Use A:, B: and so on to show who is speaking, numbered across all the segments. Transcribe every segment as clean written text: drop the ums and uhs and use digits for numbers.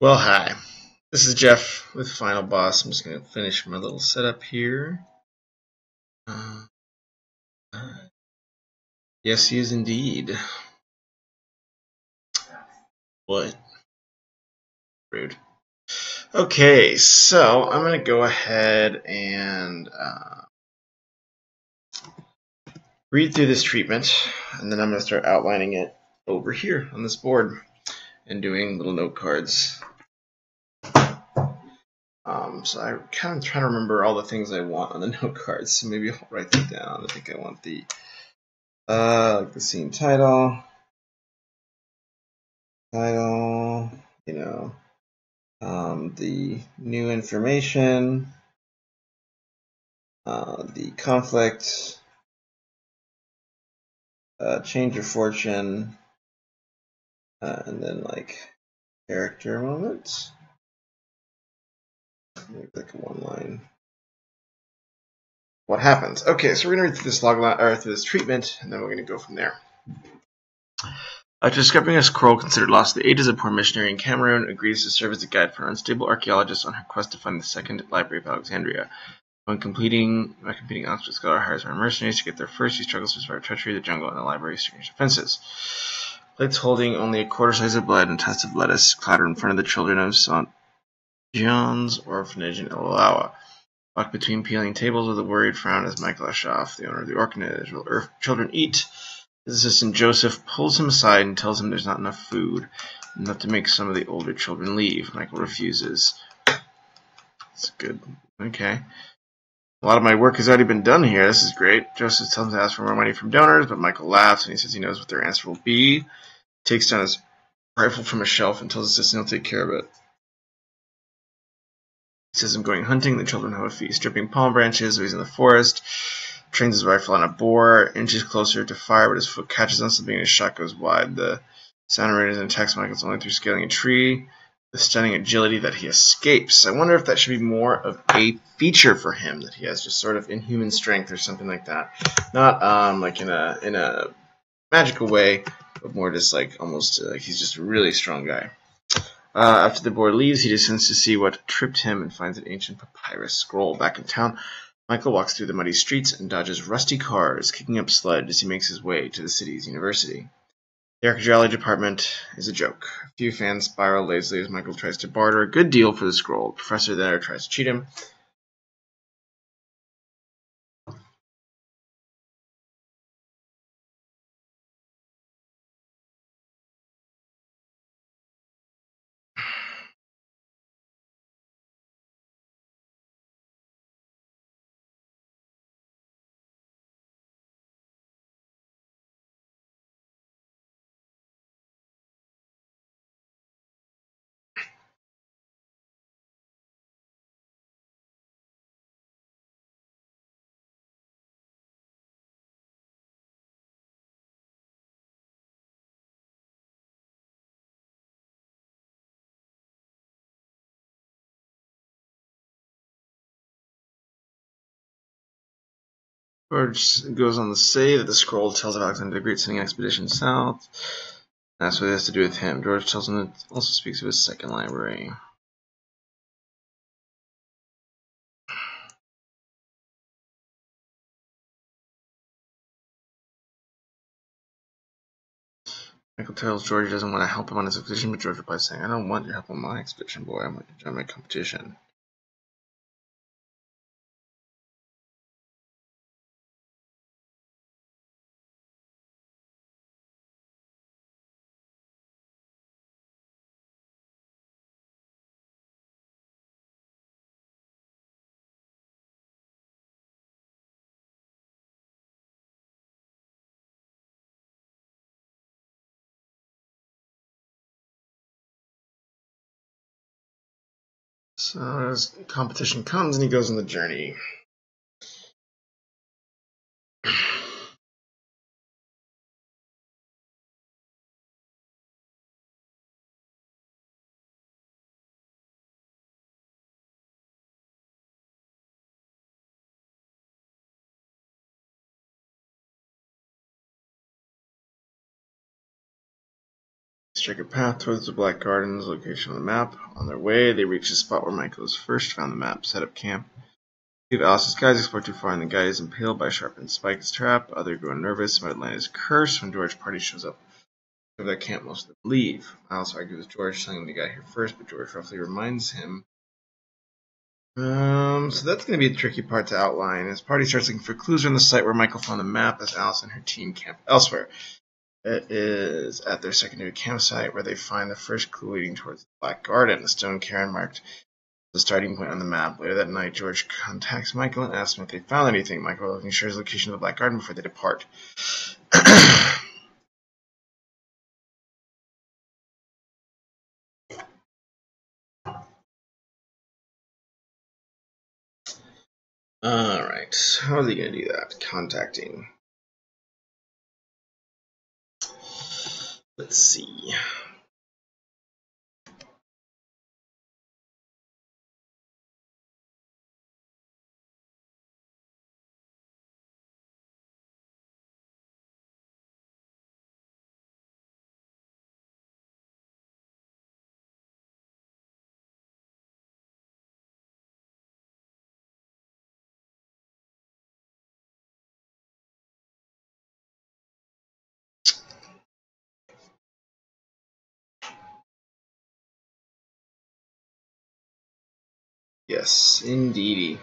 A: Well, hi. This is Jeff with Final Boss. I'm just going to finish my little setup here. Uh, yes, he is indeed. What? Rude. Okay, so I'm going to go ahead and read through this treatment, and then I'm going to start outlining it over here on this board and doing little note cards. So I'm kind of trying to remember all the things I want on the note cards, so maybe I'll write them down. I think I want the like the scene title, the new information, the conflict, change of fortune, and then like character moments. Maybe like a one line. What happens? Okay, so we're gonna read through this logline or through this treatment, and then we're gonna go from there. After discovering a scroll considered lost to the ages, a poor missionary in Cameroon agrees to serve as a guide for an unstable archaeologist on her quest to find the second library of Alexandria. By competing Oxford scholar hires her mercenaries to get there first. He struggles to survive treachery, the jungle, and the library's strange defenses. Plates holding only a quarter size of bread and a tusk of lettuce clatter in front of the children of St. John's orphanage in Ilawa. Walk between peeling tables with a worried frown as Michael Ashoff, the owner of the orphanage, while children eat. His assistant Joseph pulls him aside and tells him there's not enough food, enough to make some of the older children leave. Michael refuses. That's good. Okay. A lot of my work has already been done here. This is great. Joseph tells him to ask for more money from donors, but Michael laughs and he says he knows what their answer will be. Takes down his rifle from a shelf and tells his assistant he'll take care of it. He says I'm going hunting. The children have a feast. Dripping palm branches, so he's in the forest. Trains his rifle on a boar, inches closer to fire, but his foot catches on something and his shot goes wide. The sound raiders and attacks Michael's only through scaling a tree. With stunning agility that he escapes. I wonder if that should be more of a feature for him, that he has just sort of inhuman strength or something like that. Not like in a magical way, but more just like almost like he's just a really strong guy. After the boy leaves, he descends to see what tripped him and finds an ancient papyrus scroll. Back in town, Michael walks through the muddy streets and dodges rusty cars, kicking up sludge as he makes his way to the city's university. The archaeology department is a joke. A few fans spiral lazily as Michael tries to barter a good deal for the scroll. The professor there tries to cheat him. George goes on to say that the scroll tells of Alexander the Great sending an expedition south. That's what it has to do with him. George tells him it also speaks of his second library. Michael tells George he doesn't want to help him on his expedition, but George replies saying, I don't want your help on my expedition, boy. I want you to join my competition. So as competition comes and he goes on the journey. Strike a path towards the Black Gardens location on the map. On their way, they reach the spot where Michael has first found the map. Set up camp. Leave Alice's guys, explore too far, and the guy is impaled by a sharpened spike's trap. Others grow nervous. Might land his curse when George's party shows up. If that camp, most of them leave. Alice argues with George, telling him they got here first, but George roughly reminds him. So that's going to be a tricky part to outline. His party starts looking for clues on the site where Michael found the map as Alice and her team camp elsewhere. It is at their secondary campsite where they find the first clue leading towards the Black Garden, a stone cairn marked the starting point on the map. Later that night, George contacts Michael and asks him if they found anything. Michael looking shares the location of the Black Garden before they depart. Alright, how are they going to do that? Contacting. Let's see. Yes, indeedy.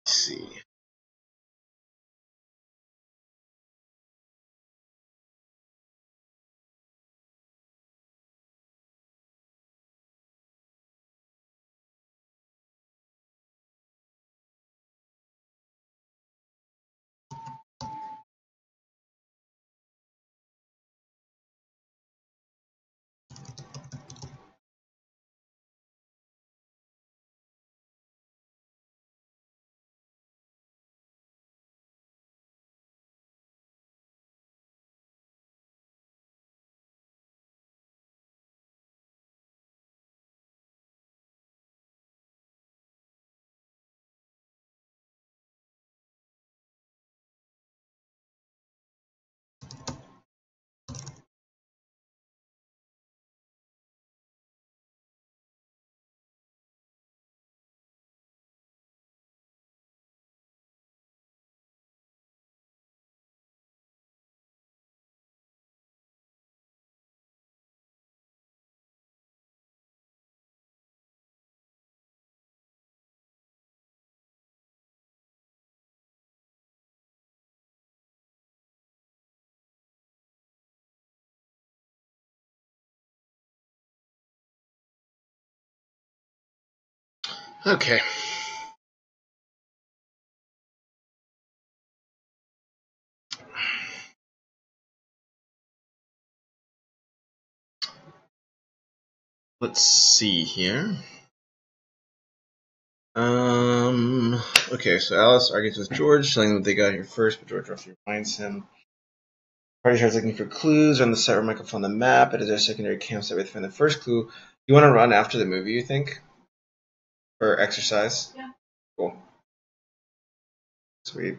A: Let's see. Okay. Let's see here. Okay, so Alice argues with George, telling them that they got here first, but George roughly reminds him. Party starts looking for clues on the site where Michael found the map. It is our secondary campsite where they find the first clue. You want to run after the movie, you think? Or exercise?
B: Yeah.
A: Cool. Sweet.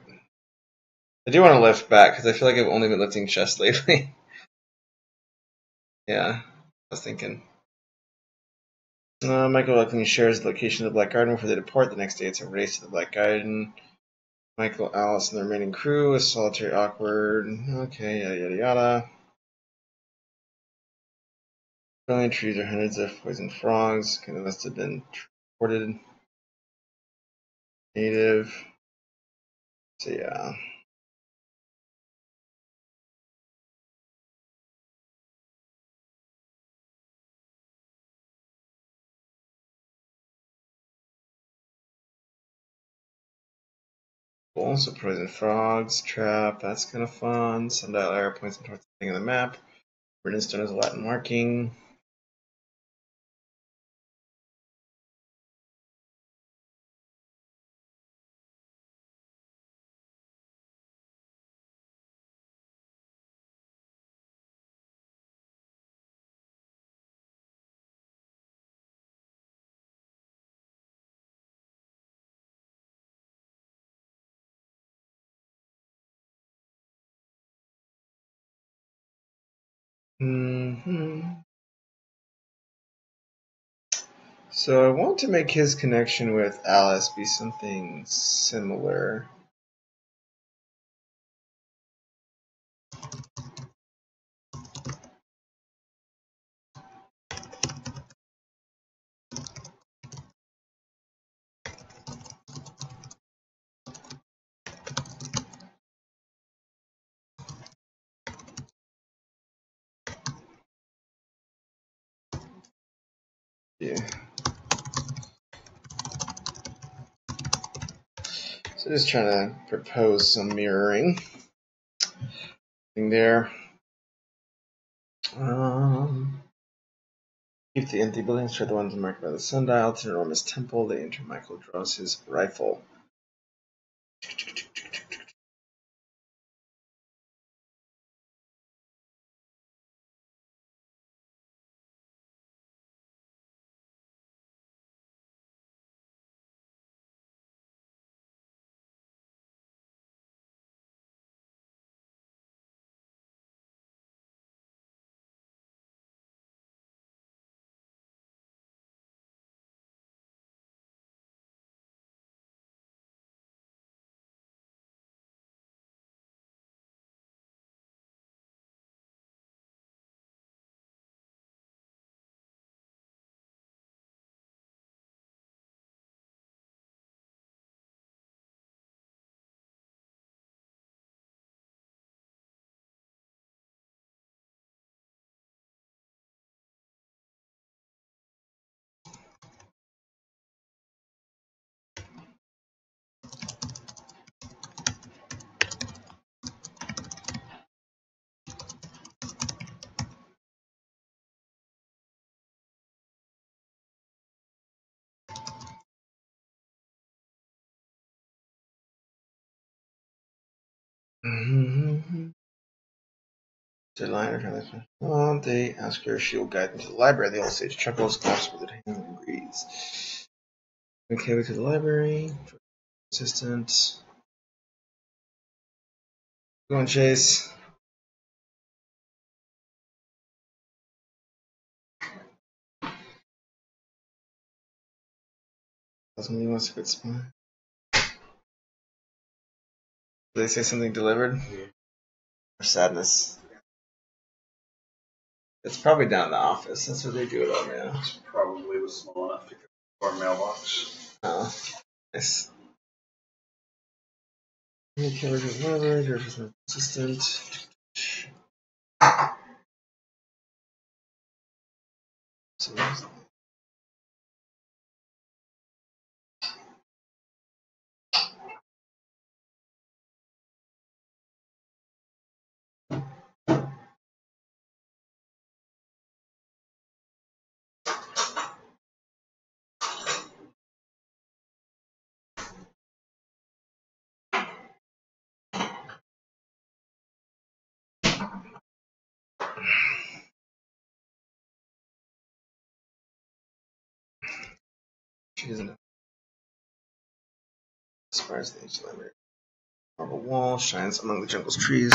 A: I do want to lift back, because I feel like I've only been lifting chest lately. Yeah, I was thinking. Michael luckily shares the location of the Black Garden before they depart. The next day, it's a race to the Black Garden. Michael, Alice, and the remaining crew is solitary, awkward. Okay, yada yada yada. Brilliant trees are hundreds of poisoned frogs. Okay, that must have been reported. Native. So yeah. Cool. So poison frogs, trap, that's kind of fun. Sundial arrow points towards the thing on the map. Written stone is a Latin marking. So I want to make his connection with Alice be something similar. Yeah. So just trying to propose some mirroring thing there. Keep the empty buildings, try the ones marked by the sundial. It's an enormous temple. They enter. Michael draws his rifle. They ask her if she will guide them to the library. The old sage chuckles, claps with her hand, and agrees. Okay, to the library. Assistant. Go on, Chase. Somebody wants a good spot. Did they say something delivered? Yeah. Or sadness? It's probably down in the office. That's what they do it all now.
B: It's probably was small enough to go to our mailbox.
A: Oh, nice. Killer to the library, George's assistant. So, she doesn't know. As far as the age library. Marble wall shines among the jungle's trees.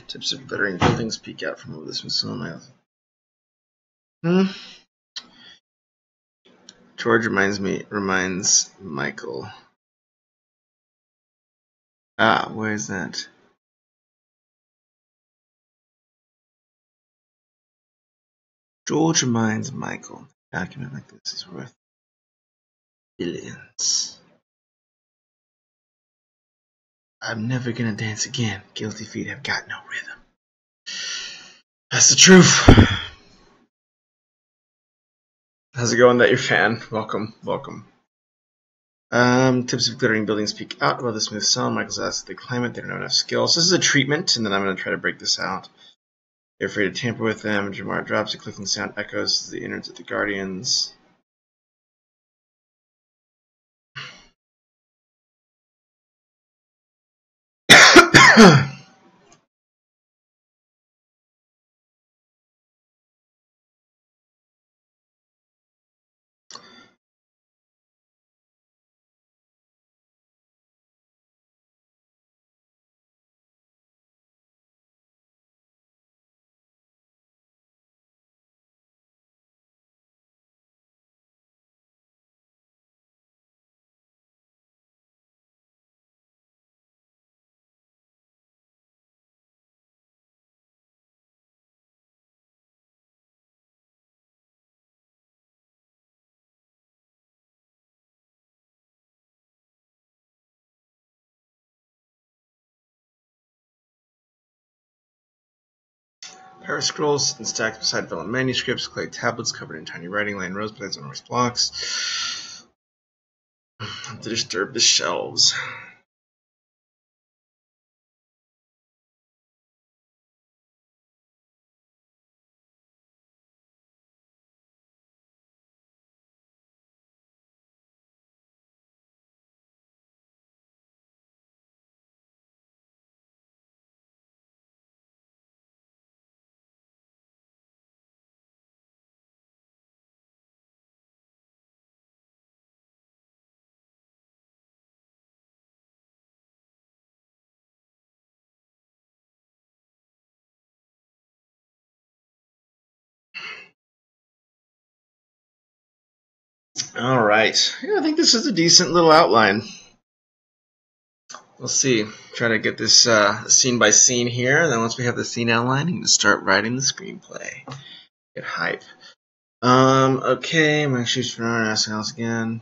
A: Tips of glittering buildings peek out from over the Smithsonian. George reminds Michael. Ah, where is that? George reminds Michael. A document like this is worth billions. I'm never gonna dance again. Guilty feet have got no rhythm. That's the truth. How's it going, that your fan? Welcome, welcome. Tips of glittering buildings peek out above the smooth stone. Michael's asked if they climb it. They don't have enough skill. So this is a treatment, and then I'm going to try to break this out. They're afraid to tamper with them. Jamar drops. A clicking sound echoes the innards of the Guardians. Power scrolls and stacked beside vellum manuscripts, clay tablets covered in tiny writing, laying rosebuds on horse blocks to disturb the shelves. All right. Yeah, I think this is a decent little outline. We'll see. Try to get this scene by scene here. And then once we have the scene outline, you can start writing the screenplay. Get hype. Okay. I'm going to choose for an asking else again.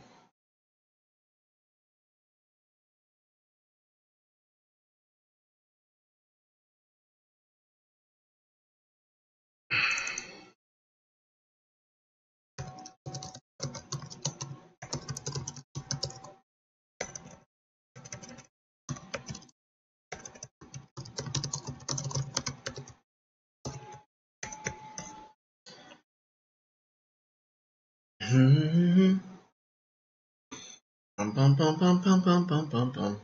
A: Bum, bum, bum, bum, bum, bum, bum, bum, bum.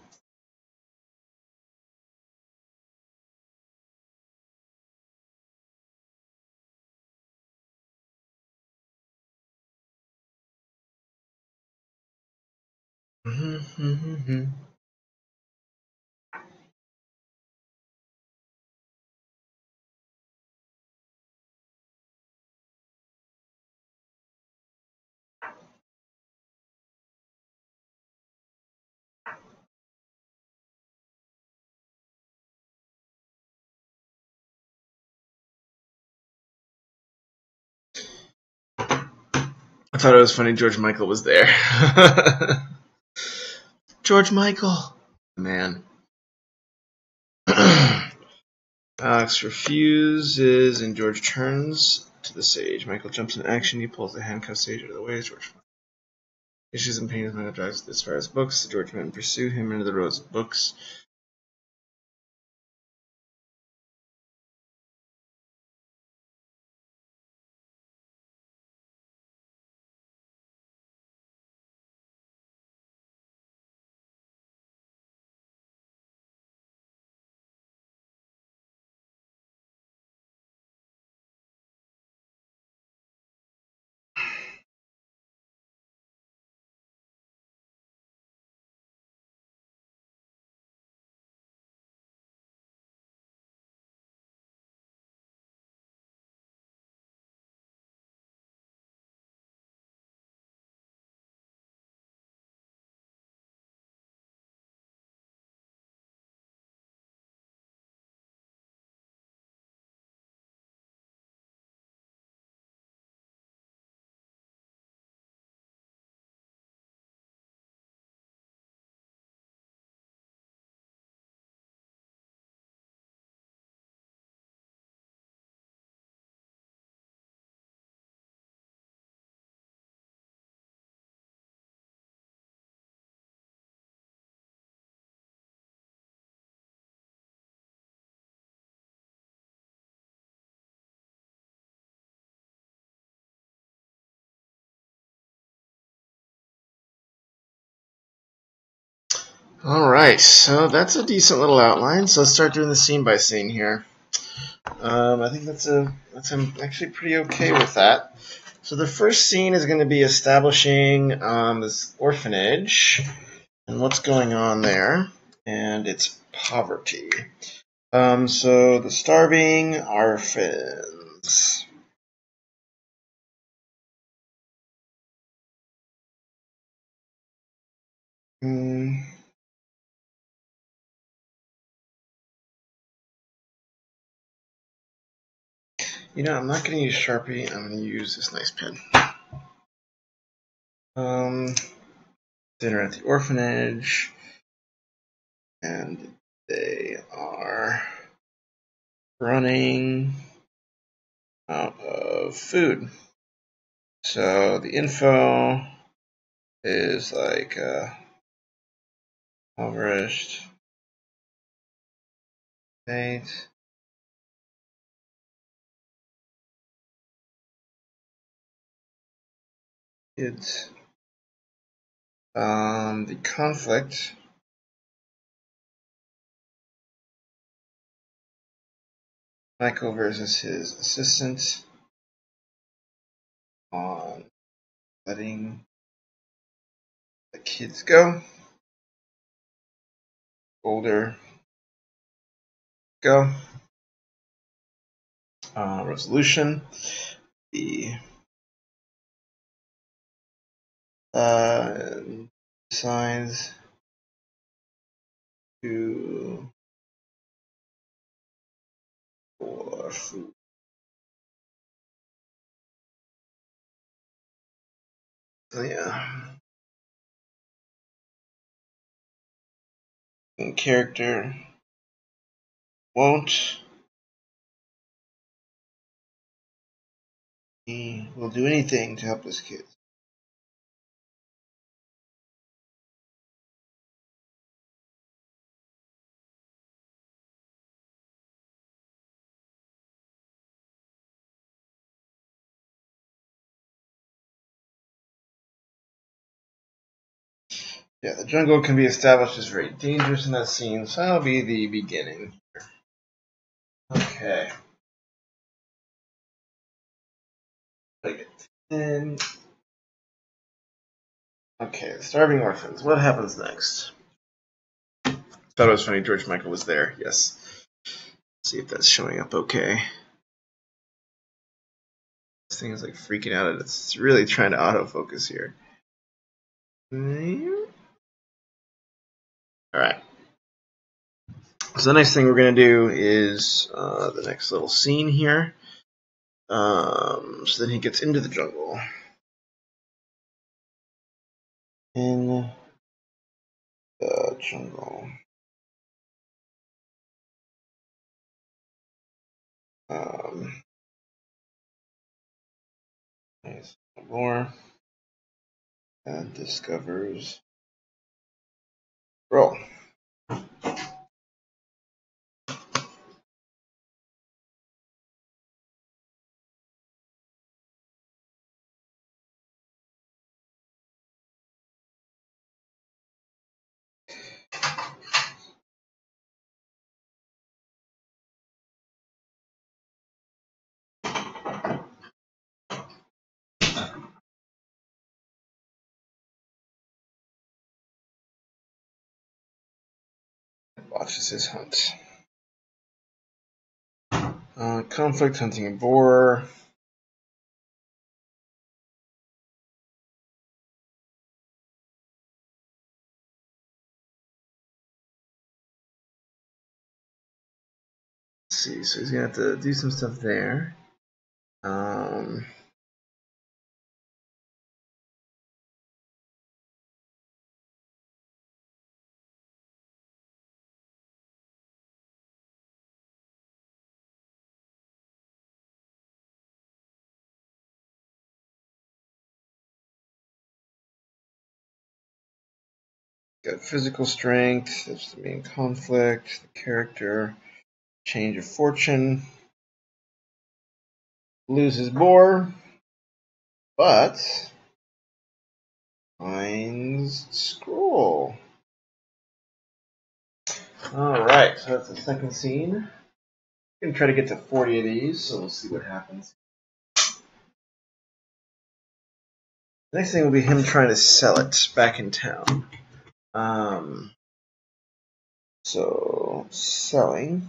A: I thought it was funny George Michael was there. George Michael. Man. Alex refuses, and George turns to the sage. Michael jumps in action. He pulls the handcuffed sage out of the way as George issues in pain as Michael drives as far as books. The George men pursue him into the rows of books. Alright, so that's a decent little outline. So let's start doing the scene by scene here. I think I'm actually pretty okay with that. So the first scene is going to be establishing this orphanage and what's going on there, and it's poverty. So the starving orphans. You know, I'm not going to use Sharpie. I'm going to use this nice pen. Dinner at the orphanage, and they are running out of food. So the info is like impoverished state. It's the conflict Michael versus his assistant on letting the kids go. Older go. Resolution. The decides to for food. So yeah. And character won't. He will do anything to help this kid. Yeah, the jungle can be established as very dangerous in that scene, so that'll be the beginning. Okay. And okay, starving orphans. What happens next? Thought it was funny. George Michael was there. Yes. Let's see if that's showing up okay. This thing is like freaking out. It's really trying to autofocus here. All right. So the next thing we're going to do is the next little scene here. So then he gets into the jungle. In the jungle. Nice. More. And discovers. Roll. Watches his hunt. Conflict, hunting a boar. Let's see, so he's gonna have to do some stuff there. Got physical strength. That's the main conflict. The character. Change of fortune. Loses boar. But finds scroll. Alright, so that's the second scene. I'm going to try to get to 40 of these, so we'll see what happens. The next thing will be him trying to sell it back in town. So, selling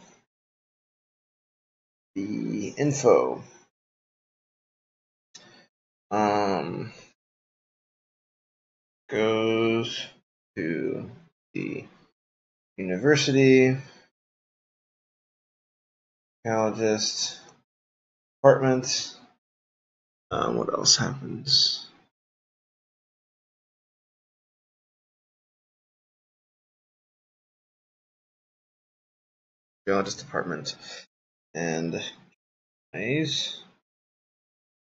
A: the info. Goes to the university, psychologist, apartment. What else happens? Geologist apartment and nice.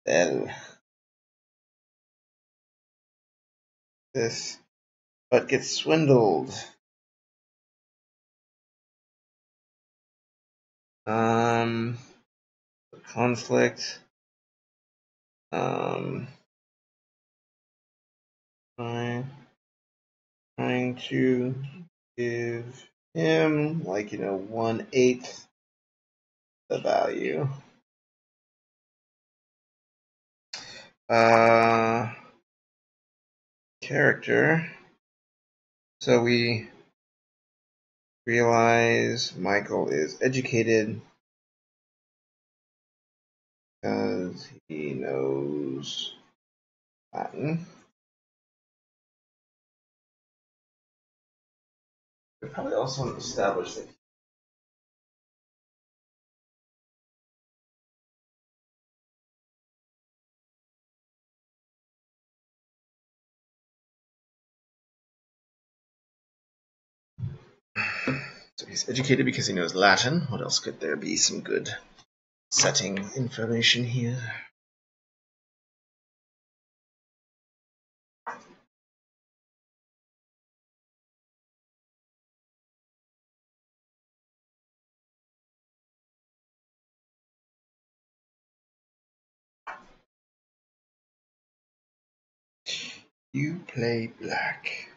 A: Well, this but gets swindled. Conflict. Trying to give him, like, 1/8 the value. Character. So we realize Michael is educated because he knows Latin. We probably also want to establish that. So he's educated because he knows Latin. What else could there be? Some good setting information here. You play black.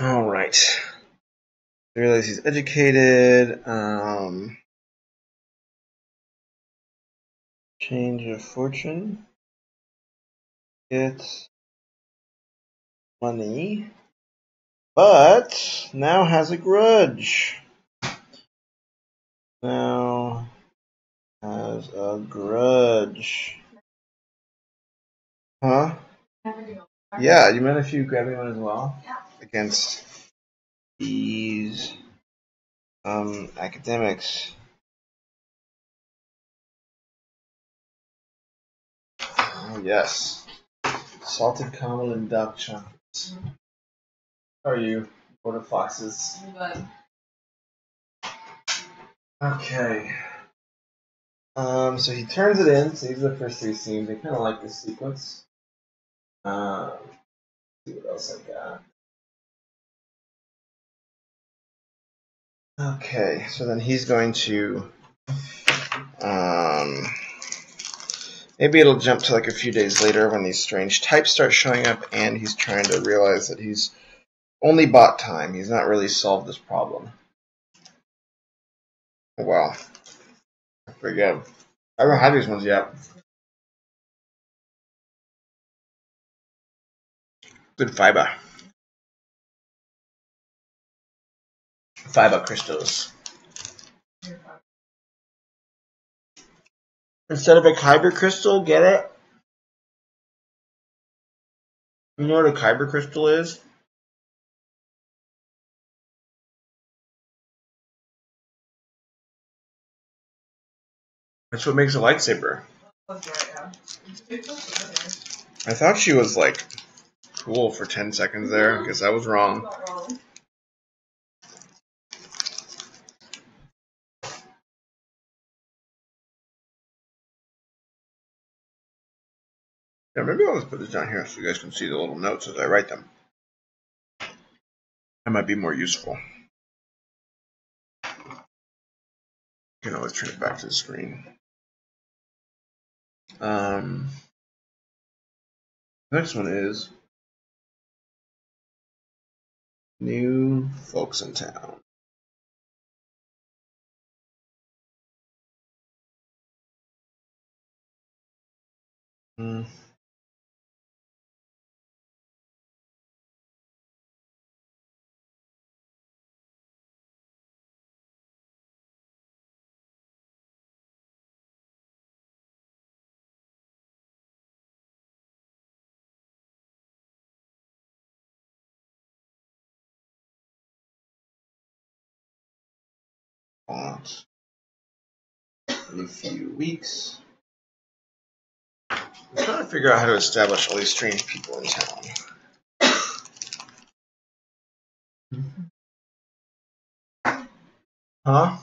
A: All right. I realize he's educated. Change of fortune. Gets money. But now has a grudge. Now has a grudge. Huh? Yeah, you mind if you grab me one as well? Yeah. Against these academics. Oh, yes. Salted caramel and dark chocolate. How are you, Border Foxes? Good. Okay. So he turns it in. So these are the first three scenes. I kind of like this sequence. Let's see what else I got. Okay, so then he's going to, maybe it'll jump to like a few days later when these strange types start showing up, and he's trying to realize that he's only bought time. He's not really solved this problem. Wow. Pretty good. I haven't had these ones yet. Good fiber. 5 crystals. Instead of a kyber crystal, get it? You know what a kyber crystal is? That's what makes a lightsaber. I thought she was like cool for 10 seconds there. I guess I was wrong. Yeah, maybe I'll just put this down here so you guys can see the little notes as I write them. That might be more useful. You can always turn it back to the screen. Next one is new folks in town. Font. In a few weeks. I'm trying to figure out how to establish all these strange people in town. Huh?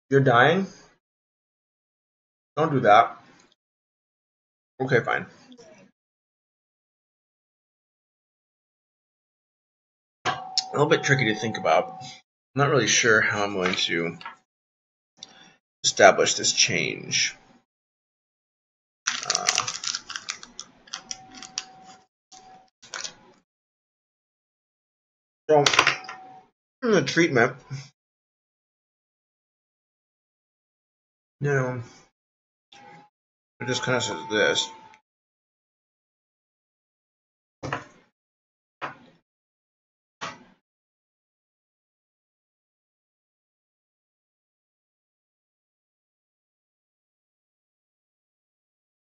A: You're dying? Don't do that. Okay, fine. A little bit tricky to think about. I'm not really sure how I'm going to establish this change. So, in the treatment, it just kind of says this.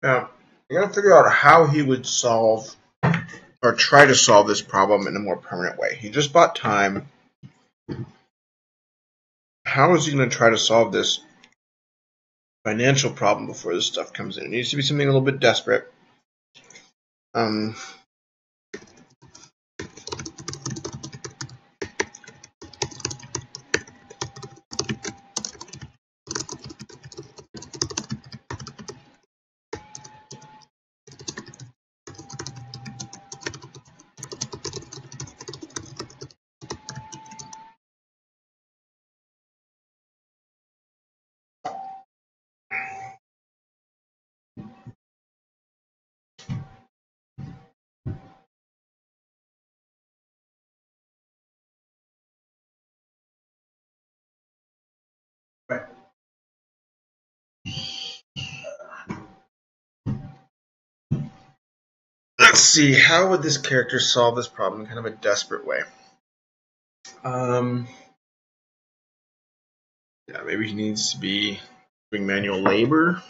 A: Now, I gotta figure out how he would solve or try to solve this problem in a more permanent way. He just bought time. How is he going to try to solve this financial problem before this stuff comes in? It needs to be something a little bit desperate. Right. Let's see, how would this character solve this problem in kind of a desperate way? Yeah, maybe he needs to be doing manual labor.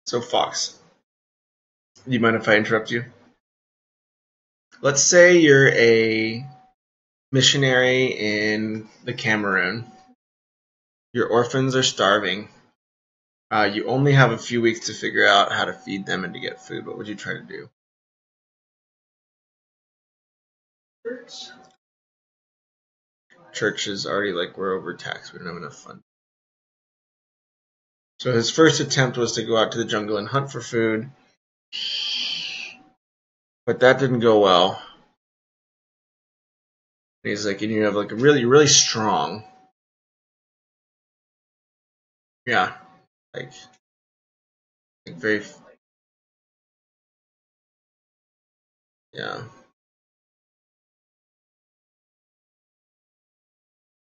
A: So, Fox, do you mind if I interrupt you? Let's say you're a missionary in the Cameroon. Your orphans are starving. You only have a few weeks to figure out how to feed them and to get food. What would you try to do? Church is already like, we're overtaxed. We don't have enough funds. So his first attempt was to go out to the jungle and hunt for food. But that didn't go well. And he's like, and you have like a really strong. Yeah. Like very. Yeah.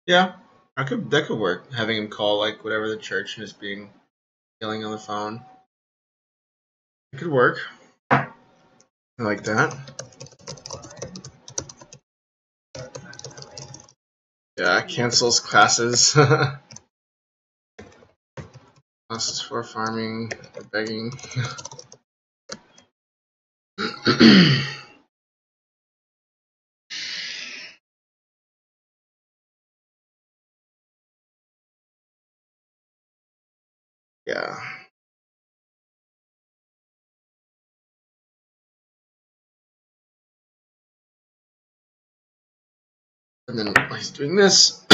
A: Yeah, that could work. Having him call like whatever the church and just being yelling on the phone. It could work. I like that. Yeah, cancels classes. Classes for farming, or begging. Yeah. And then while he's doing this,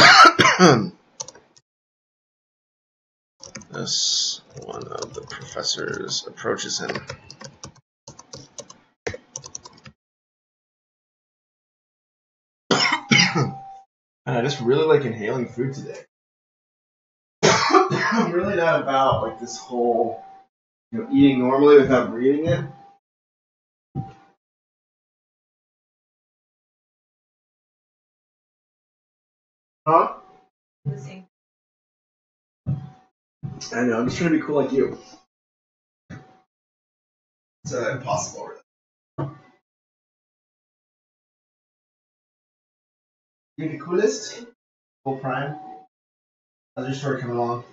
A: this one of the professors approaches him. And I just really like inhaling food today. I'm really not about like this whole, eating normally without breathing it. Huh? I know, I'm just trying to be cool like you. It's impossible, really. You the coolest? Full prime? How's your story coming along?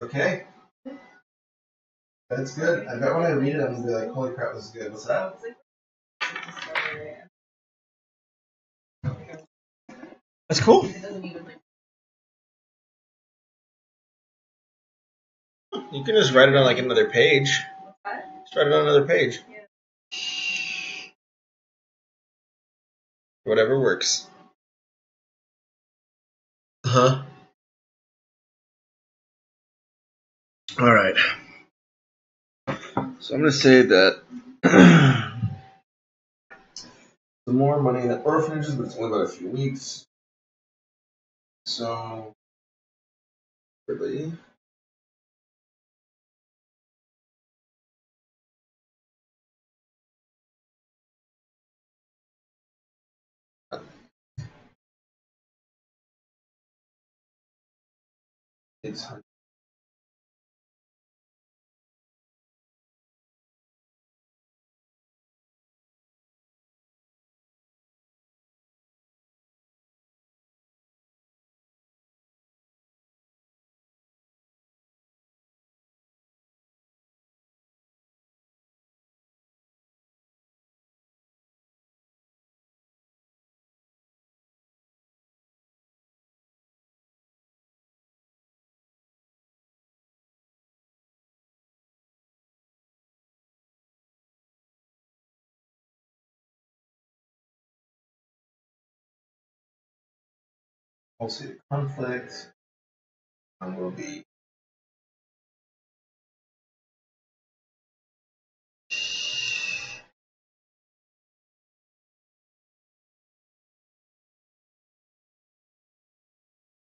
A: Okay. That's good. I bet when I read it, I'm gonna be like, holy crap, this is good. What's that? That's cool. You can just write it on like another page. Just write it on another page. Whatever works. Huh? All right. So I'm gonna say that the more money in the orphanages, but it's only about a few weeks. So really, it's hard. We'll see the conflict. And will be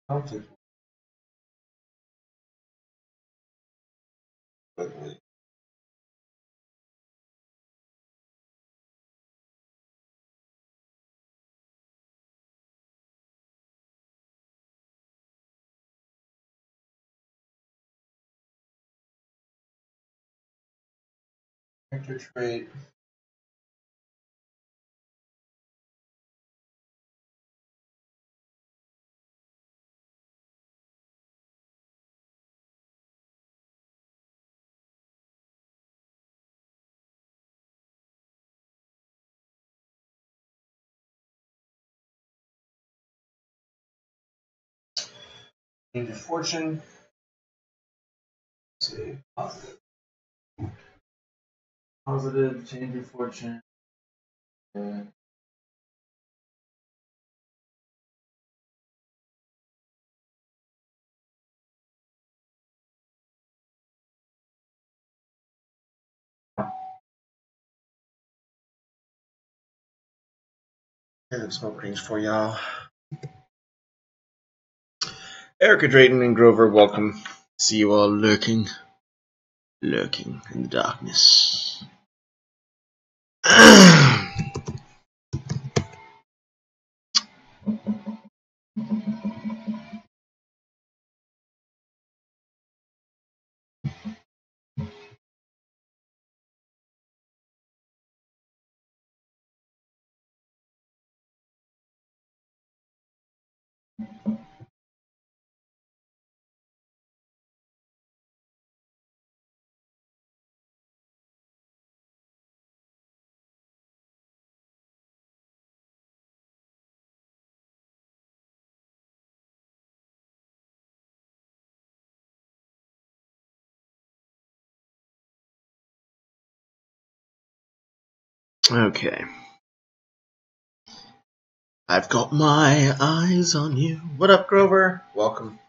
A: conflict. Character trait. Change of fortune. Let's see. Positive. Positive. Change of fortune. Okay, the smoke range for y'all. Erica Drayton and Grover, welcome. See you all lurking in the darkness. Okay. I've got my eyes on you. What up, Grover? Welcome.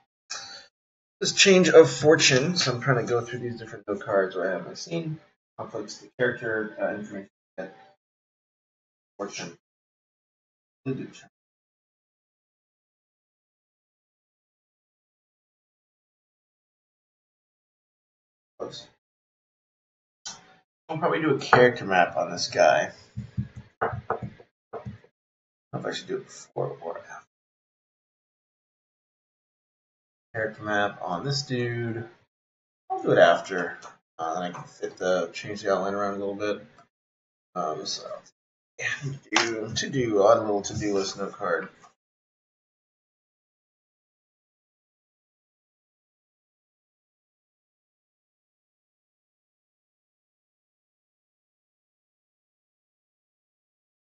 A: This change of fortune, so I'm trying to go through these different note cards where I have my scene, conflicts, the character, information, fortune. I'll probably do a character map on this guy. I don't know if I should do it before or after. Character map on this dude. I'll do it after. Then I can change the outline around a little bit. So yeah, odd little to-do list note card.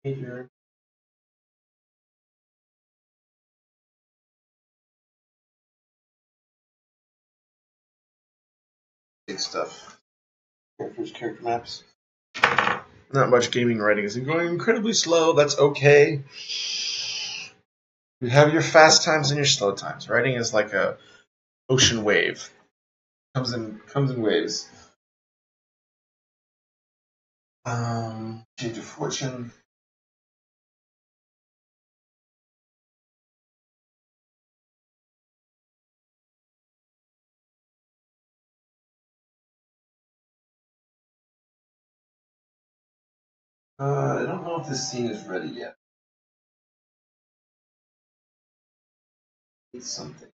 A: Major. Big stuff. Character maps. Not much gaming writing is going incredibly slow. That's okay. You have your fast times and your slow times. Writing is like a ocean wave. Comes in waves. Change of fortune. I don't know if this scene is ready yet. It's something.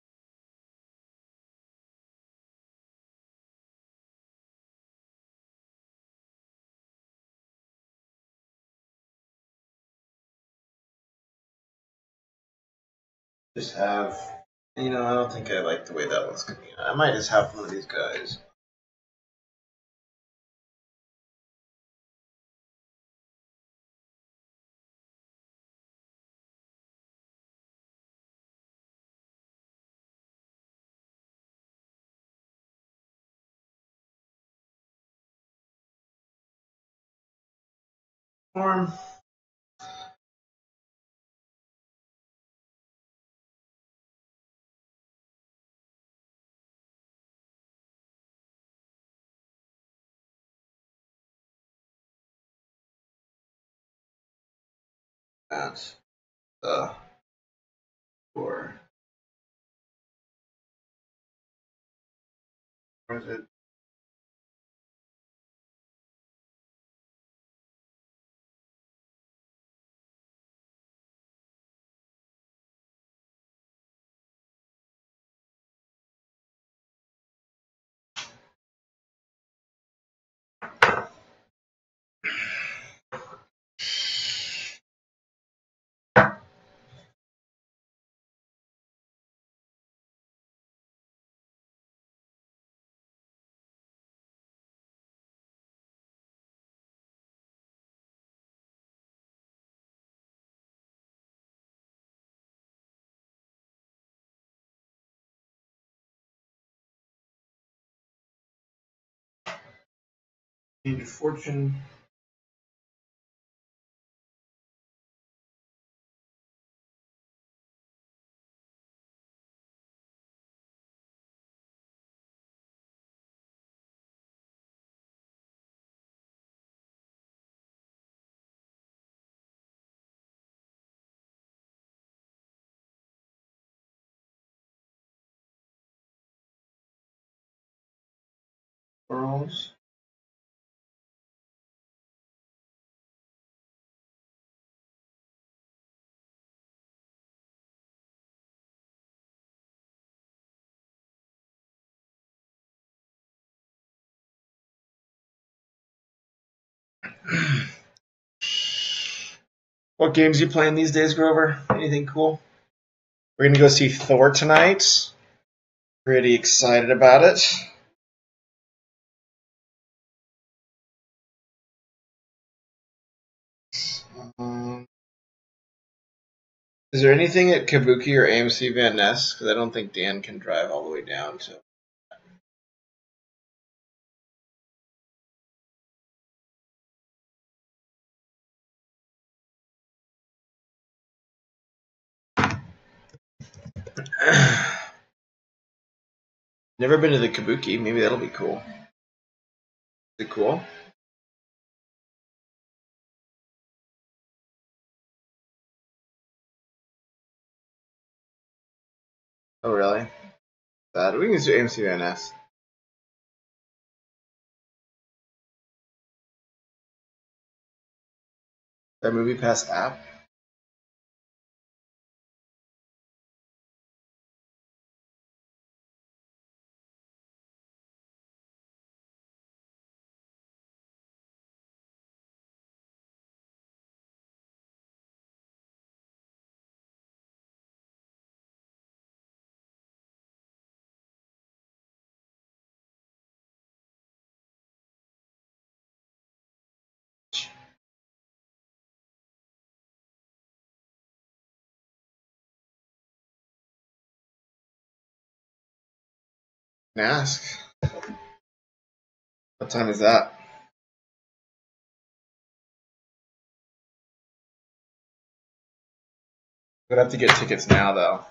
A: Just have, I don't think I like the way that one's coming out. I might just have one of these guys. Form. At the door. Where is it? Change of fortune. Pearls. What games you playing these days, Grover? Anything cool? We're gonna go see Thor tonight. Pretty excited about it. Is there anything at Kabuki or AMC Van Ness? Because I don't think Dan can drive all the way down to. Never been to the Kabuki. Maybe that'll be cool. Is it cool? Oh, really? Bad. We can just do AMC Van Ness. That Movie Pass app? Can I ask? What time is that? We'd have to get tickets now, though.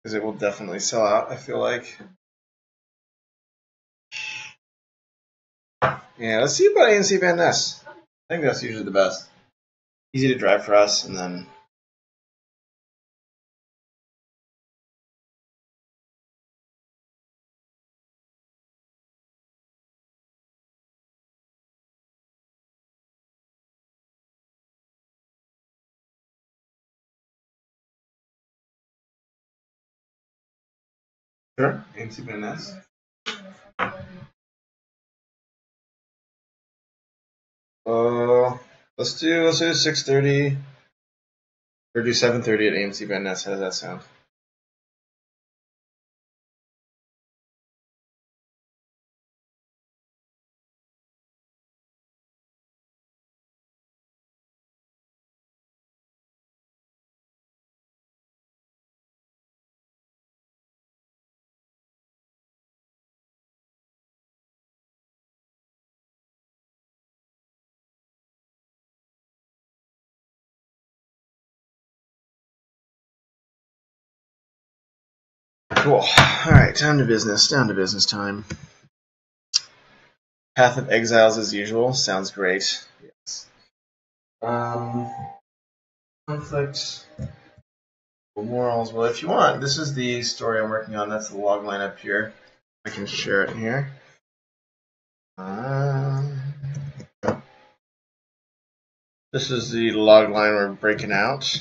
A: Because it will definitely sell out, I feel like. Yeah, let's see about AMC Van Ness. I think that's usually the best. Easy to drive for us, and then. Sure, AMC Van Ness. Let's do 6:30 or do 7:30 at AMC Van Ness. How does that sound? Cool. All right, time to business. Down to business time. Path of Exiles as usual. Sounds great. Yes. Conflict. Morals. Well, if you want, this is the story I'm working on. That's the log line up here. I can share it here. This is the log line we're breaking out.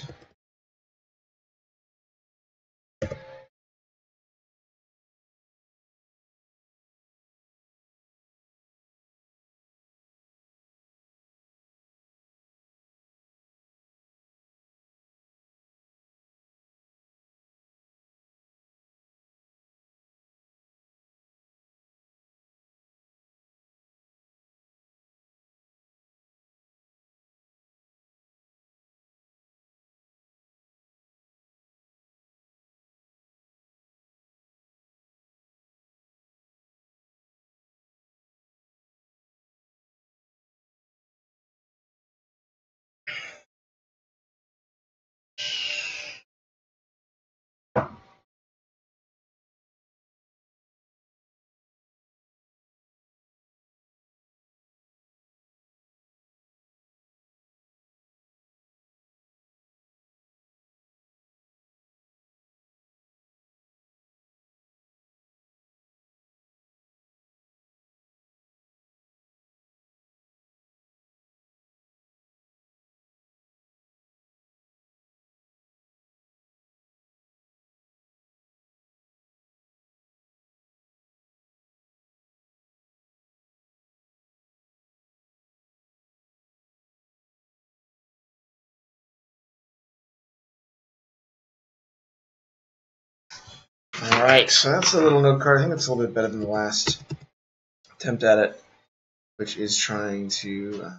A: Alright, so that's a little note card. I think it's a little bit better than the last attempt at it, which is trying to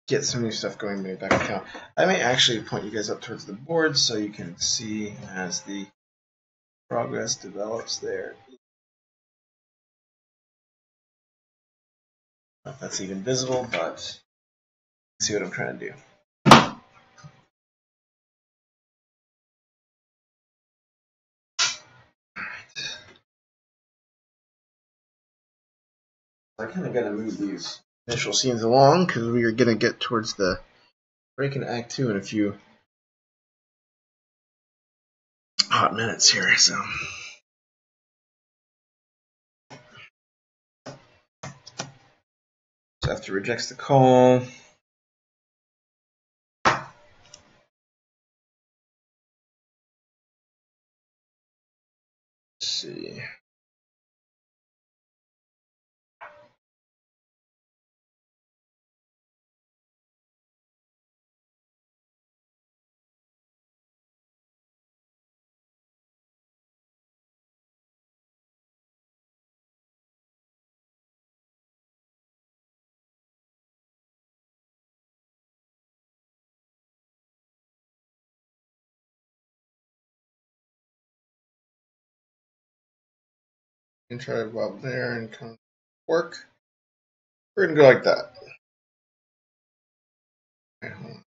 A: get some new stuff going in back account. I may actually point you guys up towards the board so you can see as the progress develops there. Not if that's even visible, but see what I'm trying to do. I kind of got to move these initial scenes along because we are going to get towards the break in Act 2 in a few hot minutes here. So after rejects the call. Let's see. And try to go up there and kind of work. We're going to go like that. Okay, hold on.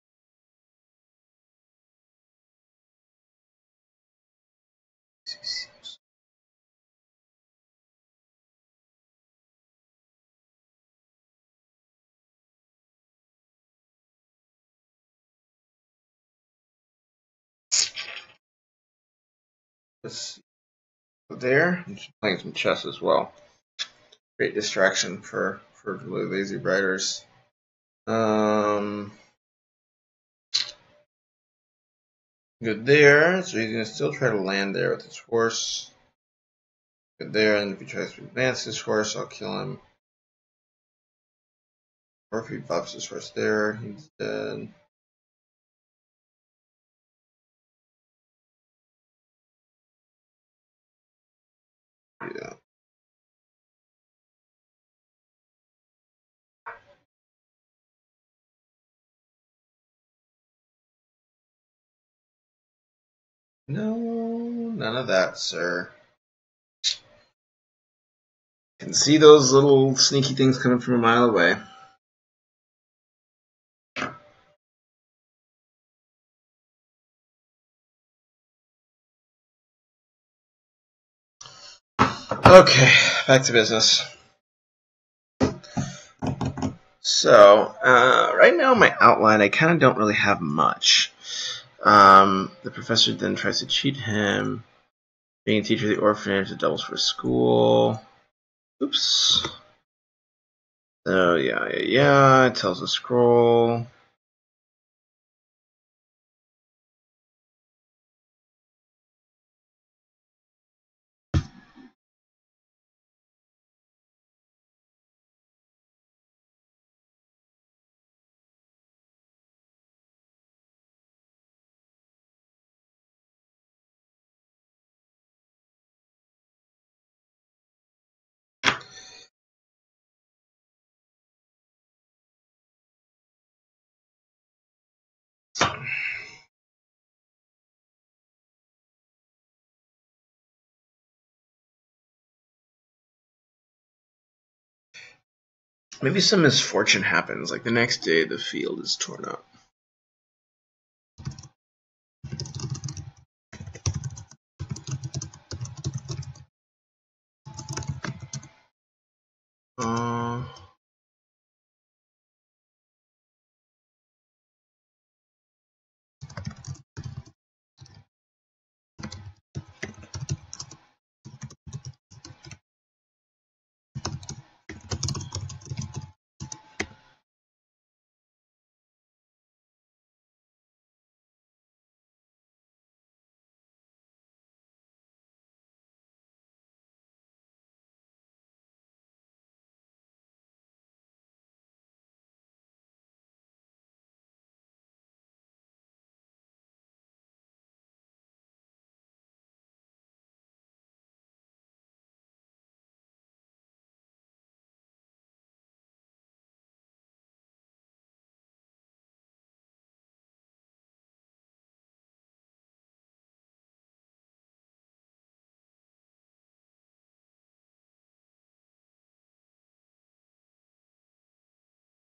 A: Let's see. There, I'm just playing some chess as well. Great distraction for really lazy writers. Good there, so he's going to still try to land there with his horse. Good there, and if he tries to advance his horse, I'll kill him. Or if he bops his horse there, he's dead. Yeah. No, none of that, sir. Can see those little sneaky things coming from a mile away. Okay, back to business. So, right now my outline, I kind of don't really have much. The professor then tries to cheat him. Being a teacher of the orphanage, it doubles for school. Oops. So, yeah. It tells the scroll. Maybe some misfortune happens, like the next day the field is torn up.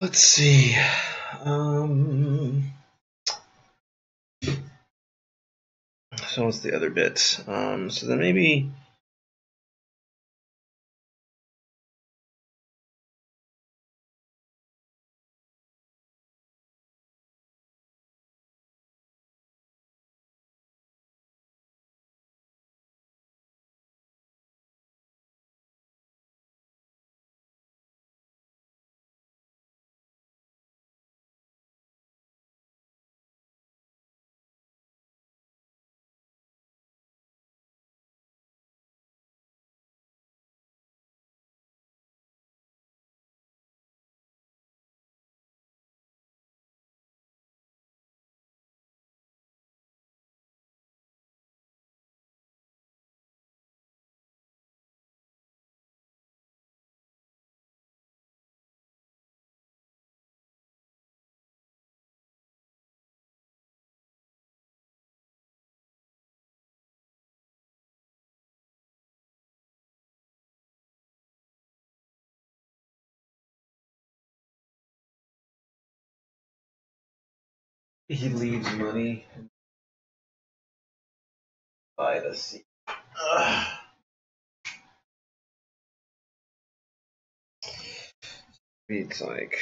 A: Let's see. So what's the other bit? So then maybe. He leaves money by the sea. It's like.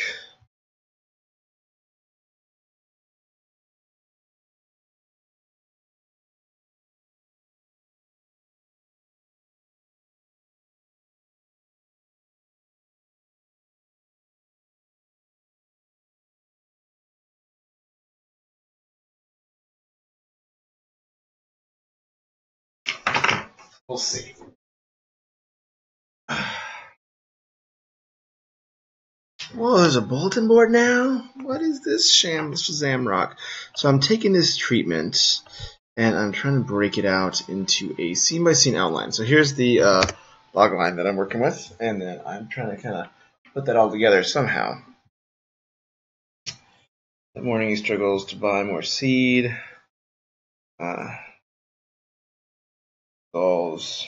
A: We'll see. Whoa, there's a bulletin board now? What is this Shazam rock? So I'm taking this treatment and I'm trying to break it out into a scene by scene outline. So here's the logline that I'm working with, and then I'm trying to kind of put that all together somehow. That morning he struggles to buy more seed. Goals.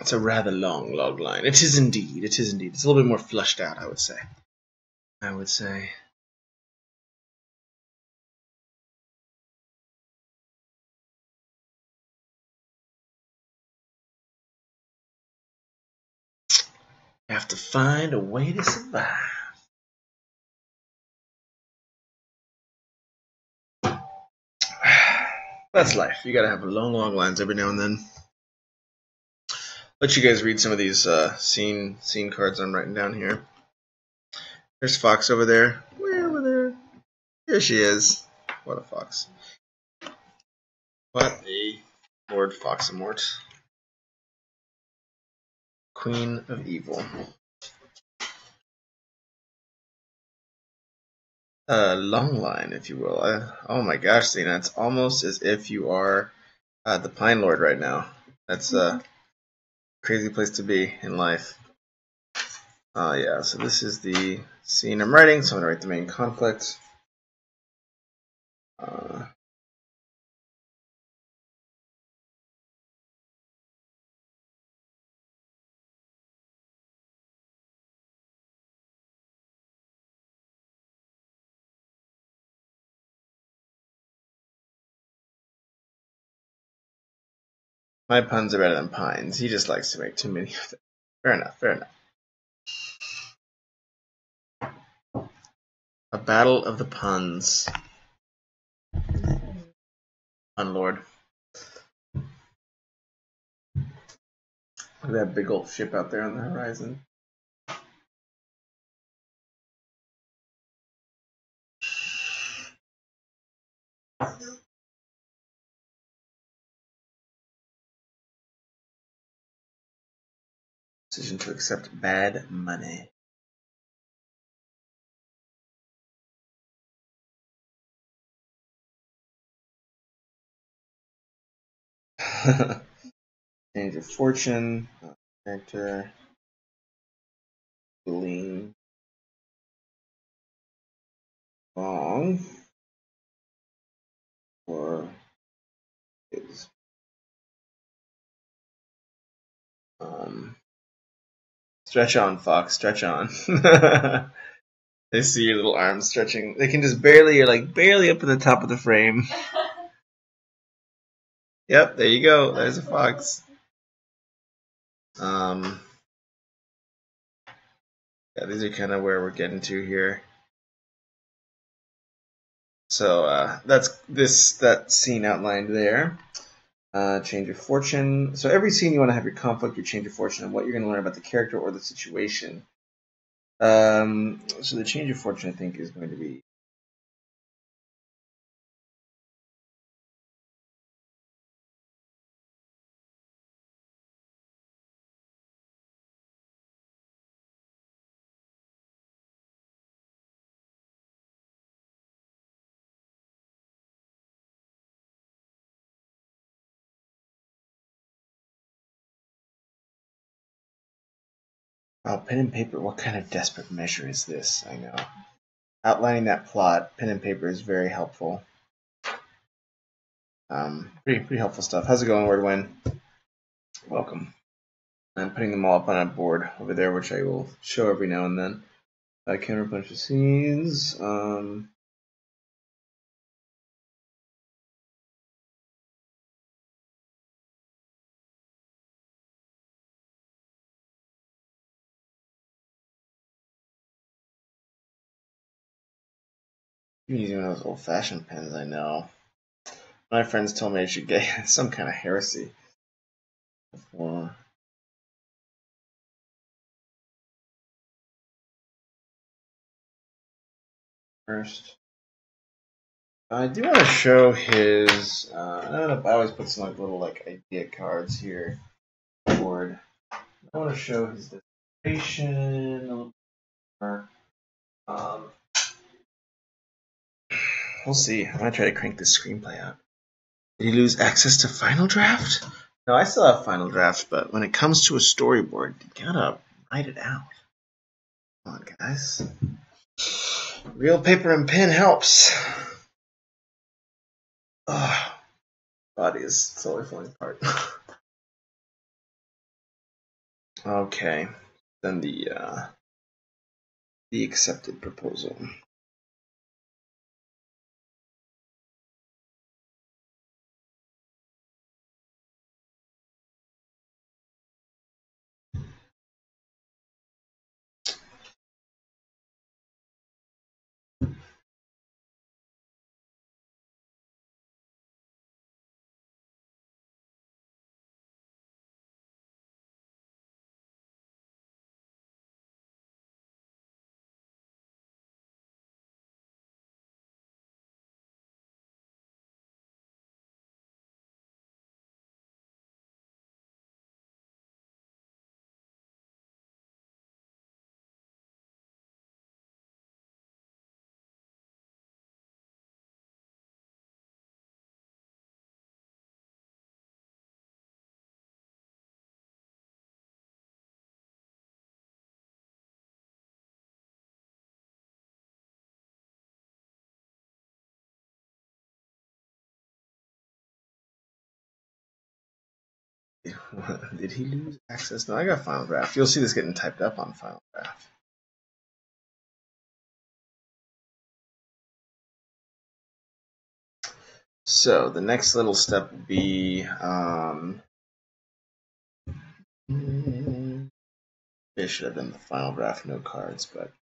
A: It's a rather long logline. It is indeed. It is indeed. It's a little bit more fleshed out, I would say. Have to find a way to survive. That's life. You gotta have long lines every now and then. Let you guys read some of these scene cards I'm writing down here. There's Fox over there. Way over there. Here she is. What a fox. What a Lord Foxamort. Queen of Evil. Long line, if you will. Oh my gosh, Zena, it's almost as if you are the Pine Lord right now. That's a crazy place to be in life. Yeah, so this is the scene I'm writing, so I'm going to write the main conflict. My puns are better than Pines. He just likes to make too many of them. Fair enough, fair enough. A battle of the puns. Pun Lord. Look at that big old ship out there on the horizon. Decision to accept bad money. Change of fortune. Character. Lean. Wrong. Or is stretch on, Fox, stretch on. They see your little arms stretching. They can just barely, you're like barely up at the top of the frame. Yep, there you go. There's a fox. Yeah, these are kind of where we're getting to here. So that's that scene outlined there. Change of fortune. So every scene you want to have your conflict, your change of fortune, and what you're going to learn about the character or the situation. So the change of fortune, I think, is going to be pen and paper. What kind of desperate measure is this? I know. Outlining that plot, pen and paper is very helpful. Pretty helpful stuff. How's it going, Wordwin? Welcome. I'm putting them all up on a board over there, which I will show every now and then. I can a bunch of scenes. I'm using one of those old-fashioned pens, I know. My friends told me I should get some kind of heresy before. First, I do want to show his. I don't know if I always put some like little like idea cards here. Board. I want to show his dissertation a little more. We'll see. I'm gonna try to crank this screenplay out. Did he lose access to Final Draft? No, I still have Final Draft, but when it comes to a storyboard, you gotta write it out. Come on, guys. Real paper and pen helps. Ugh. Body is slowly falling apart. Okay. Then the accepted proposal. Did he lose access? No, I got Final Draft. You'll see this getting typed up on Final Draft. So the next little step would be they should have done the Final Draft, no cards, but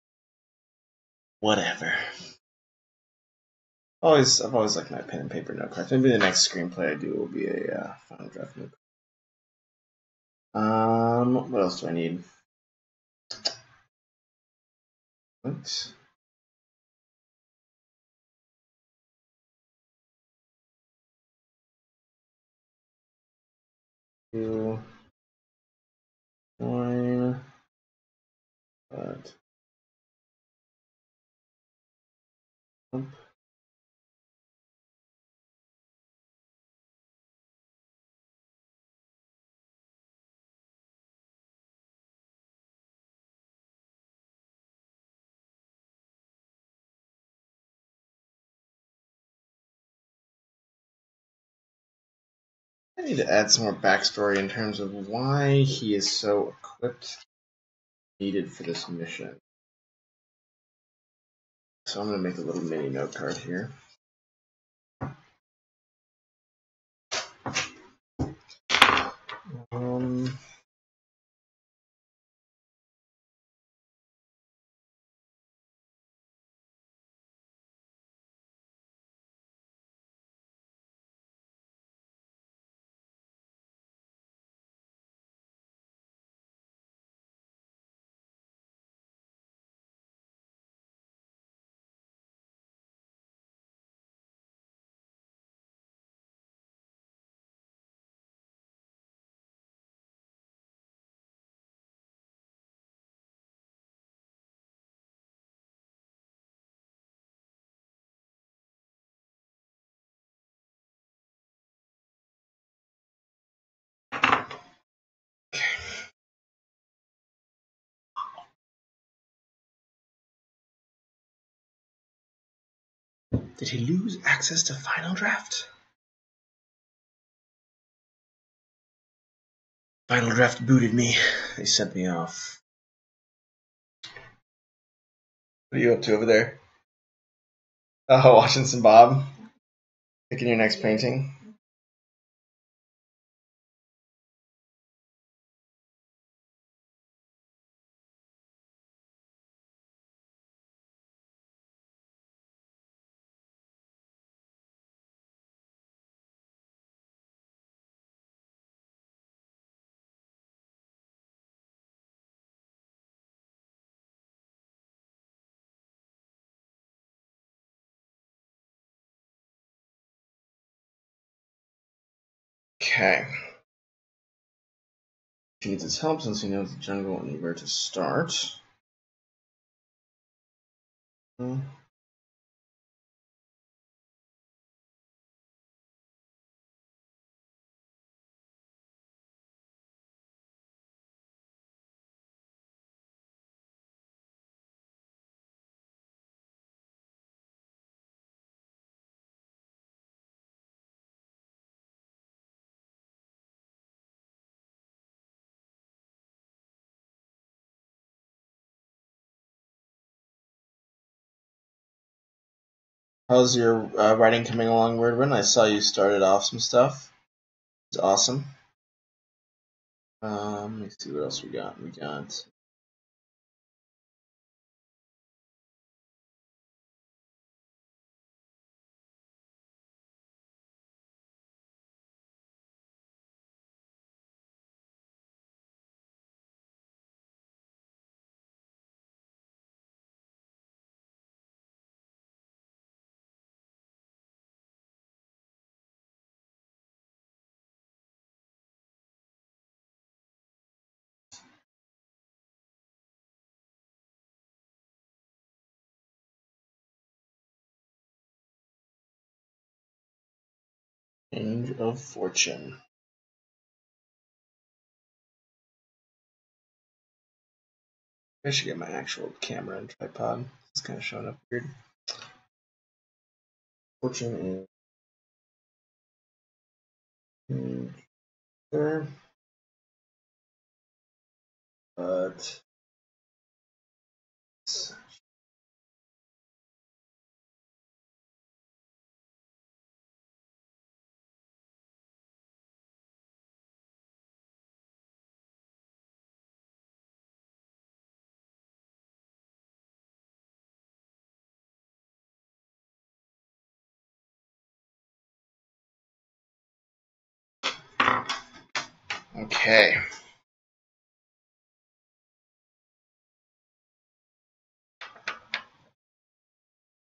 A: whatever. I've always liked my pen and paper, no cards. Maybe the next screenplay I do will be a Final Draft, no cards. What else do I need? What? Two, 1. I need to add some more backstory in terms of why he is so equipped, needed for this mission. So I'm going to make a little mini note card here. Did he lose access to Final Draft? Final Draft booted me. They sent me off. What are you up to over there? Oh, watching some Bob? Picking your next painting? Okay. He needs his help since he knows the jungle and where to start. How's your writing coming along, Wordwin? I saw you started off some stuff. It's awesome. Let me see what else we got. We got Change of Fortune. I should get my actual camera and tripod. It's kind of showing up weird. Fortune is there, but okay.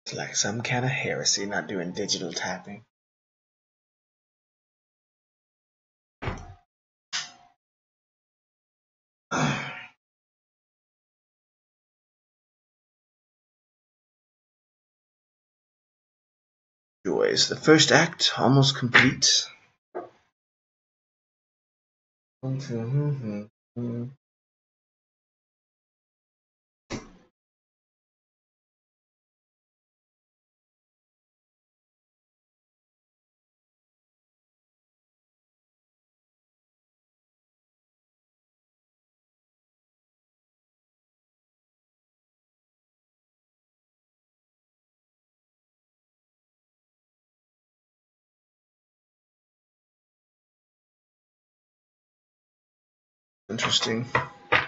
A: It's like some kind of heresy not doing digital tapping. Joys. The first act almost complete. Interesting. Trying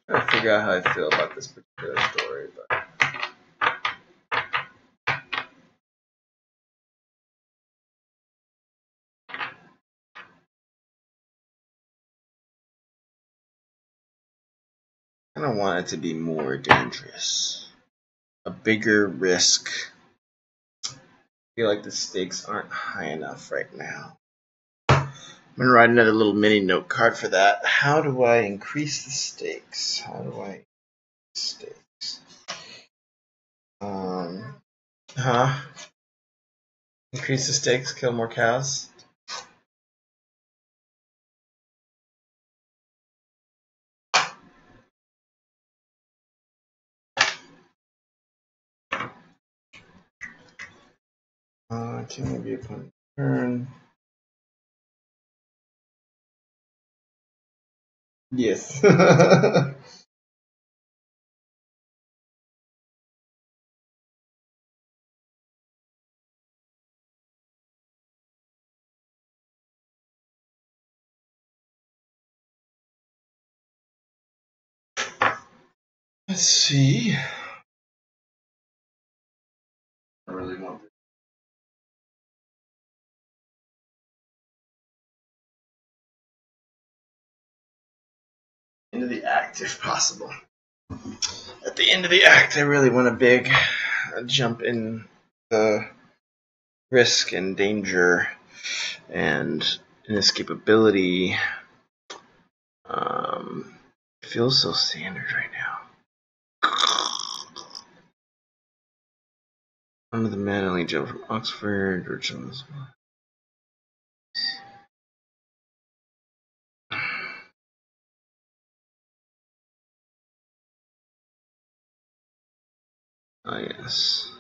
A: to figure out how I feel about this particular story, but I kind of want it to be more dangerous, a bigger risk. I feel like the stakes aren't high enough right now. I'm gonna write another little mini note card for that. How do I increase the stakes? How do I increase stakes? Increase the stakes, kill more cows. Can maybe upon turn. Yes. Let's see. I really want this. End of the act, if possible. At the end of the act, I really want a big jump in the risk and danger and inescapability. Feels so standard right now. One of the men only jumped from Oxford or something. Ah, yes.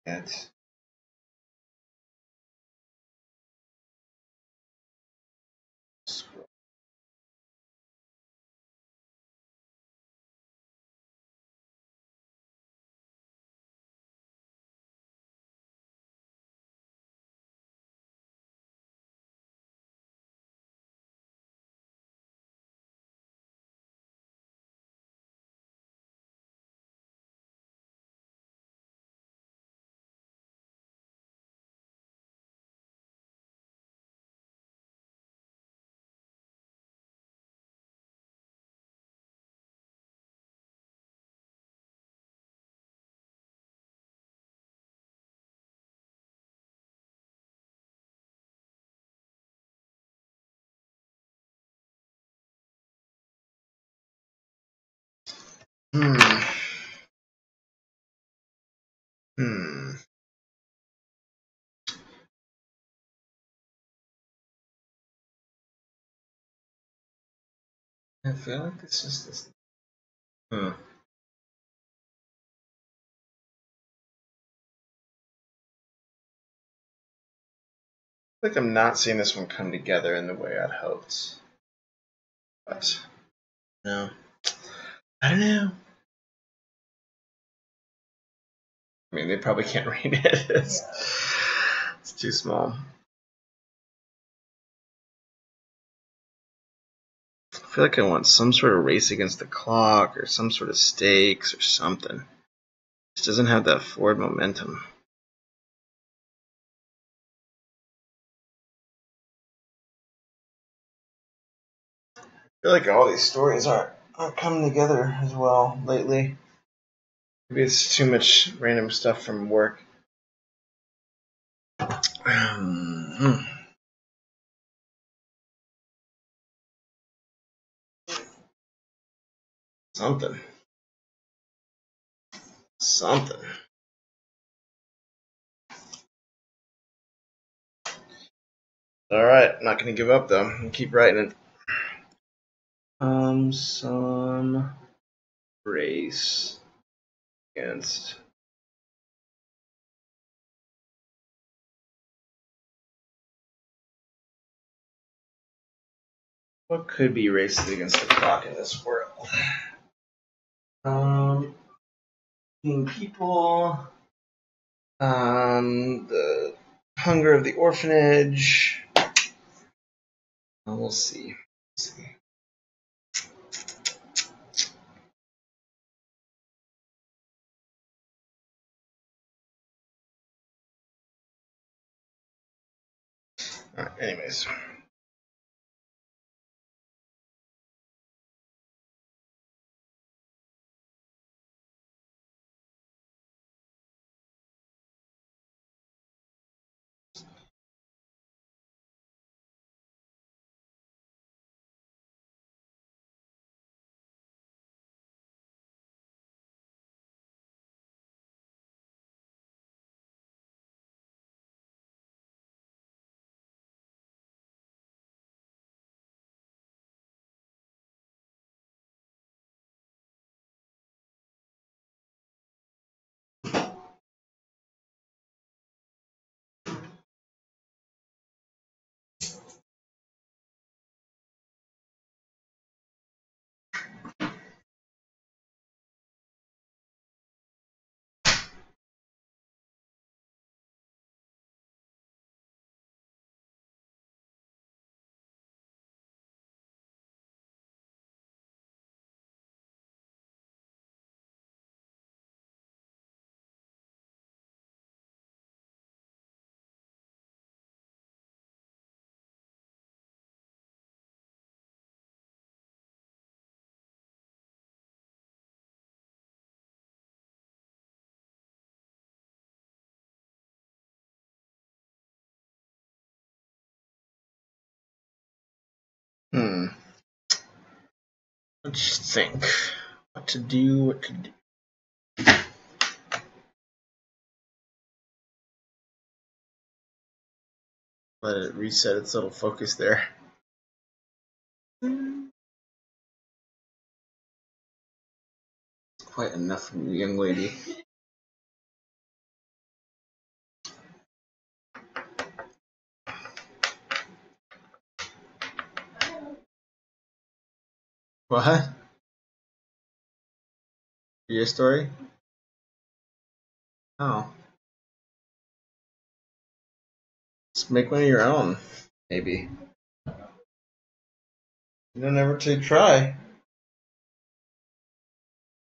A: That's I feel like it's just this. I feel like I'm not seeing this one come together in the way I'd hoped. But no, I don't know. I mean, they probably can't read it. It's too small. I feel like I want some sort of race against the clock or some sort of stakes or something. It just doesn't have that forward momentum. feel like all these stories aren't coming together as well lately. Maybe it's too much random stuff from work. Something. Alright, I'm not gonna give up though. I'm gonna keep writing it. Some race against what could be races against the clock in this world? People, the hunger of the orphanage. We'll see. Alright, anyways. Let's think. What to do. Let it reset its little focus there. It's quite enough from you, young lady. What? Your story? Oh. Just make one of your own, maybe. You don't ever take try.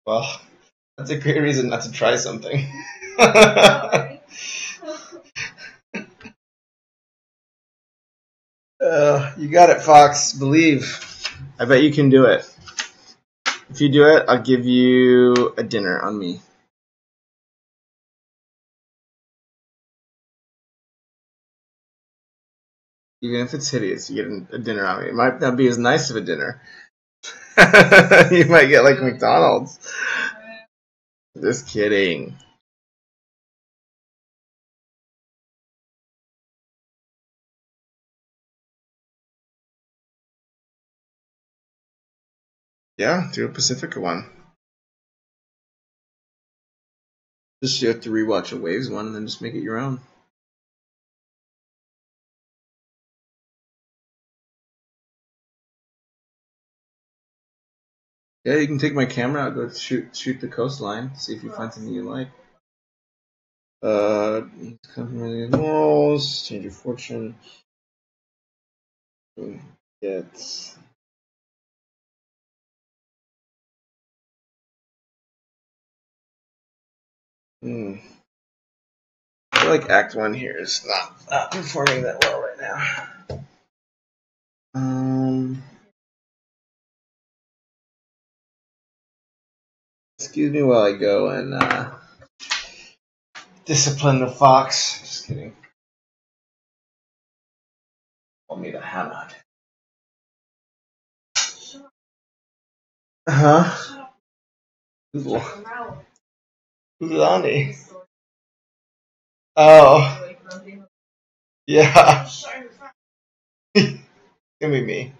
A: Well, that's a great reason not to try something. You got it, Fox. Believe. I bet you can do it. If you do it, I'll give you a dinner on me. Even if it's hideous, you get a dinner on me. It might not be as nice of a dinner. You might get like McDonald's. Just kidding. Yeah, do a Pacifica one. Just you have to rewatch a Waves one and then just make it your own. Yeah, you can take my camera out, go shoot the coastline, see if you find something you like. Compromising morals, change your fortune. Get. I feel like Act 1 here is not performing that well right now. Excuse me while I go and discipline the fox. Just kidding. I'll need a hammer. Huh? Who's Lonnie? Oh. Yeah. It's gonna be me.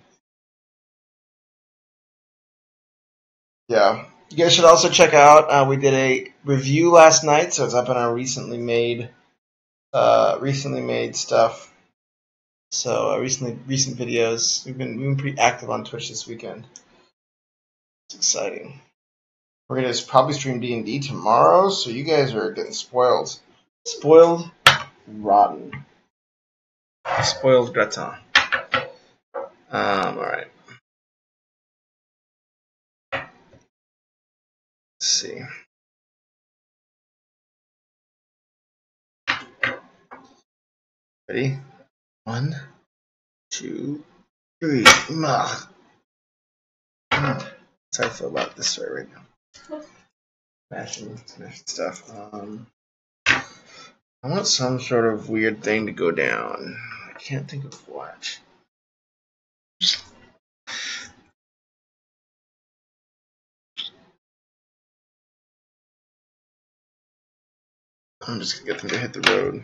A: Yeah. You guys should also check out. We did a review last night, so it's up on our recently made stuff. So recent videos. We've been pretty active on Twitch this weekend. It's exciting. We're gonna probably stream D&D tomorrow, so you guys are getting spoiled. Spoiled, rotten. Spoiled gratin. All right. Let's see. Ready? 1, 2, 3. That's how I feel about this story right now. Smashing stuff. I want some sort of weird thing to go down. I can't think of what. I'm just gonna get them to hit the road.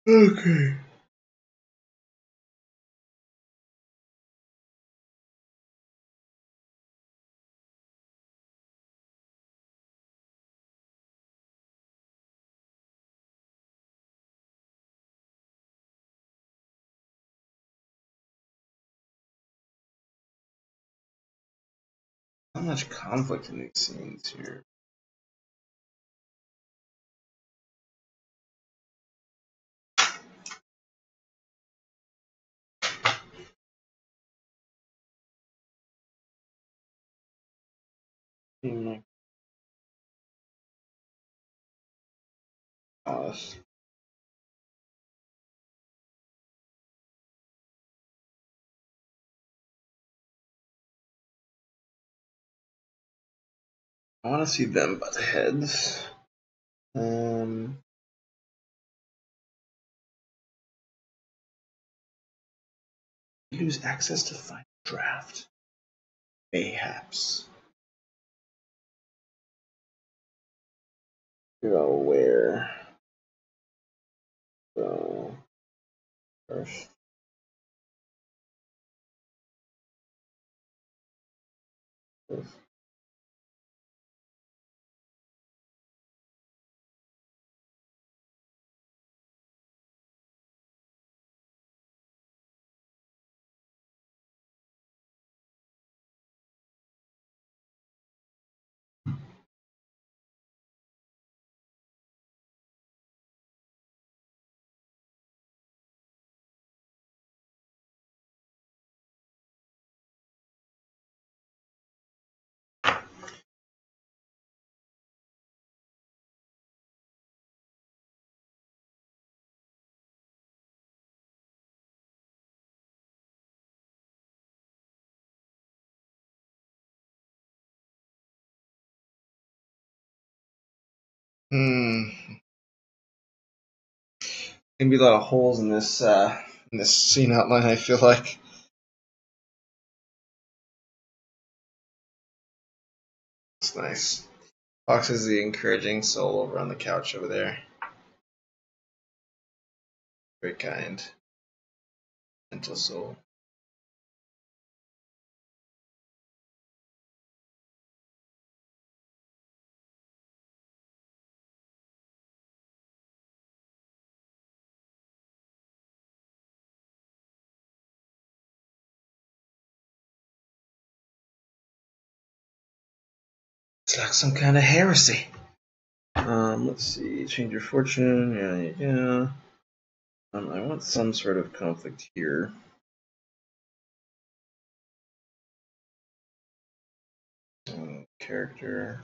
A: Okay. Not much conflict in these scenes here. Alice. I want to see them butt heads. Use access to final draft. Mayhaps. Go where? Go first. Gonna be a lot of holes in this scene outline. I feel like. It's nice. Fox is the encouraging soul over on the couch over there. Very kind. Gentle soul. It's like some kind of heresy. Let's see. Change your fortune. Yeah. I want some sort of conflict here. Character.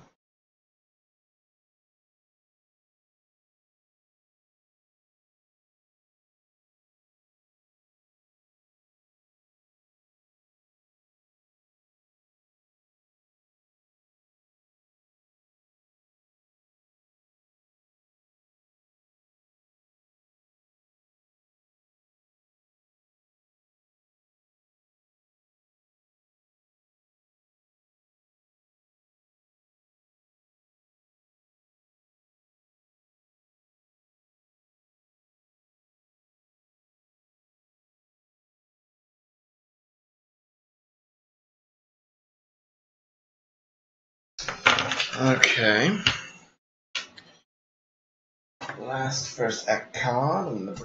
A: Okay. Last first act card.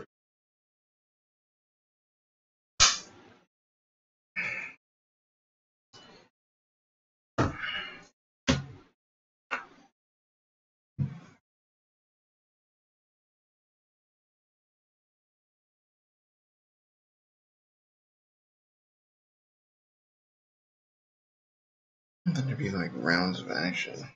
A: Then there'd be like rounds of action.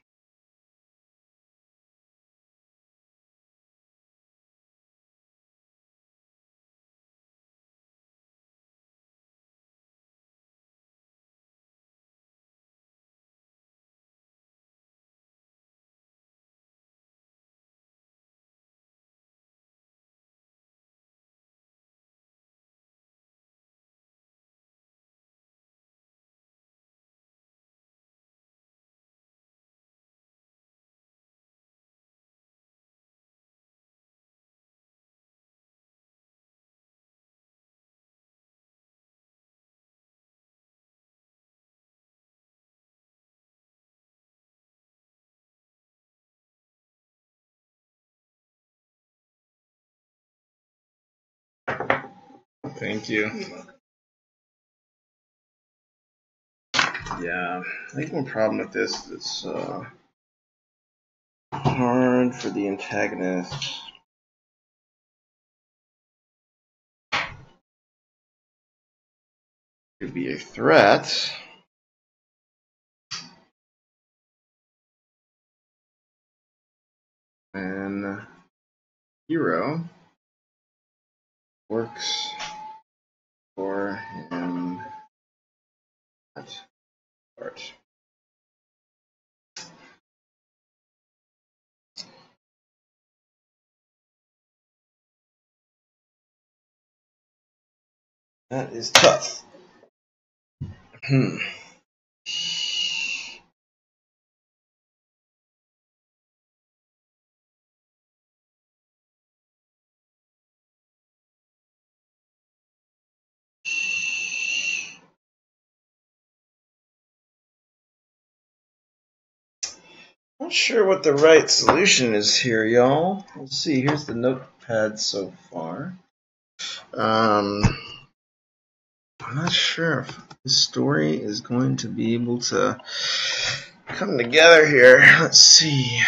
A: Thank you. Yeah, I think one problem with this is it's hard for the antagonist to be a threat. And hero works for him at heart. That is tough. Not sure what the right solution is here, y'all. Let's see. Here's the notepad so far. I'm not sure if this story is going to be able to come together here. Let's see.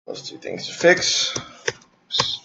A: Those two things to fix. Oops.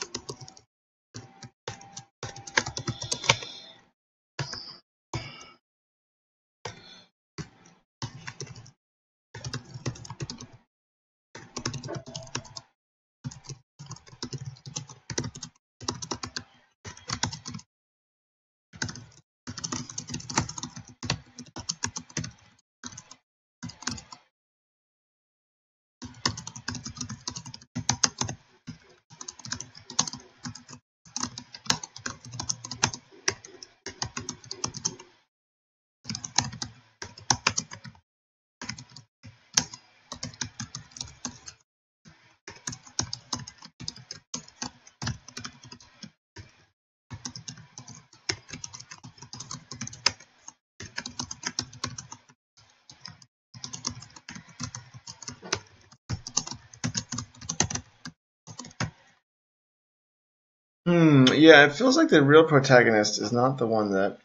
A: Yeah, it feels like the real protagonist is not the one that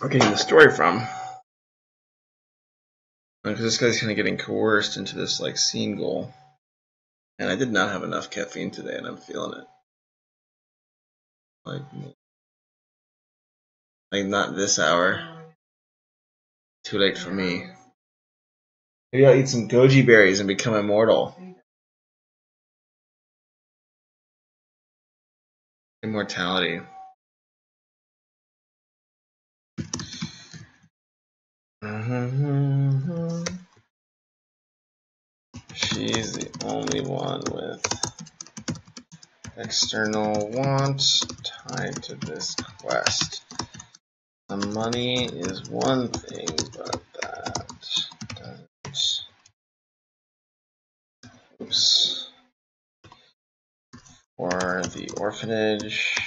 A: we're getting the story from. Because this guy's kind of getting coerced into this like scene goal. And I did not have enough caffeine today, and I'm feeling it. Like not this hour. Too late for me. Maybe I'll eat some goji berries and become immortal. Immortality. She's the only one with external wants tied to this quest. The money is one thing, but that doesn't. Oops. For the orphanage.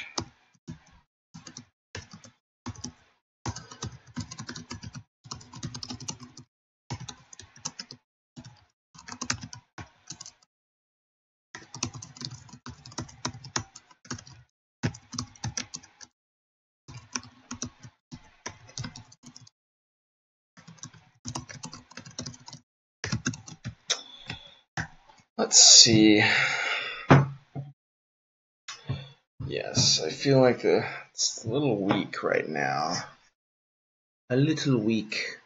A: Let's see. Yes, I feel like it's a little weak right now. A little weak.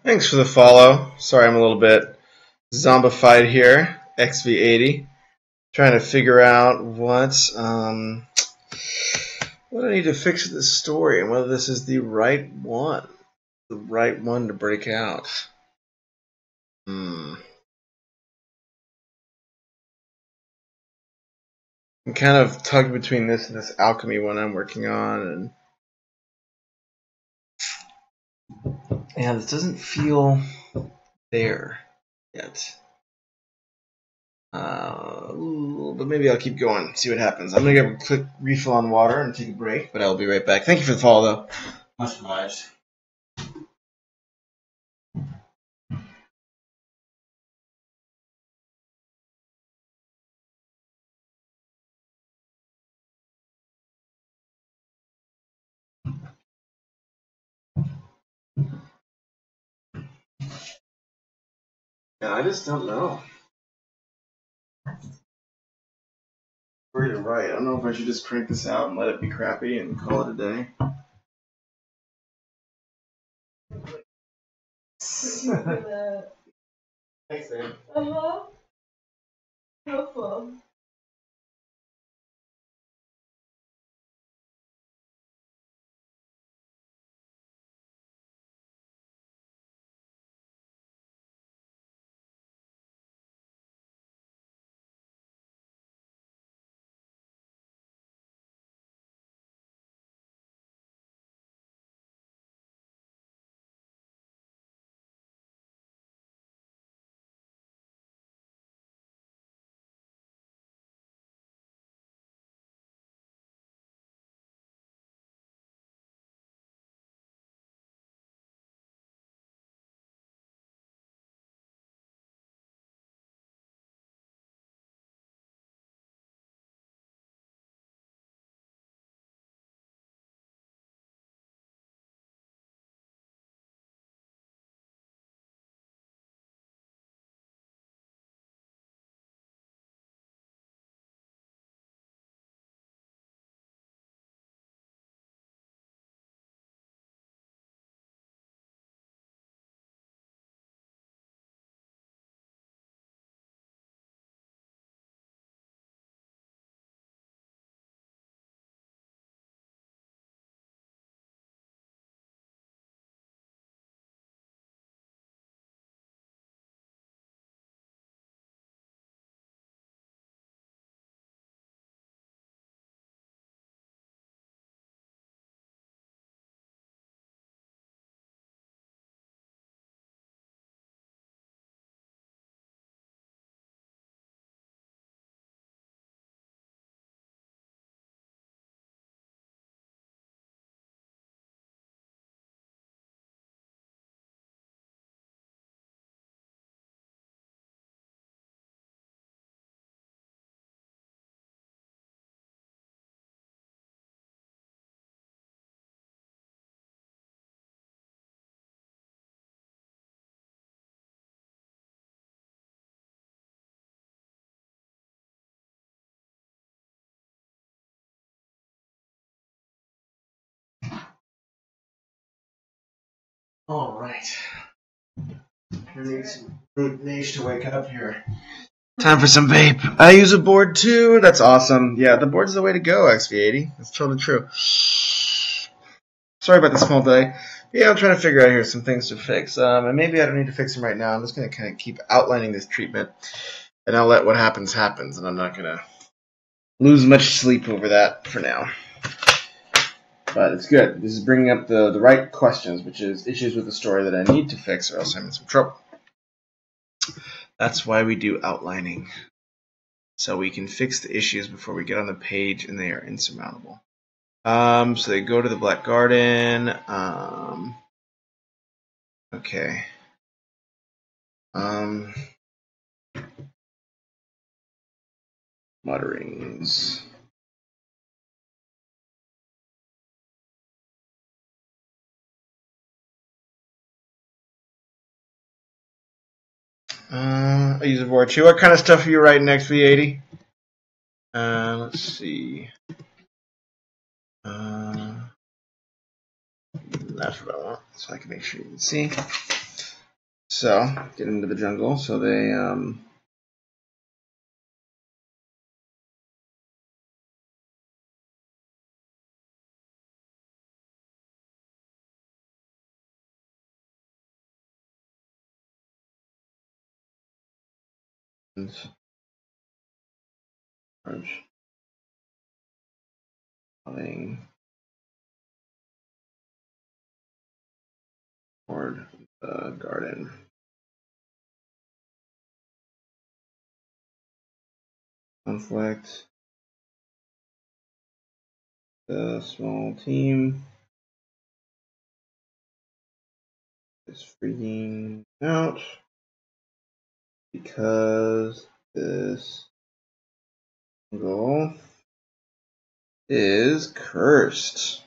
A: Thanks for the follow. Sorry I'm a little bit zombified here. XV80. Trying to figure out what I need to fix with this story and whether this is the right one. The right one to break out. I'm kind of tugged between this and this alchemy one I'm working on, and yeah, this doesn't feel there yet. But maybe I'll keep going, see what happens. I'm gonna get a quick refill on water and take a break, but I'll be right back. Thank you for the follow, though. Much obliged. Yeah, I just don't know. Where to write. I don't know if I should just crank this out and let it be crappy and call it a day. Thanks, man. Helpful. All right. I need some Weeknights to wake up here. Time for some vape. I use a board too. That's awesome. Yeah, the board's the way to go, XV80. That's totally true. Sorry about the small delay. Yeah, I'm trying to figure out here some things to fix. And maybe I don't need to fix them right now. I'm just going to kind of keep outlining this treatment. And I'll let what happens happens. And I'm not going to lose much sleep over that for now. But it's good. This is bringing up the right questions, which is issues with the story that I need to fix or else I'm in some trouble. That's why we do outlining. So we can fix the issues before we get on the page and they are insurmountable. So they go to the Black Garden. Okay. Mutterings. I use a board too. What kind of stuff are you writing next, V80? Let's see. That's what I want, so I can make sure you can see. So, get into the jungle. So they, playing toward the garden. Conflict. The small team is freaking out because this goal is cursed.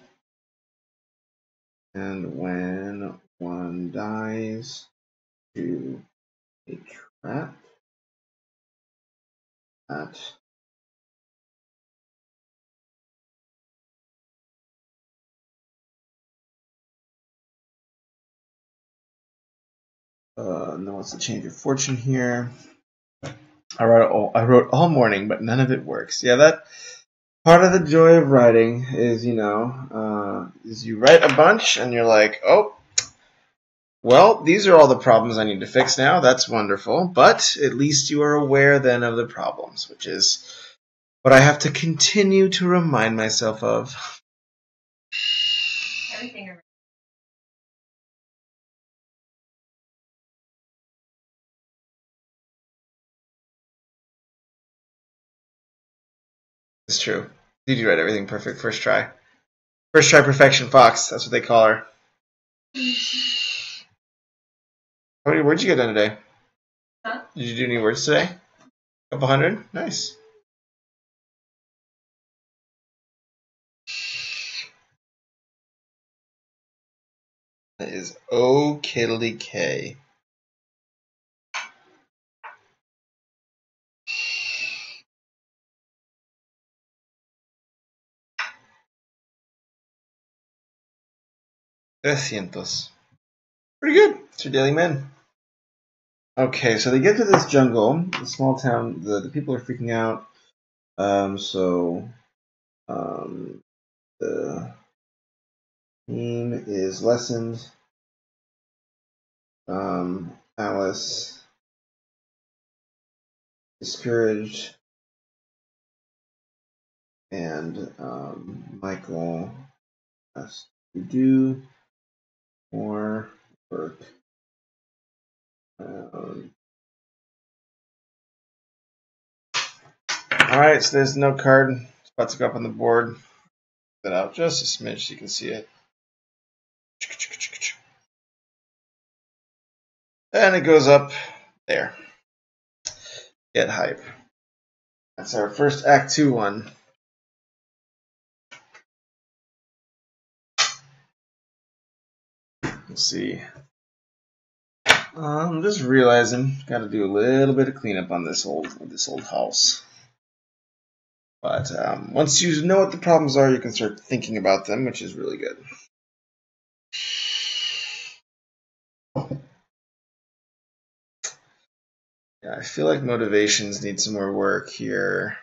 A: And when one dies to a trap, that no, it's a change of fortune here. I wrote all morning, but none of it works. Yeah, that part of the joy of writing is, is you write a bunch and you're like, oh, well, these are all the problems I need to fix now. That's wonderful. But at least you are aware then of the problems, which is what I have to continue to remind myself of.
C: Everything.
A: It's true. Did you write everything perfect first try? First try perfection, Fox. That's what they call her. How many words you get done today?
C: Huh?
A: Did you do any words today? A couple hundred? Nice. That is O-Kiddly-K. $300. Pretty good. It's your daily men. Okay, so they get to this jungle, the small town. The people are freaking out. The team is lessened. Alice discouraged, and Michael has to do more work. Alright, so there's no card. It's about to go up on the board. Put that out just a smidge so you can see it. And it goes up there. Get hype. That's our first Act 2 one. Let's see. I'm just realizing, got to do a little bit of cleanup on this old house. But once you know what the problems are, you can start thinking about them, which is really good. Yeah, I feel like motivations need some more work here.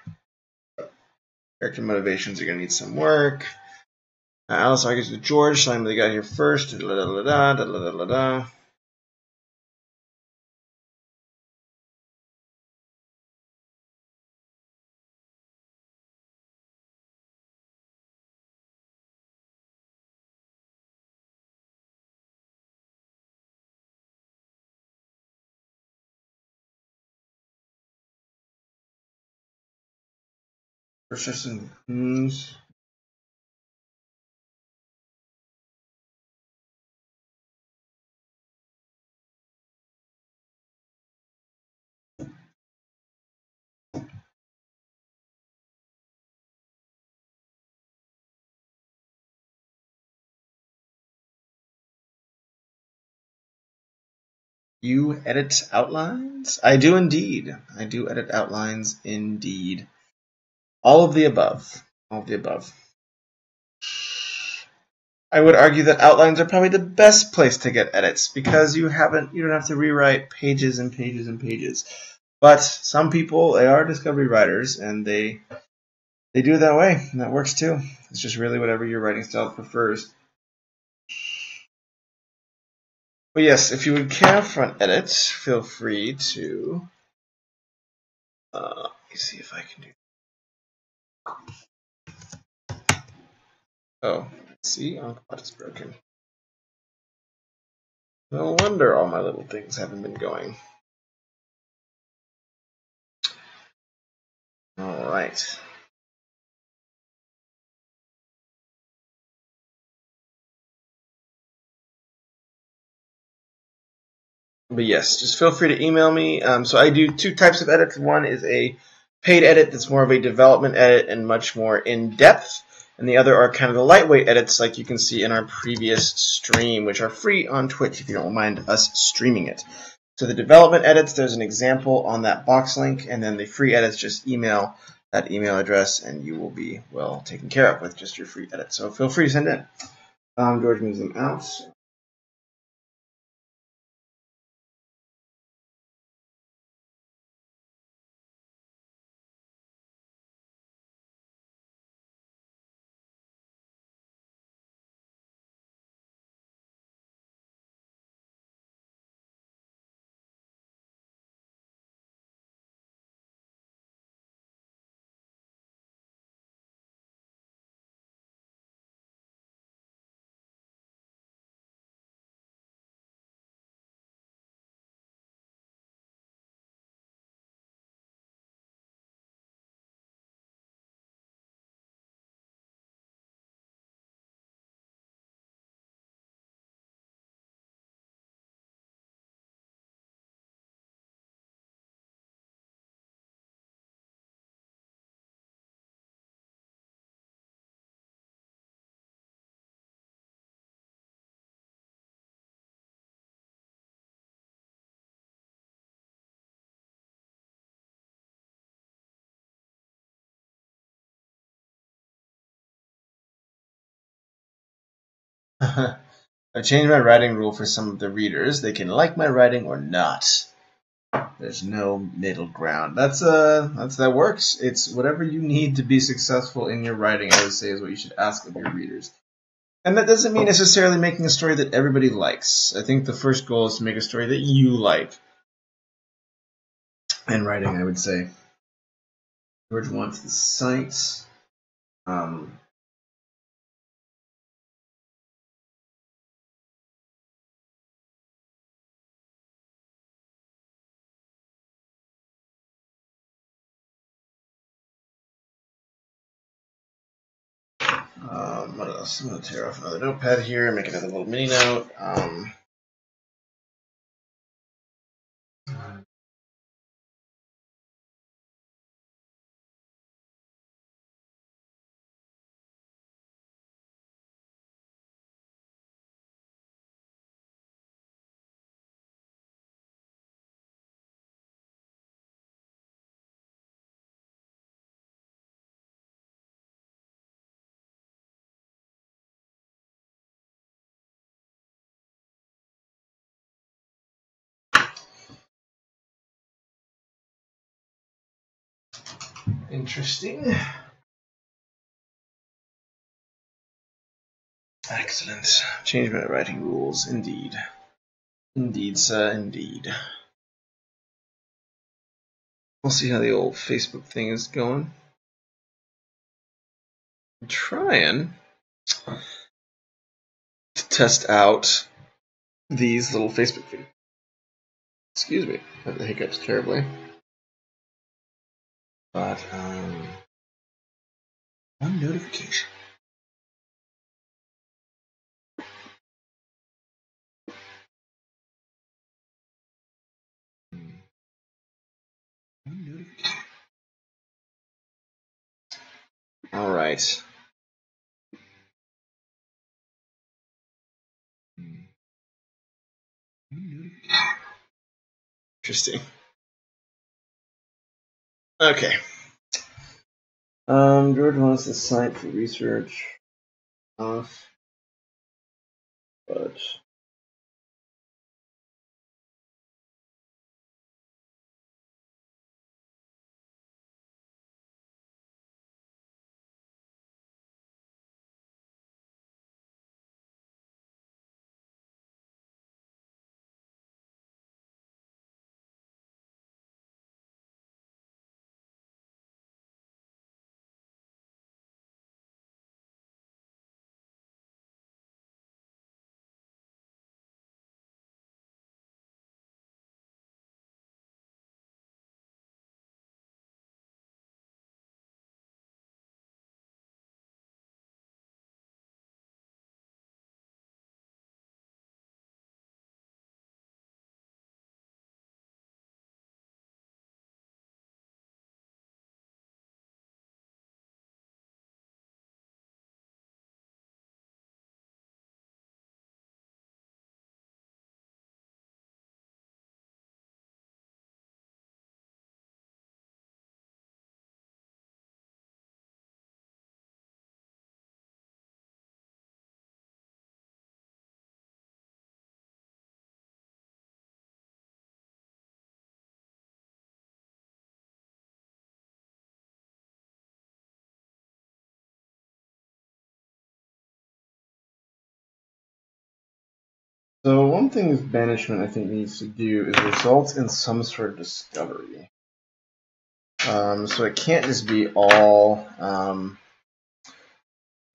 A: Character motivations are going to need some work. Alice argues with George, so I'm the guy here first. Da, da, da, da, da, da, da. Persistent. You edit outlines? I do indeed. I do edit outlines indeed. All of the above. All of the above. I would argue that outlines are probably the best place to get edits because you don't have to rewrite pages and pages and pages. But some people, they are discovery writers and they do it that way, and that works too. It's just really whatever your writing style prefers. But yes, if you would care front edits, feel free to. Let me see if I can do. Oh, see, Unquad is broken. No wonder all my little things haven't been going. All right. But yes, just feel free to email me. So I do two types of edits. One is a paid edit that's more of a development edit and much more in depth. And the other are kind of the lightweight edits like you can see in our previous stream, which are free on Twitch if you don't mind us streaming it. So the development edits, there's an example on that box link, and then the free edits, just email that email address and you will be well taken care of with just your free edit. So feel free to send in. George moves them out. I changed my writing rule for some of the readers. They can like my writing or not. There's no middle ground. That works. It's whatever you need to be successful in your writing, I would say, is what you should ask of your readers. And that doesn't mean necessarily making a story that everybody likes. I think the first goal is to make a story that you like. In writing, I would say. George wants the site. What else? I'm going to tear off another notepad here and make another little mini note. Interesting. Excellent. Change my writing rules, indeed. Indeed, sir, indeed. We'll see how the old Facebook thing is going. I'm trying to test out these little Facebook videos. Excuse me, I have the hiccups terribly. But, one notification. All right. Interesting. Okay. George wants the site for research off, but so one thing this banishment I think needs to do is result in some sort of discovery. So it can't just be all.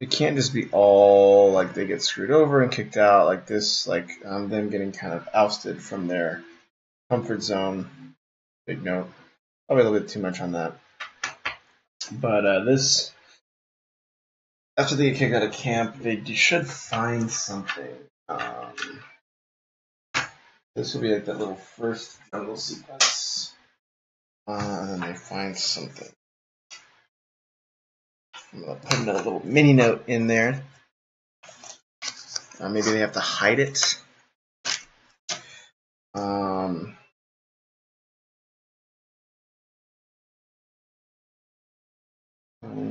A: It can't just be all like they get screwed over and kicked out like this, like them getting kind of ousted from their comfort zone. Big note. Probably a little bit too much on that. But this, after they get kicked out of camp, they should find something. This will be like that little first jungle sequence. And then they find something. I'm going to put another little mini note in there. Maybe they have to hide it. Find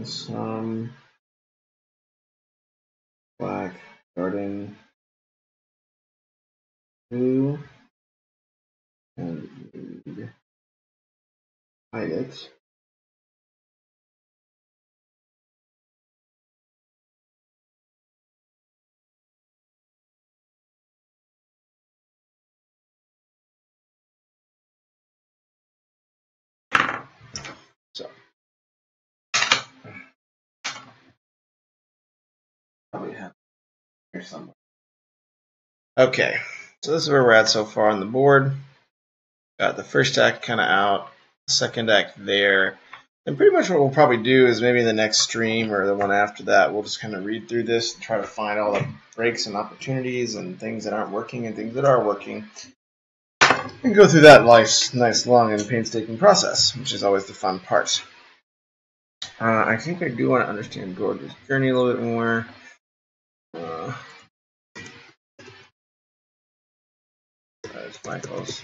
A: some black garden glue and hide it. So probably have here somewhere. Okay, so this is where we're at so far on the board. Got the first act kind of out, second act there. And pretty much what we'll probably do is maybe in the next stream or the one after that, we'll just kind of read through this and try to find all the breaks and opportunities and things that aren't working and things that are working. And go through that nice, long, and painstaking process, which is always the fun part. I think I do want to understand George's journey a little bit more. That's Michael's.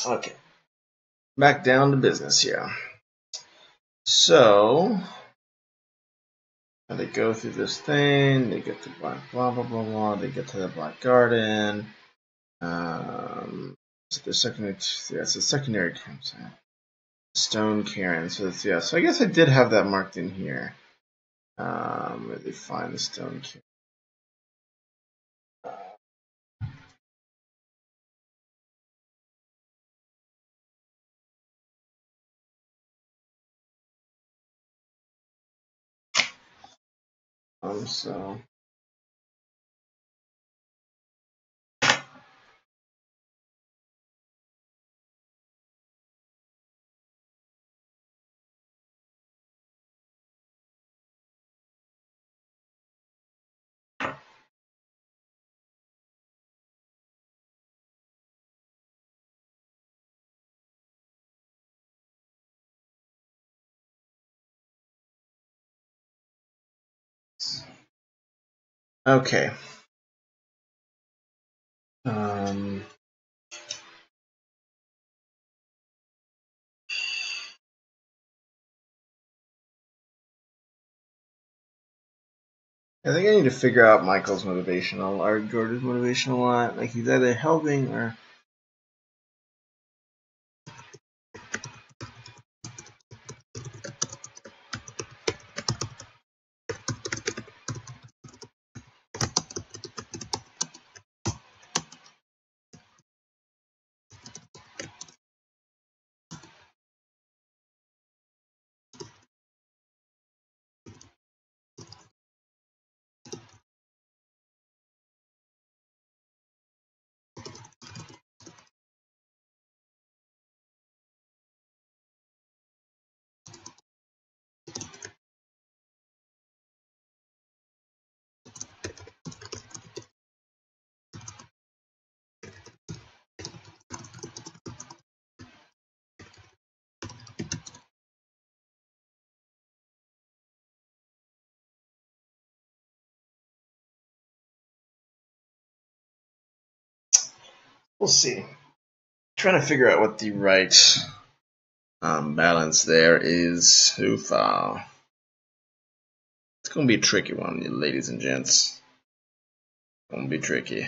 A: Okay. Back down to business here. So, they go through this thing, they get to black blah blah blah blah, they get to the black garden. So the secondary, yeah, it's a secondary campsite. Stone cairn. So that's, yeah. So I guess I did have that marked in here. Where they find the stone cairn. So. Okay. I think I need to figure out Michael's motivational or George's motivational line. Like he's either helping or. We'll see. Trying to figure out what the right balance there is so far. It's going to be a tricky one, ladies and gents. It's going to be tricky.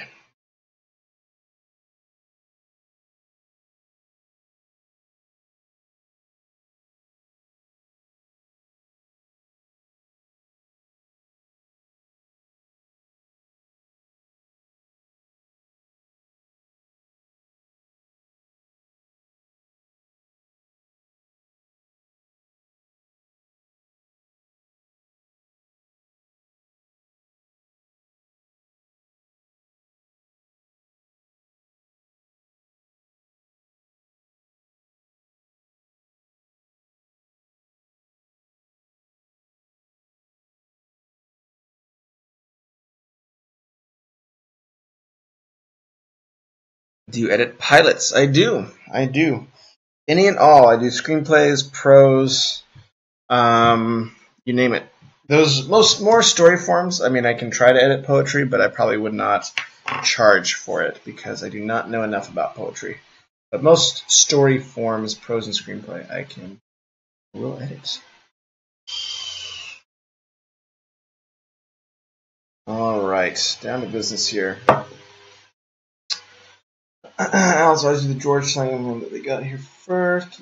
A: Do you edit pilots? I do. Any and all. I do screenplays, prose, you name it. Those more story forms. I mean, I can try to edit poetry, but I probably would not charge for it because I do not know enough about poetry. But most story forms, prose and screenplay, I will edit. All right, down to business here. Also, I do the George Simon one that they got here first.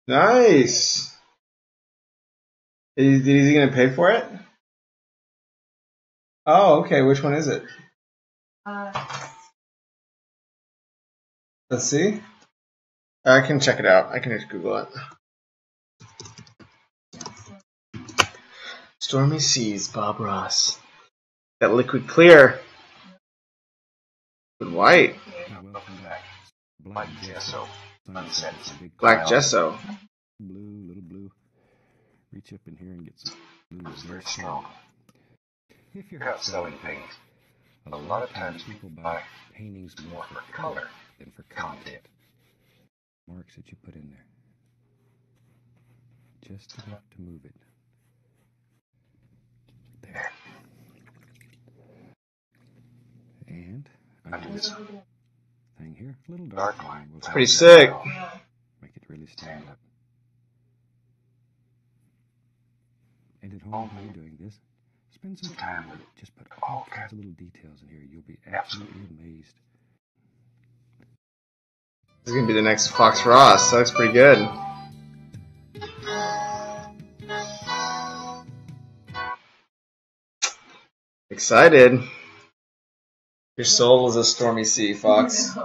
A: Nice. Is he going to pay for it? Oh, okay. Which one is it? Let's see. I can check it out. I can just Google it. Stormy Seas, Bob Ross. That liquid clear. But white.
B: Welcome back. Black gesso. Unset.
A: Black gesso.
C: Blue, little blue. Reach up in here and get some blue.
B: It's very strong.
C: If you're
B: You're out selling paint.
C: A lot of times people buy paintings more for color than for content. Marks that you put in there. Just enough to move it. There. And I do this thing here. A little dark line.
A: It's pretty sick.
C: Make it really stand up. And at home when you're doing this, spend some time with it. Just put all kinds of little details in here. You'll be absolutely amazed.
A: This is going to be the next Fox Ross. That looks pretty good. Excited. Your soul is a stormy sea, Fox.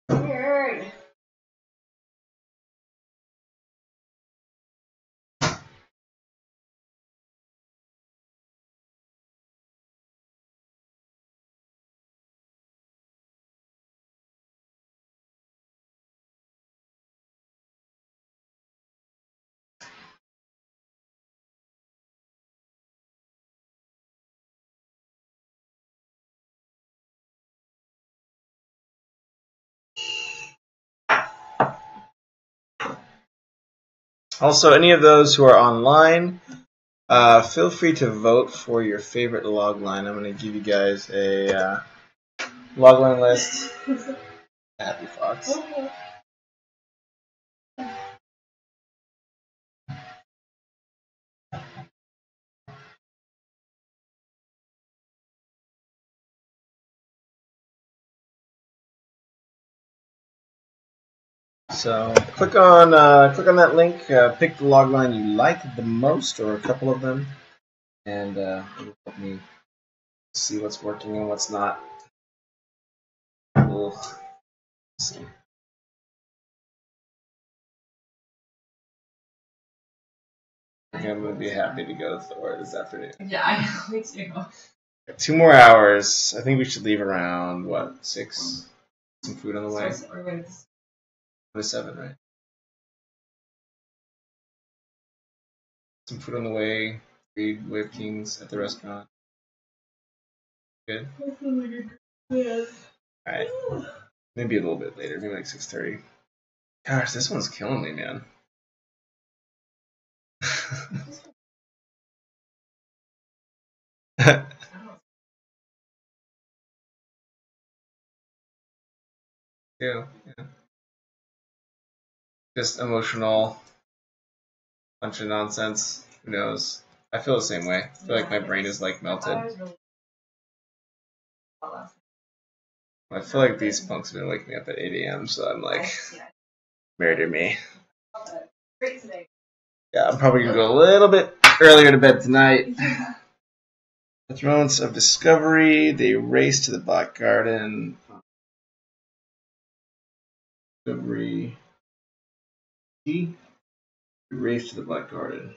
D: Weird.
A: Also, any of those who are online, feel free to vote for your favorite logline. I'm going to give you guys a logline list. Happy Fox. So click on that link, pick the logline you like the most, or a couple of them, and it'll help me see what's working and what's not. We'll see. I think I'm going to be happy to go to Thor this afternoon.
D: Yeah, me too.
A: 2 more hours. I think we should leave around, what, 6? Some food on the way. Or 7, right? Some food on the way. Read Wave Kings at the restaurant. Good? Alright. Maybe a little bit later. Maybe like 6:30. Gosh, this one's killing me, man. Yeah. Just emotional, bunch of nonsense. Who knows? I feel the same way. I feel like my brain is like melted. I feel like these punks have been waking me up at 8 a.m. So I'm like, murder me. Yeah, I'm probably gonna go a little bit earlier to bed tonight. The Thrones of Discovery. They race to the Black Garden. Discovery. Race to the Black Garden.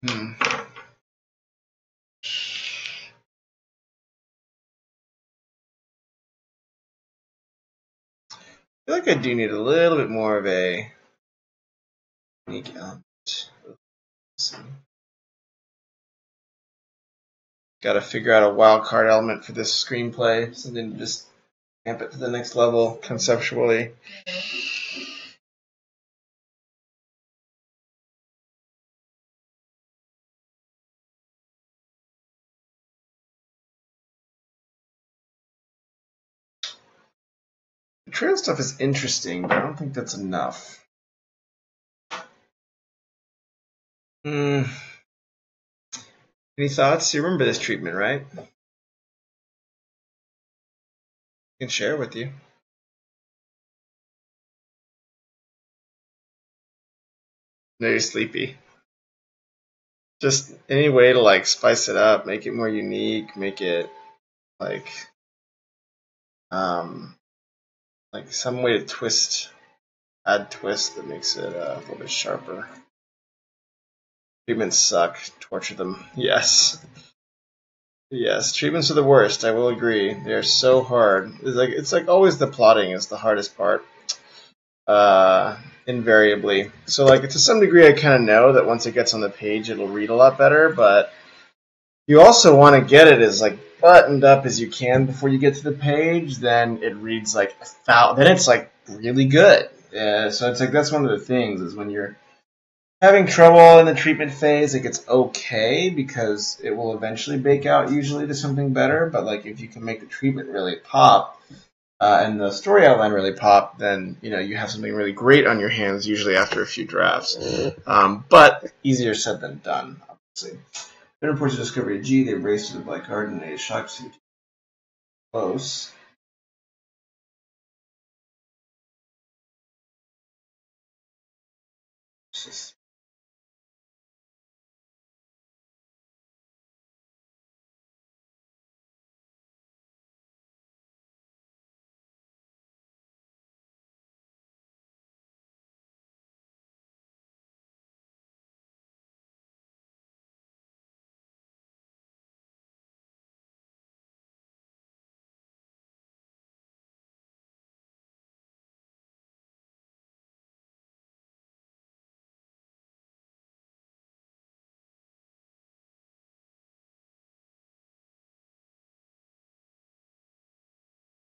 A: I feel like I do need a little bit more of a unique element. Let's see. Got to figure out a wild card element for this screenplay, something to just amp it to the next level conceptually. The trail stuff is interesting, but I don't think that's enough. Any thoughts? You remember this treatment, right? I can share it with you. No, you're sleepy. Just any way to like spice it up, make it more unique, make it like some way to add twist that makes it a little bit sharper. Treatments suck. Torture them. Yes. Yes, treatments are the worst. I will agree. They are so hard. It's like always the plotting is the hardest part. Invariably. So like to some degree, I kind of know that once it gets on the page, it'll read a lot better. But you also want to get it as like buttoned up as you can before you get to the page. Then it reads like then it's like really good. So it's like that's one of the things is when you're having trouble in the treatment phase, like it's okay because it will eventually bake out usually to something better. But like if you can make the treatment really pop and the story outline really pop, then you have something really great on your hands. Usually after a few drafts, but easier said than done, obviously. Then reports of discovery of G. They race to the Black Garden. They shock to close.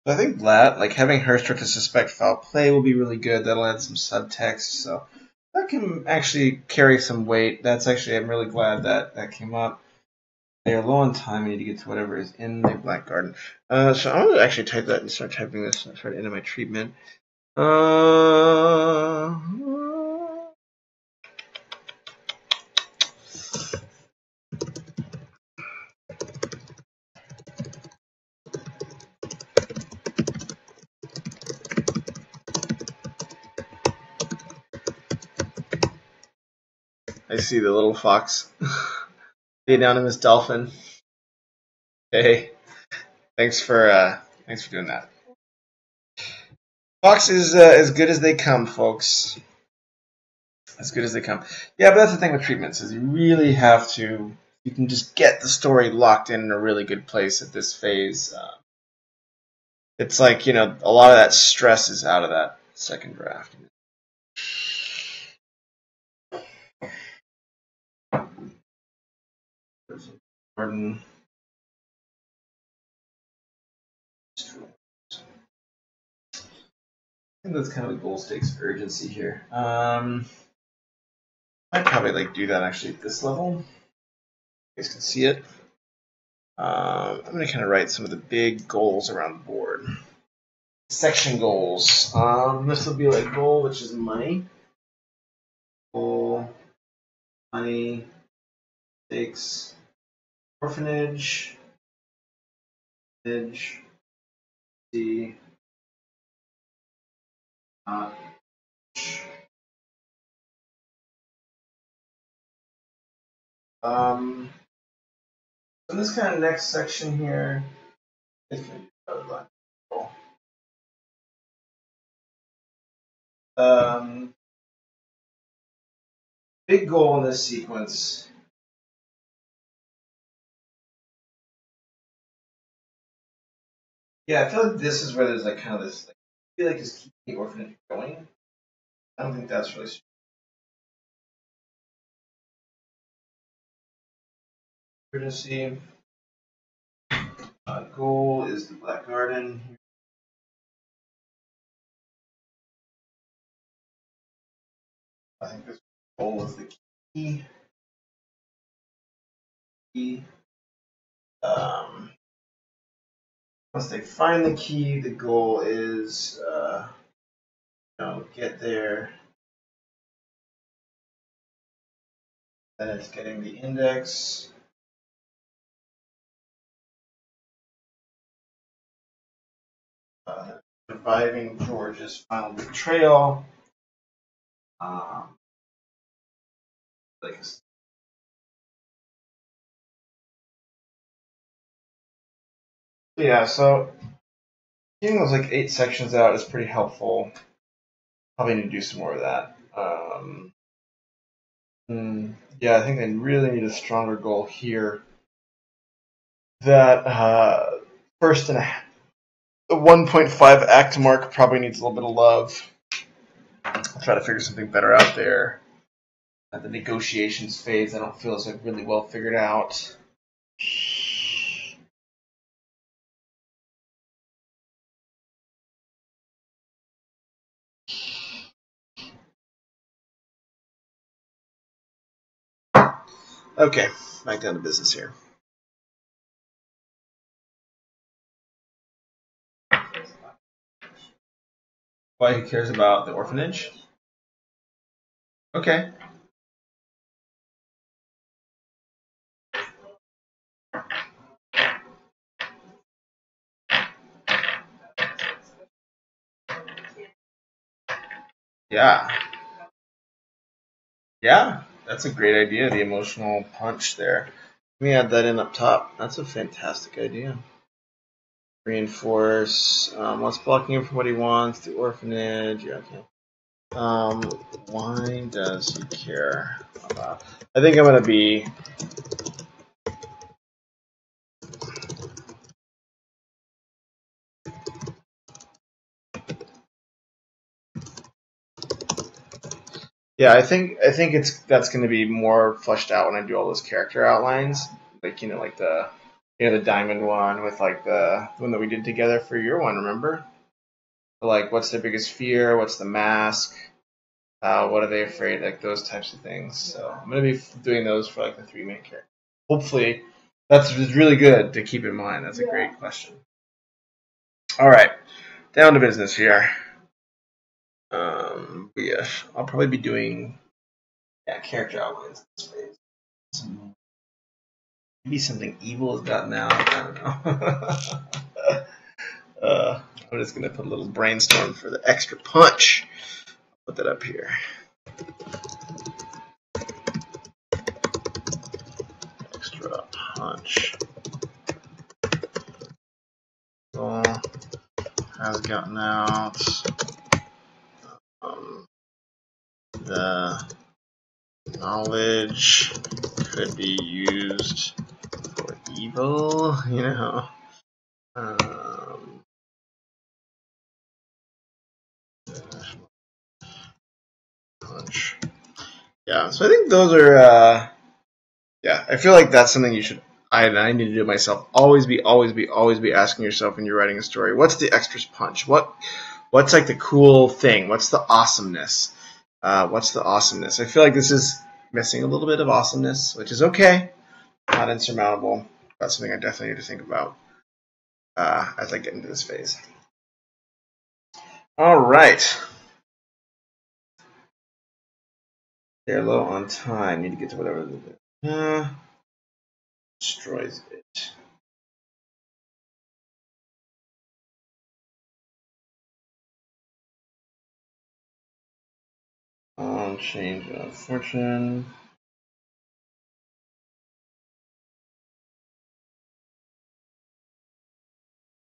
A: I think that, like having her start to suspect foul play will be really good. That'll add some subtext, so that can actually carry some weight. I'm really glad that came up. They are low on time. I need to get to whatever is in the Black Garden. So I'm gonna actually type that and start typing this and start into my treatment. I see the little fox. The anonymous dolphin. Hey, thanks for doing that. Fox is as good as they come, folks. As good as they come. Yeah, but that's the thing with treatments is you really have to. You can just get the story locked in a really good place at this phase. It's like a lot of that stress is out of that second draft. Gordon. I think that's kind of a goal stakes urgency here. I'd probably do that actually at this level. You guys can see it. I'm going to kind of write some of the big goals around the board. Section goals. This will be like goal, which is money. Goal, money, stakes, orphanage, C, in this kind of next section here, it's going to be outline. Big goal in this sequence. Yeah, I feel like this is where there's kind of this. I feel like just keeping the orphanage going. I don't think that's really. Urgency. Goal is the Black Garden. I think this goal is the key. Once they find the key, the goal is get there. Then it's getting the index. Surviving George's final betrayal. place. Yeah, so getting those like 8 sections out is pretty helpful. Probably need to do some more of that. Yeah, I think I really need a stronger goal here. That first and the 1.5 act mark probably needs a little bit of love. I'll try to figure something better out there. At the negotiations phase, I don't feel as like really well figured out. Okay, back down to business here. Why he cares about the orphanage? Okay. Yeah. Yeah, that's a great idea, the emotional punch there. Let me add that in up top. That's a fantastic idea. Reinforce. What's blocking him from what he wants? The orphanage. Yeah, okay. Why does he care about? I think I'm gonna be. Yeah, I think that's gonna be more fleshed out when I do all those character outlines, like like the diamond one with like the one that we did together for your one. Remember? Like, what's their biggest fear? What's the mask? What are they afraid? Like those types of things. So I'm gonna be doing those for like the 3 main characters. Hopefully, that's really good to keep in mind. That's a great question. All right, down to business here. Yeah, I'll probably be doing character outlines in this phase. Maybe something evil has gotten out. I don't know. I'm just gonna put a little brainstorm for the extra punch. Put that up here. Extra punch. Has gotten out. The knowledge could be used for evil, Punch. Yeah, so I think those are. I feel like that's something you should. I need to do myself. Always be asking yourself when you're writing a story. What's the extra punch? What's like the cool thing? What's the awesomeness? What's the awesomeness? I feel like this is missing a little bit of awesomeness, which is okay. Not insurmountable. That's something I definitely need to think about as I get into this phase. All right. They're low on time. Need to get to whatever destroys it. Change of fortune.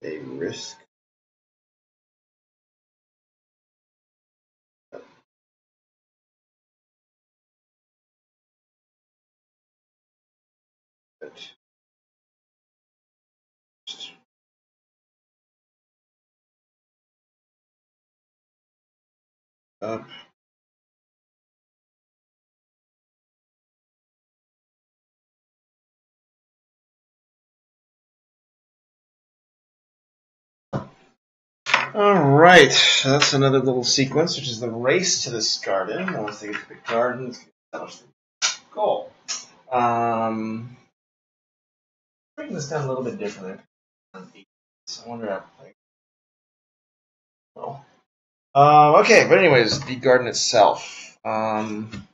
A: A risk. Up. All right, so that's another little sequence, which is the race to this garden. Once they get to the garden, cool. Breaking this down a little bit differently. So I wonder how. Okay, but anyways, the garden itself. Gardens.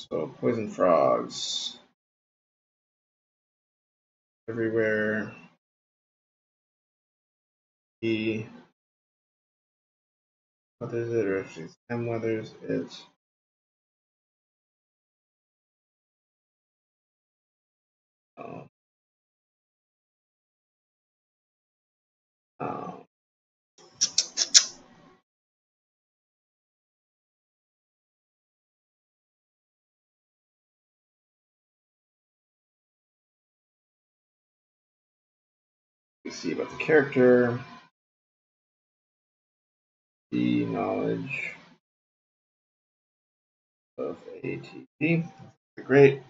A: So poison frogs everywhere. Weathers it, or if she's M weathers it. Um, we see about the character, the knowledge of ATP. Great.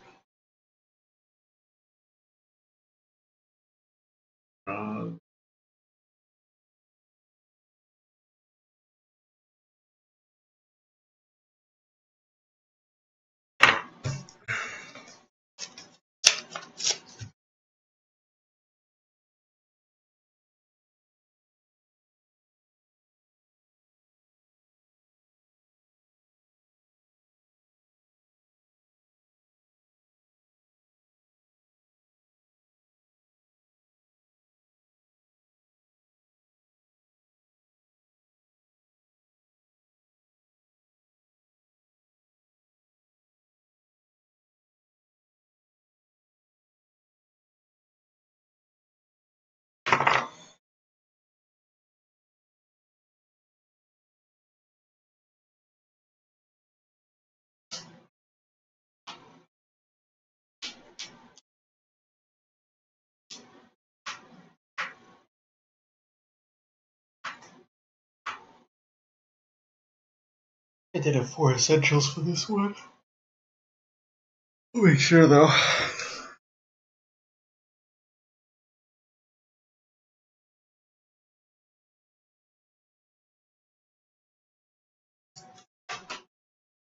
A: I did have 4 essentials for this one. I'll make sure though.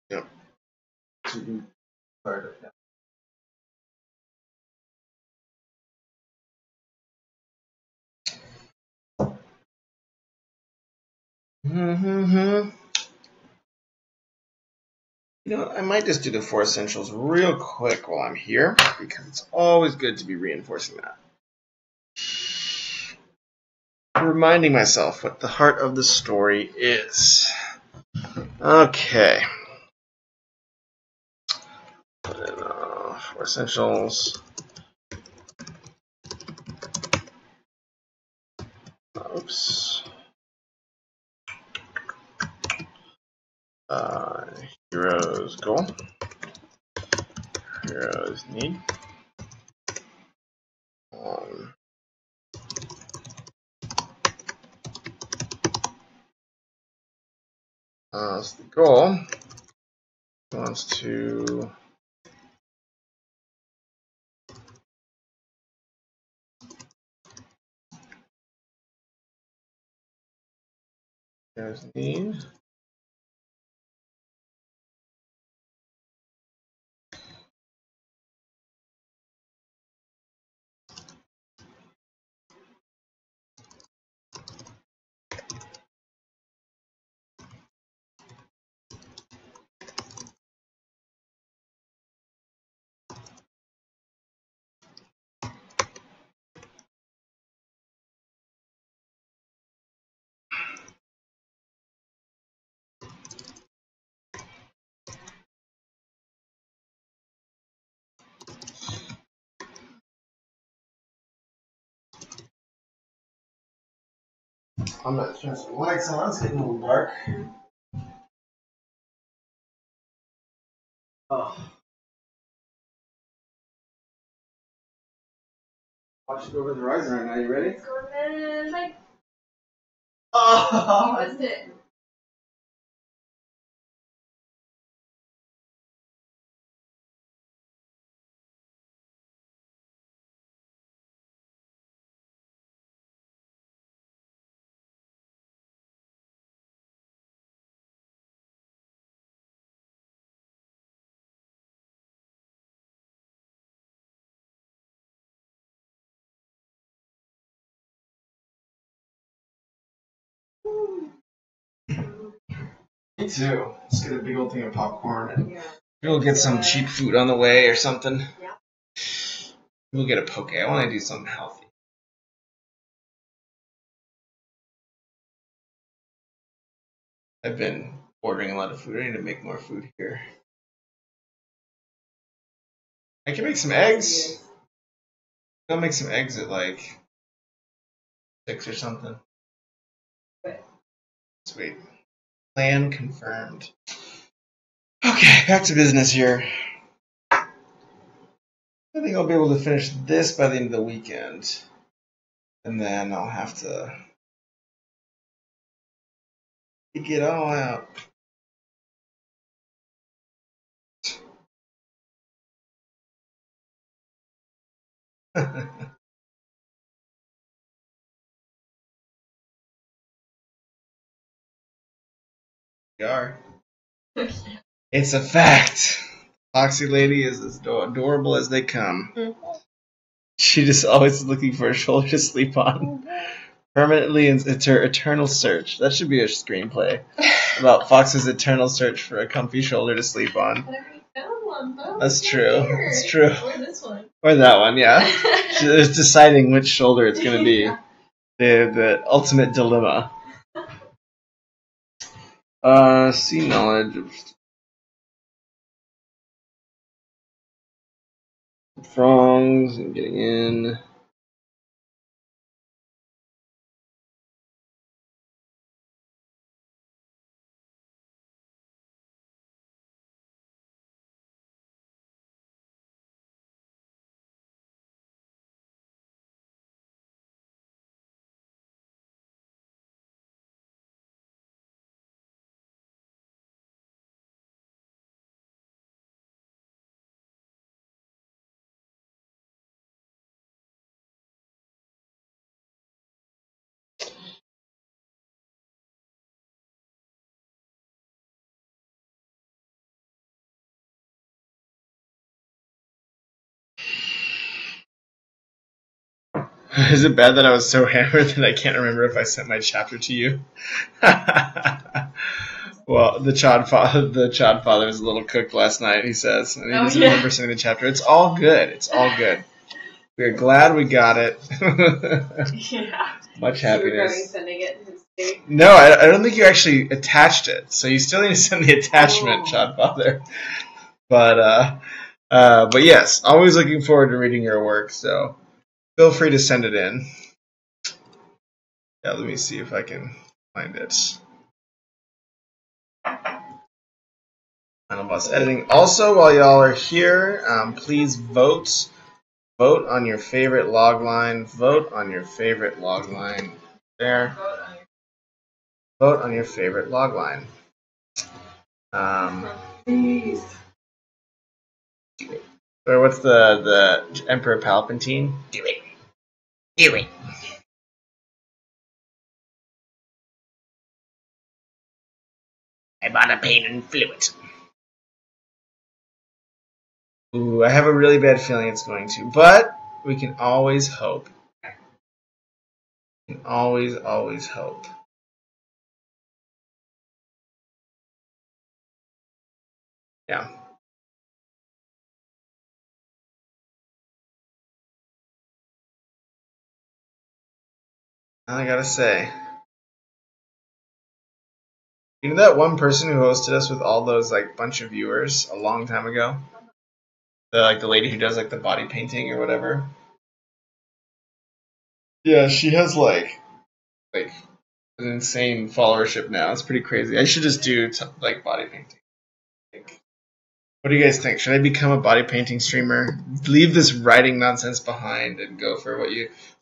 A: Yep. To be part of that. You know, I might just do the 4 essentials real quick while I'm here, because it's always good to be reinforcing that. Reminding myself what the heart of the story is. Okay. 4 essentials. Oops. Heroes goal. Heroes need. So the goal wants to heroes need. I'm not turning some lights on, it's getting a little dark. Oh. Watching over the horizon right now, you ready?
D: Let's go ahead. Like,
A: Oh!
D: you missed it.
A: Me too. Let's get a big old thing of popcorn and we'll get some cheap food on the way or something.
D: Yeah.
A: We'll get a poke. I want to do something healthy. I've been ordering a lot of food. I need to make more food here. I can make some eggs. I'll make some eggs at like 6 or something. Sweet. Plan confirmed. Okay, back to business here. I think I'll be able to finish this by the end of the weekend. And then I'll have to take it all out. We are. It's a fact. Foxy Lady is as adorable as they come. She just always looking for a shoulder to sleep on. Permanently, it's her eternal search. That should be a screenplay about Fox's eternal search for a comfy shoulder to sleep on. That's true. That's true.
D: Or this one.
A: Or that one, yeah. She's deciding which shoulder it's going to be. The ultimate dilemma. See knowledge of Frongs and getting in. Is it bad that I was so hammered that I can't remember if I sent my chapter to you? Well, the Chod Father was a little cooked last night, he says, and he doesn't remember sending the chapter. It's all good. It's all good. We're glad we got it.
D: Yeah.
A: Much happiness.
D: Sending it to his state.
A: No, I don't think you actually attached it, so you still need to send the attachment, Chod Father. But yes, always looking forward to reading your work, so feel free to send it in. Yeah, let me see if I can find it. Final Boss Editing. Also, while y'all are here, please vote. Vote on your favorite logline. Vote on your favorite logline. There. Vote on your favorite logline.
D: Please.
A: Or what's the Emperor Palpatine? Do it. Do it. I bought a paint and fluid. Ooh, I have a really bad feeling it's going to, but we can always hope. We can always hope. Yeah. I gotta say, you know that one person who hosted us with all those like bunch of viewers a long time ago? The lady who does like the body painting or whatever. Yeah, she has like an insane followership now. It's pretty crazy. I should just do like body painting. What do you guys think? Should I become a body painting streamer? Leave this writing nonsense behind and go for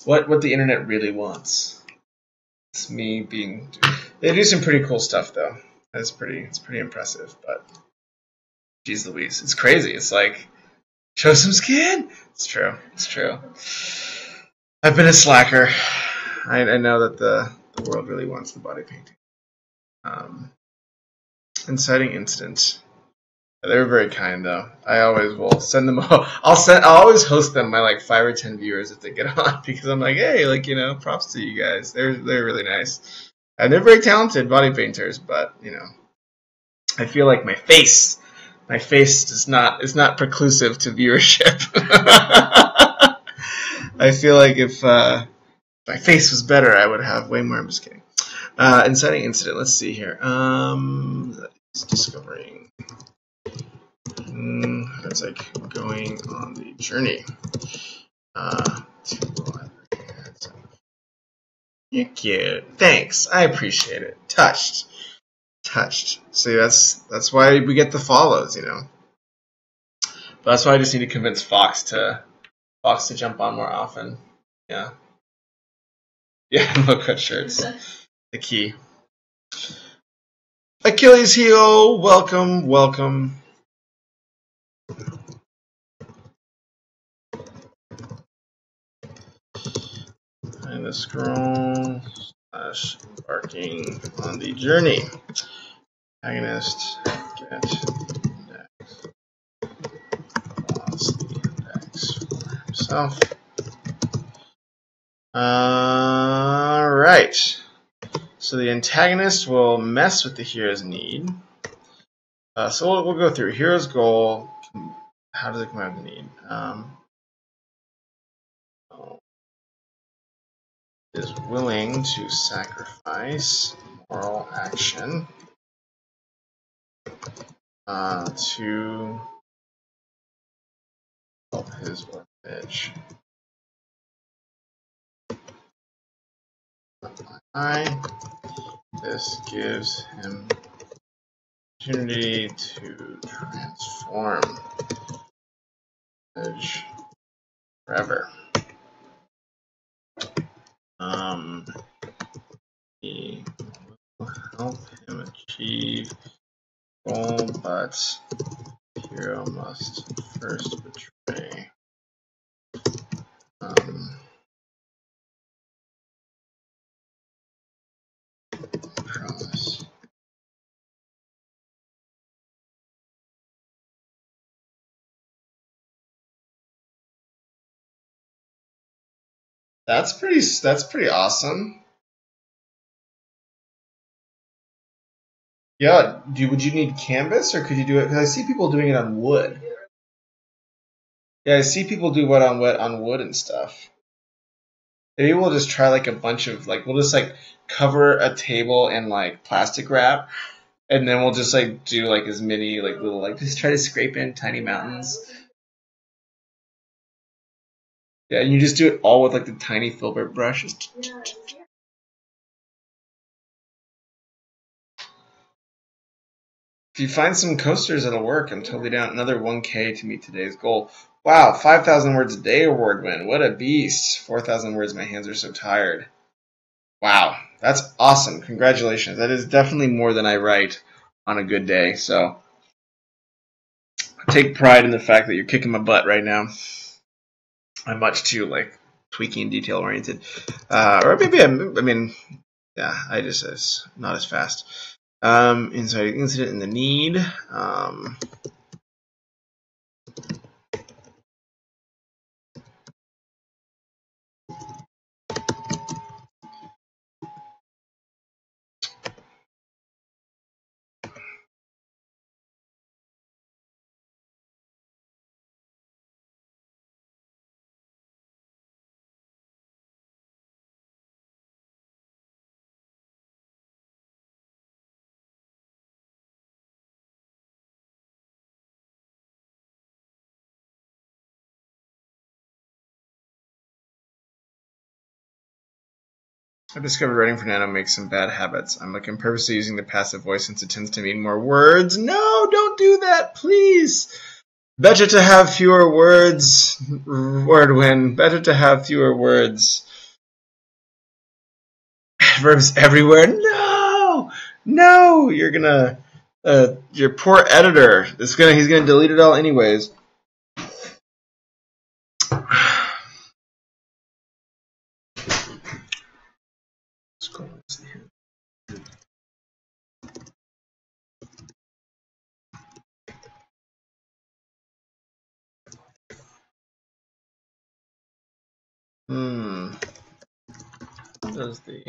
A: what the internet really wants. It's me being. They do some pretty cool stuff though. It's pretty impressive. But geez Louise, it's crazy. It's like show some skin. It's true. It's true. I've been a slacker. I know that the world really wants the body painting. Inciting incident. They're very kind though. I always will send them. I'll always host them my like 5 or 10 viewers if they get on because I'm like, hey, like props to you guys. They're really nice and they're very talented body painters. But I feel like my face is not preclusive to viewership. I feel like if my face was better, I would have way more. I'm just kidding. Inciting incident. Let's see here. That's discovering. That's like going on the journey. You're cute. Thanks. I appreciate it. Touched. See, that's why we get the follows, you know. But that's why I just need to convince Fox to jump on more often. Yeah. Yeah, low cut shirts. The key. Achilles heel, welcome. And the scroll / embarking on the journey. Antagonist get index. Lost the index for himself. Alright. So the antagonist will mess with the hero's need. So we'll go through hero's goal. How does it come out of the need? Is willing to sacrifice moral action to help his or bitch. This gives him opportunity to transform edge forever. He will help him achieve goal, but hero must first betray. Promise. That's pretty awesome. Yeah, would you need canvas or could you do it? Because I see people doing it on wood. Yeah, I see people do what on wood and stuff. Maybe we'll just try like a bunch of we'll just cover a table in plastic wrap, and then we'll just do as many little just try to scrape in tiny mountains. Yeah, and you just do it all with the tiny filbert brush. If you find some coasters that'll work, I'm totally down. Another 1K to meet today's goal. Wow, 5,000 words a day award win. What a beast. 4,000 words, my hands are so tired. Wow, that's awesome. Congratulations. That is definitely more than I write on a good day. So I take pride in the fact that you're kicking my butt right now. I'm much too tweaking detail oriented. Or maybe I just it's not as fast. Inciting incident in the need. I discovered writing for Nano makes some bad habits. I'm purposely using the passive voice since it tends to mean more words. No, don't do that, please. Better to have fewer words. Word win. Better to have fewer words. Verbs everywhere. No. You're gonna. Your poor editor. He's gonna delete it all anyways. Let's see here. What does the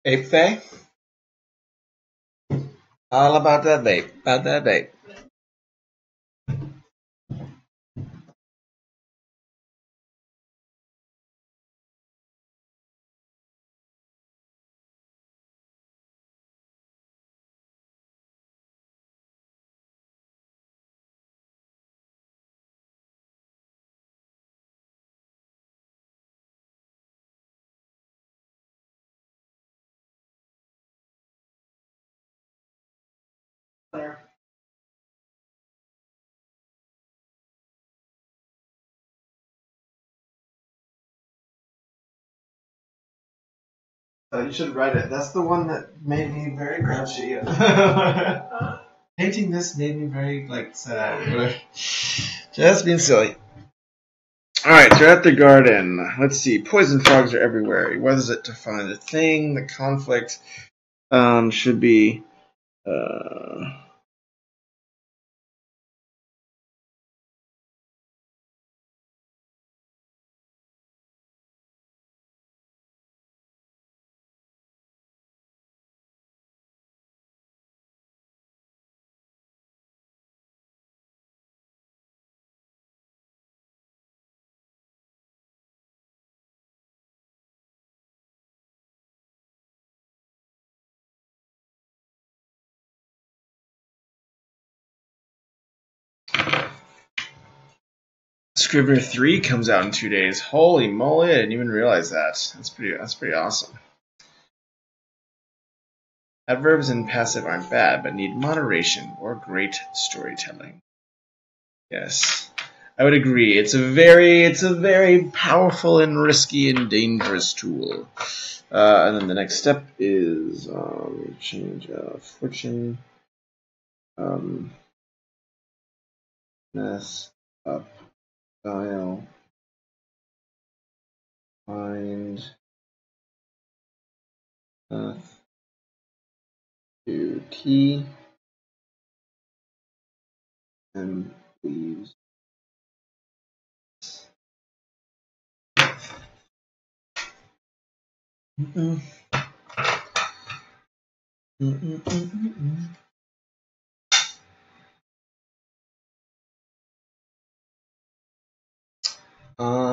A: Ape Faye? All about that vape. About that vape. You should write it. That's the one that made me very grouchy. Painting this made me very sad. Just being silly. Alright, so we're at the garden. Let's see. Poison frogs are everywhere. What is it to find? The thing, the conflict should be Scrivener 3 comes out in 2 days. Holy moly, I didn't even realize that. That's pretty awesome. Adverbs and passive aren't bad, but need moderation or great storytelling. Yes, I would agree. It's a very powerful and risky and dangerous tool. And then the next step is change friction. Mess up style. Find path to T and leaves.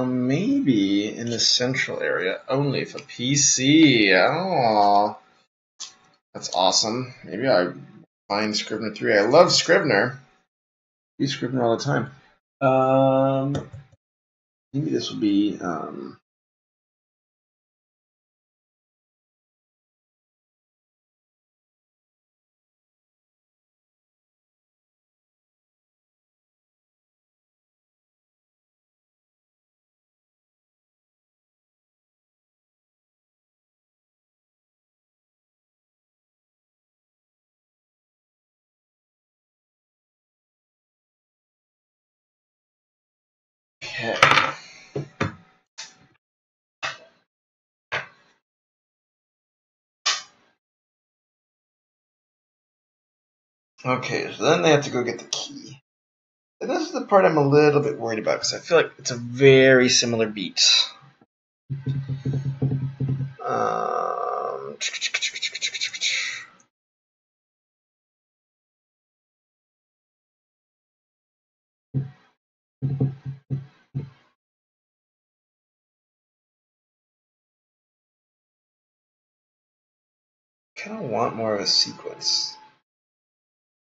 A: Maybe in the central area only for PC. Oh, that's awesome. Maybe I Find Scrivener 3. I love Scrivener. Use Scrivener all the time. Maybe this will be okay. Okay, so then they have to go get the key. And this is the part I'm a little bit worried about because I feel like it's a very similar beat. Kind of want more of a sequence.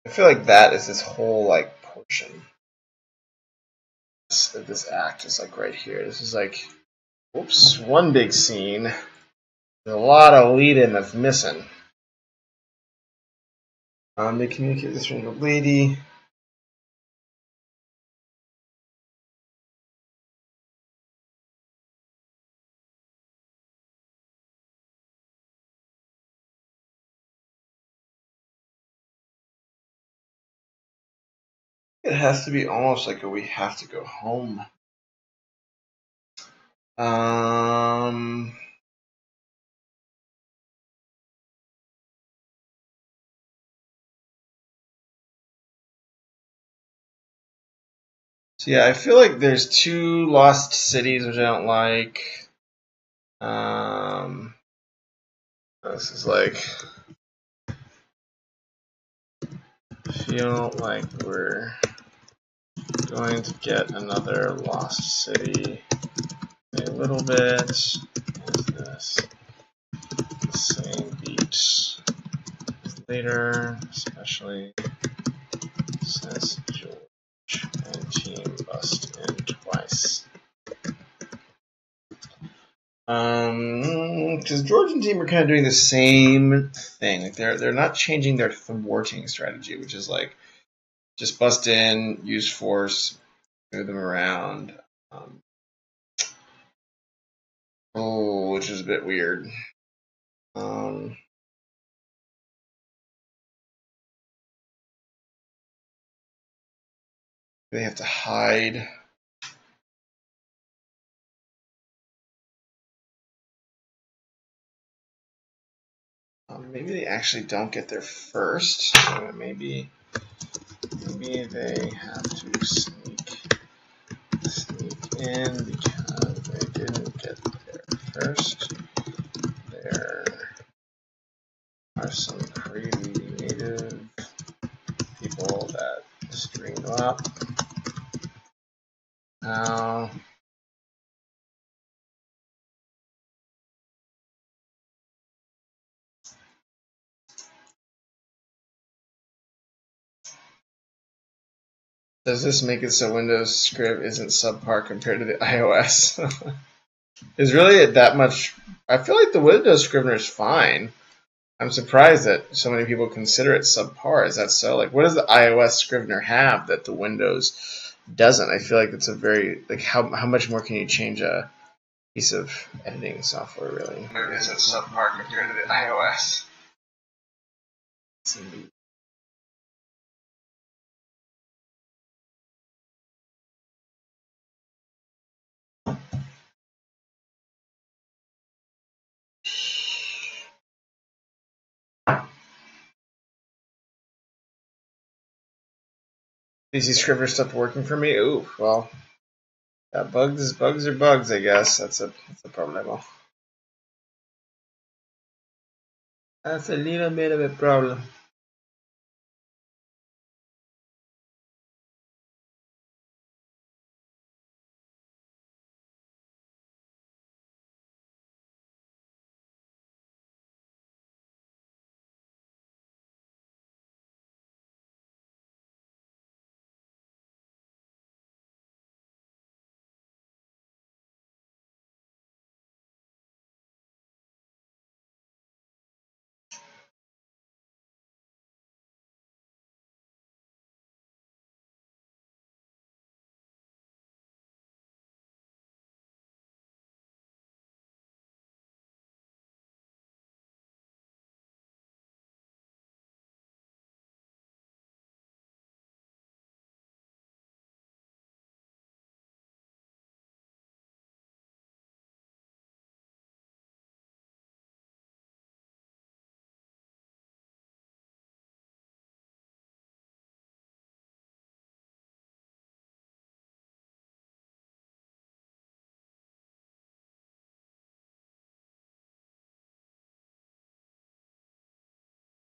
A: I feel like that is this whole like portion. This act is like right here. This is like, whoops, one big scene. There's a lot of lead-in that's missing. They communicate this from the lady. It has to be almost like a we have to go home. So yeah, I feel like there's two lost cities which I don't like. This is like, feel like we're going to get another lost city a little bit. Is this the same beat later, especially since George and team bust in twice. Because George and team are kind of doing the same thing. Like they're not changing their thwarting strategy, which is like just bust in, use force, move them around. Which is a bit weird. They have to hide. Maybe they actually don't get there first. So maybe they have to sneak in because they didn't get there first. There are some creative people that stream up. Now, does this make it so Windows script isn't subpar compared to the iOS? Is really that much? I feel like the Windows Scrivener is fine. I'm surprised that so many people consider it subpar. Is that so? Like, what does the iOS Scrivener have that the Windows doesn't? I feel like it's a very like how much more can you change a piece of editing software really? Is it subpar compared to the iOS? PC Scrivener stopped working for me. Ooh, well, bugs are bugs. I guess that's a problem. That's a little bit of a problem.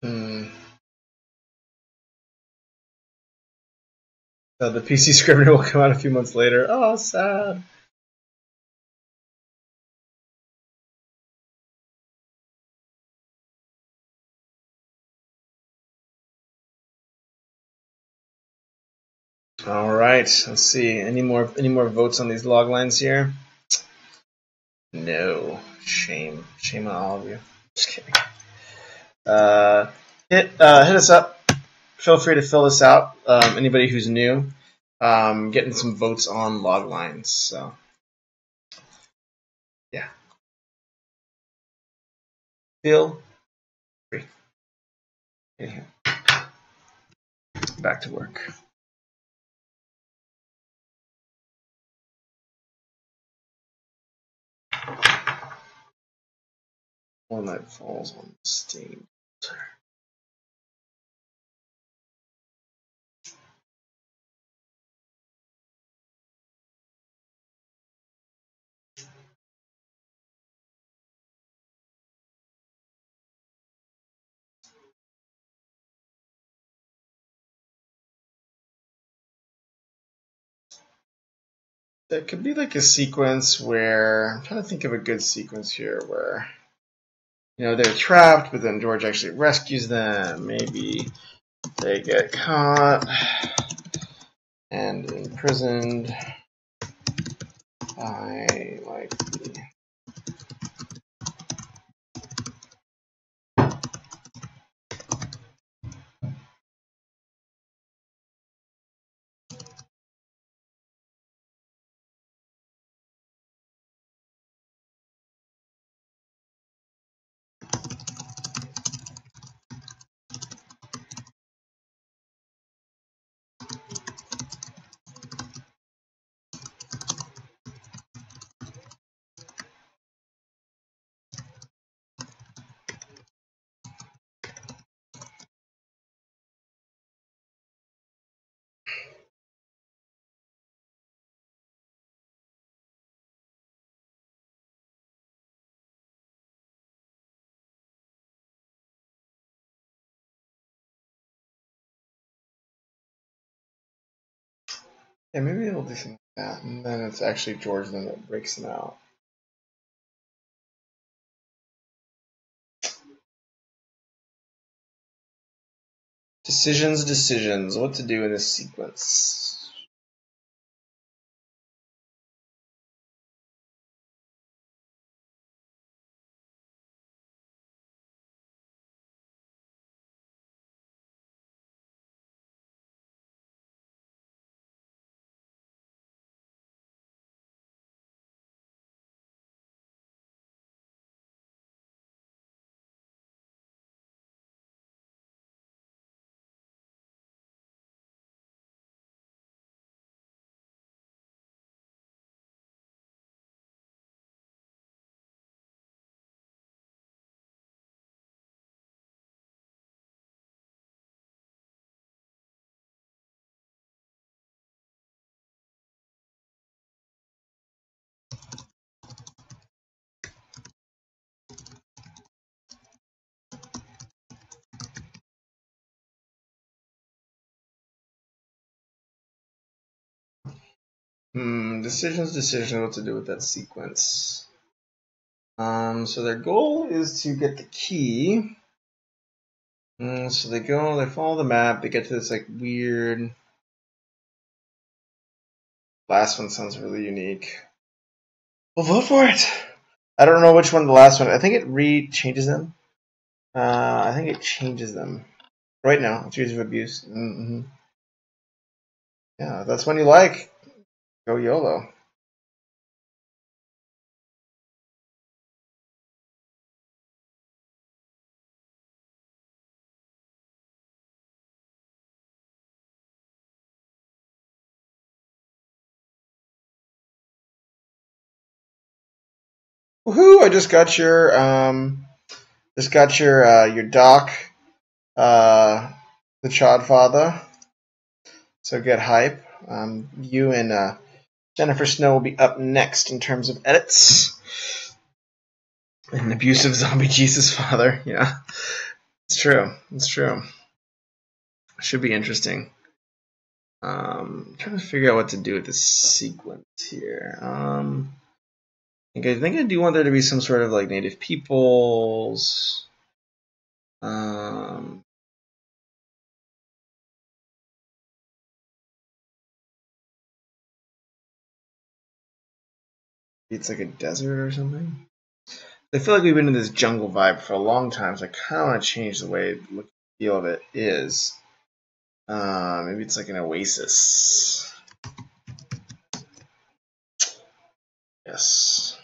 A: The PC Scrivener will come out a few months later. Oh, sad. All right, let's see. Any more votes on these log lines here? No. Shame on all of you. Just kidding. Hit us up. Feel free to fill this out. Anybody who's new, getting some votes on log lines. So, yeah. Feel free. Anyhow, back to work. One Night Falls on Steam. There could be like a sequence where I'm trying to think of a good sequence here where they're trapped, but then George actually rescues them. Maybe they get caught and imprisoned by like the yeah, maybe it'll do something like that, and then it's actually George then that breaks them out. Decisions. What to do in this sequence? Decisions. What to do with that sequence? So their goal is to get the key. So they follow the map, they get to this like weird. Last one sounds really unique. We'll vote for it. I don't know which one the last one. I think it changes them. I think it changes them. Right now, it's years of abuse. Yeah, that's one you like. Go YOLO. Woohoo! I just got your doc, the Chod Father. So get hype. You and Jennifer Snow will be up next in terms of edits. An abusive zombie Jesus Father, yeah. It's true. It's true. Should be interesting. I'm trying to figure out what to do with this sequence here. I think I do want there to be some sort of like native peoples. It's like a desert or something. I feel like we've been in this jungle vibe for a long time, so I kind of want to change the way the look and feel of it is. Maybe it's like an oasis. Yes.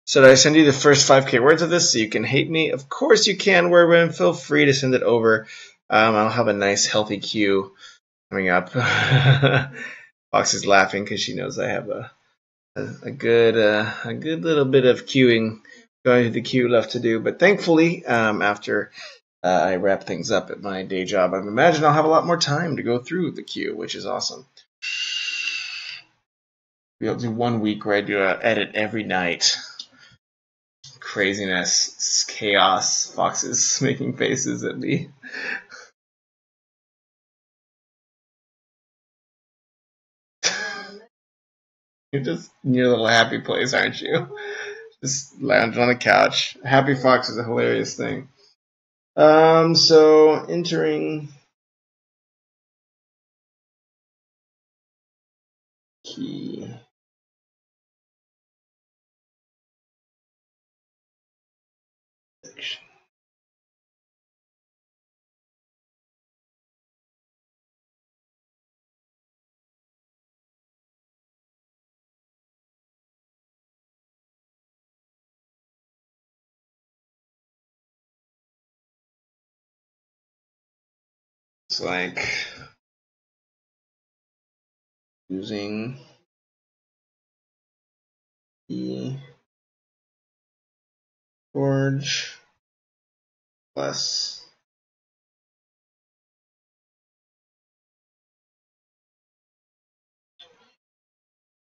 A: So did I send you the first 5K words of this so you can hate me? Of course you can, Wordwin. Feel free to send it over. I'll have a nice, healthy queue coming up. Fox is laughing because she knows I have a good little bit of queuing going to the queue left to do. But thankfully, after I wrap things up at my day job, I imagine I'll have a lot more time to go through the queue, which is awesome. We'll do 1 week where I do an edit every night. Craziness, chaos. Fox is making faces at me. You're just in your little happy place, aren't you? Just lounging on the couch. Happy Fox is a hilarious thing. So entering key. It's like using the George plus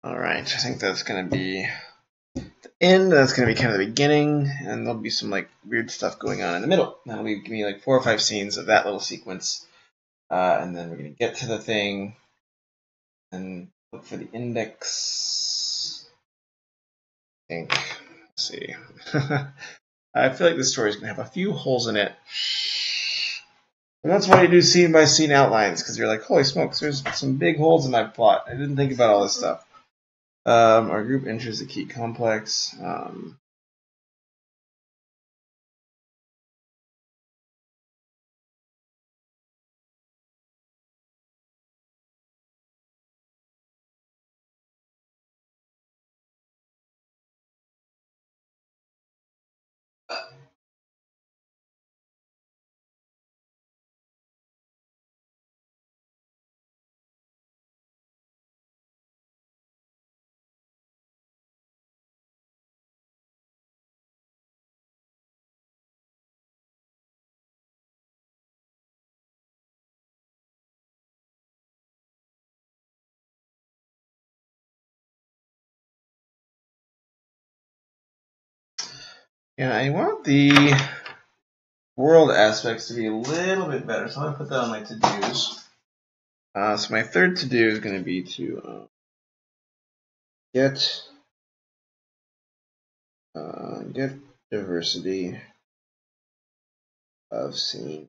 A: alright, I think that's gonna be the end, that's gonna be kind of the beginning, and there'll be some like weird stuff going on in the middle. That'll be give me like 4 or 5 scenes of that little sequence. And then we're gonna get to the thing and look for the index. I think. Let's see. I feel like this story is gonna have a few holes in it. And that's why you do scene by scene outlines, because you're like, holy smokes, there's some big holes in my plot. I didn't think about all this stuff. Our group enters the key complex. Yeah, I want the world aspects to be a little bit better, so I'm going to put that on my to-dos. So my third to-do is going to be to get diversity of scene.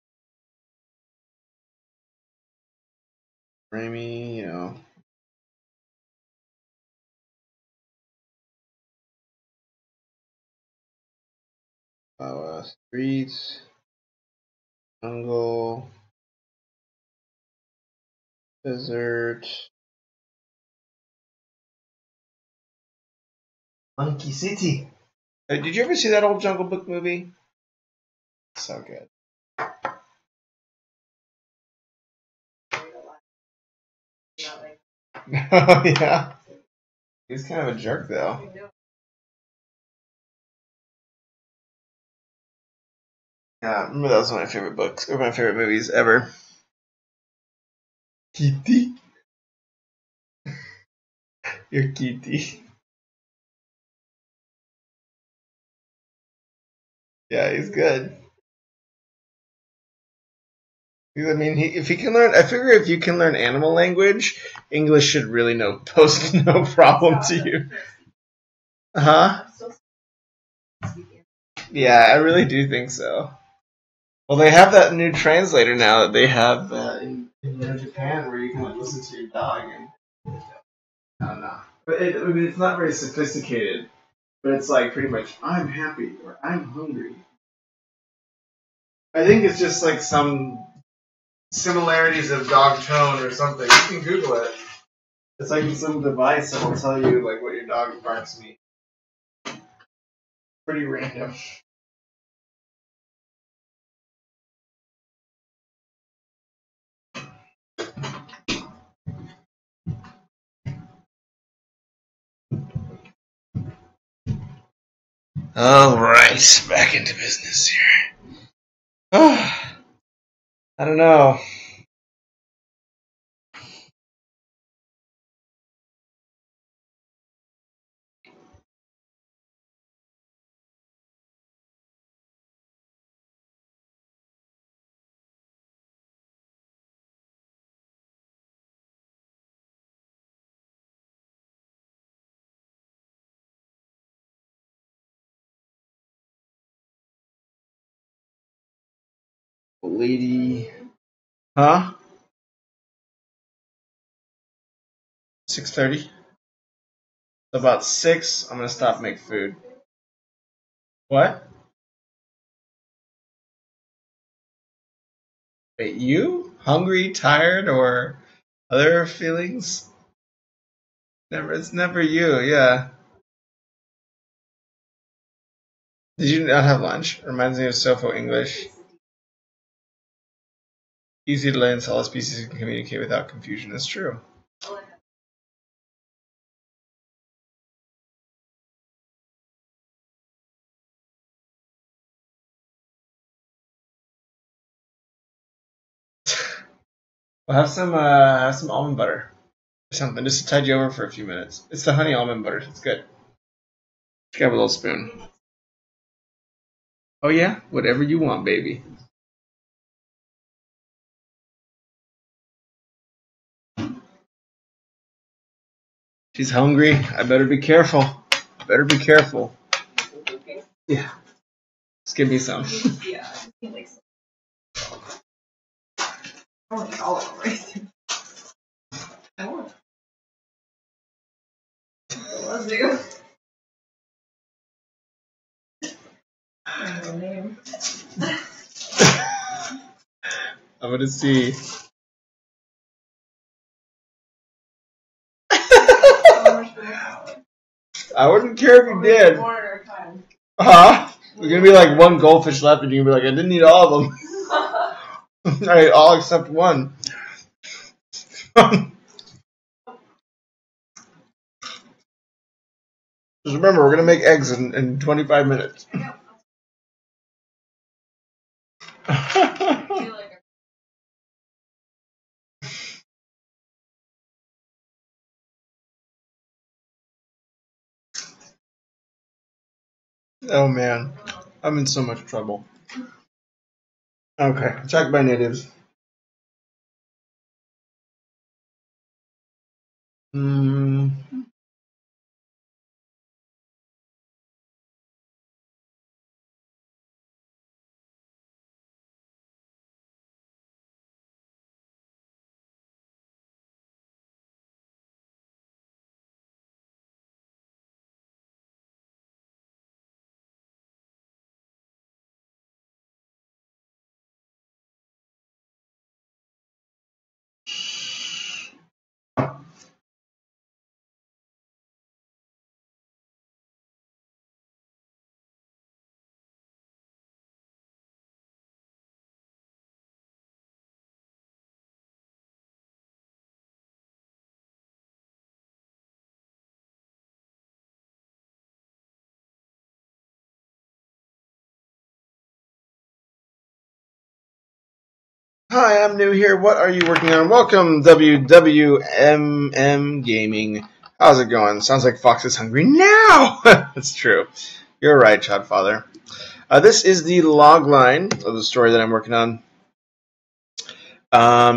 A: Framey, you know. Streets, jungle, desert, Monkey City. Did you ever see that old Jungle Book movie? So good. Oh yeah. He's kind of a jerk though. Yeah, remember that was one of my favorite books, or my favorite movies ever. Kitty? You're Kitty. Yeah, he's good. I mean, if he can learn, I figure if you can learn animal language, English should really pose no problem to you. Huh? Yeah, I really do think so. Well, they have that new translator now that they have in Japan, where you can listen to your dog. And I don't know, but I mean, it's not very sophisticated. But it's like pretty much, I'm happy or I'm hungry. I think it's just like some similarities of dog tone or something. You can Google it. It's like some device that will tell you like what your dog barks mean. Pretty random. All right, back into business here. I don't know. Lady. Huh? 6:30. About 6, I'm gonna stop and make food. What? Wait, you? Hungry, tired, or other feelings? It's never you, yeah. Did you not have lunch? Reminds me of Sofo English. Easy to learn, solid species can communicate without confusion. That's true. Well, have some almond butter or something just to tide you over for a few minutes. It's the honey almond butter. It's good. Just grab a little spoon. Oh yeah, whatever you want, baby. She's hungry. I better be careful. Better be careful. Yeah. Just give me some.
D: Yeah. I want all of them. I want. Let's do. I know name.
A: I'm gonna see. I wouldn't care if you did. Huh? There's gonna be like one goldfish left, and you're gonna be like, I didn't eat all of them. I ate all except one. Just remember, we're gonna make eggs in 25 minutes. Oh man, I'm in so much trouble. Okay, check by natives. Hi, I'm new here. What are you working on? Welcome, WWMM Gaming. How's it going? Sounds like Fox is hungry now. That's true. You're right, Chadfather. This is the log line of the story that I'm working on.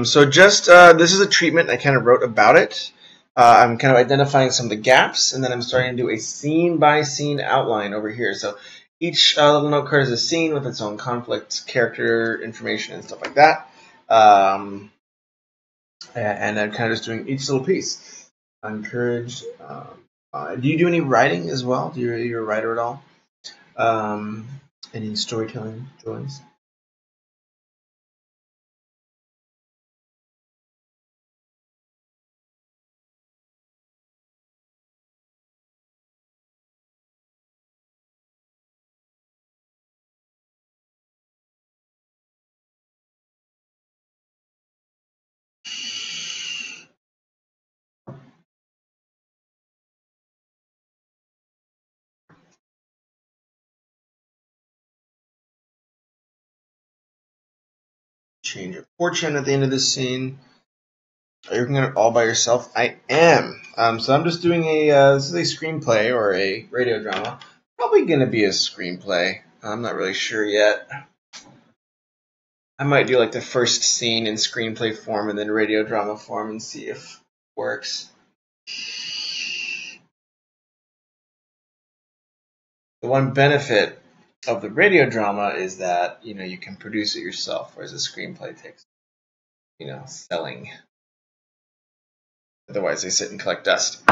A: So just this is a treatment. I kind of wrote about it. I'm kind of identifying some of the gaps, and then I'm starting to do a scene-by-scene outline over here. So each little note card is a scene with its own conflict, character information, and stuff like that. And I'm kind of just doing each little piece. Encouraged. Do you do any writing as well? Do you a writer at all? Any storytelling joys? Change of fortune at the end of this scene. Are you working on it all by yourself? I am. So I'm just doing this is a screenplay or a radio drama. Probably going to be a screenplay. I'm not really sure yet. I might do like the first scene in screenplay form and then radio drama form and see if it works. The one benefit of the radio drama is that you can produce it yourself, whereas a screenplay takes selling. Otherwise, they sit and collect dust,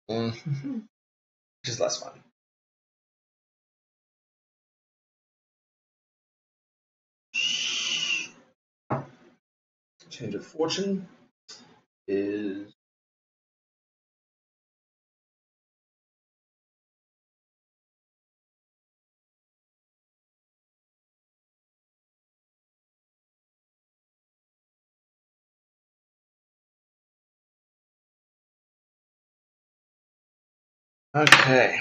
A: which is less fun. Change of fortune is okay.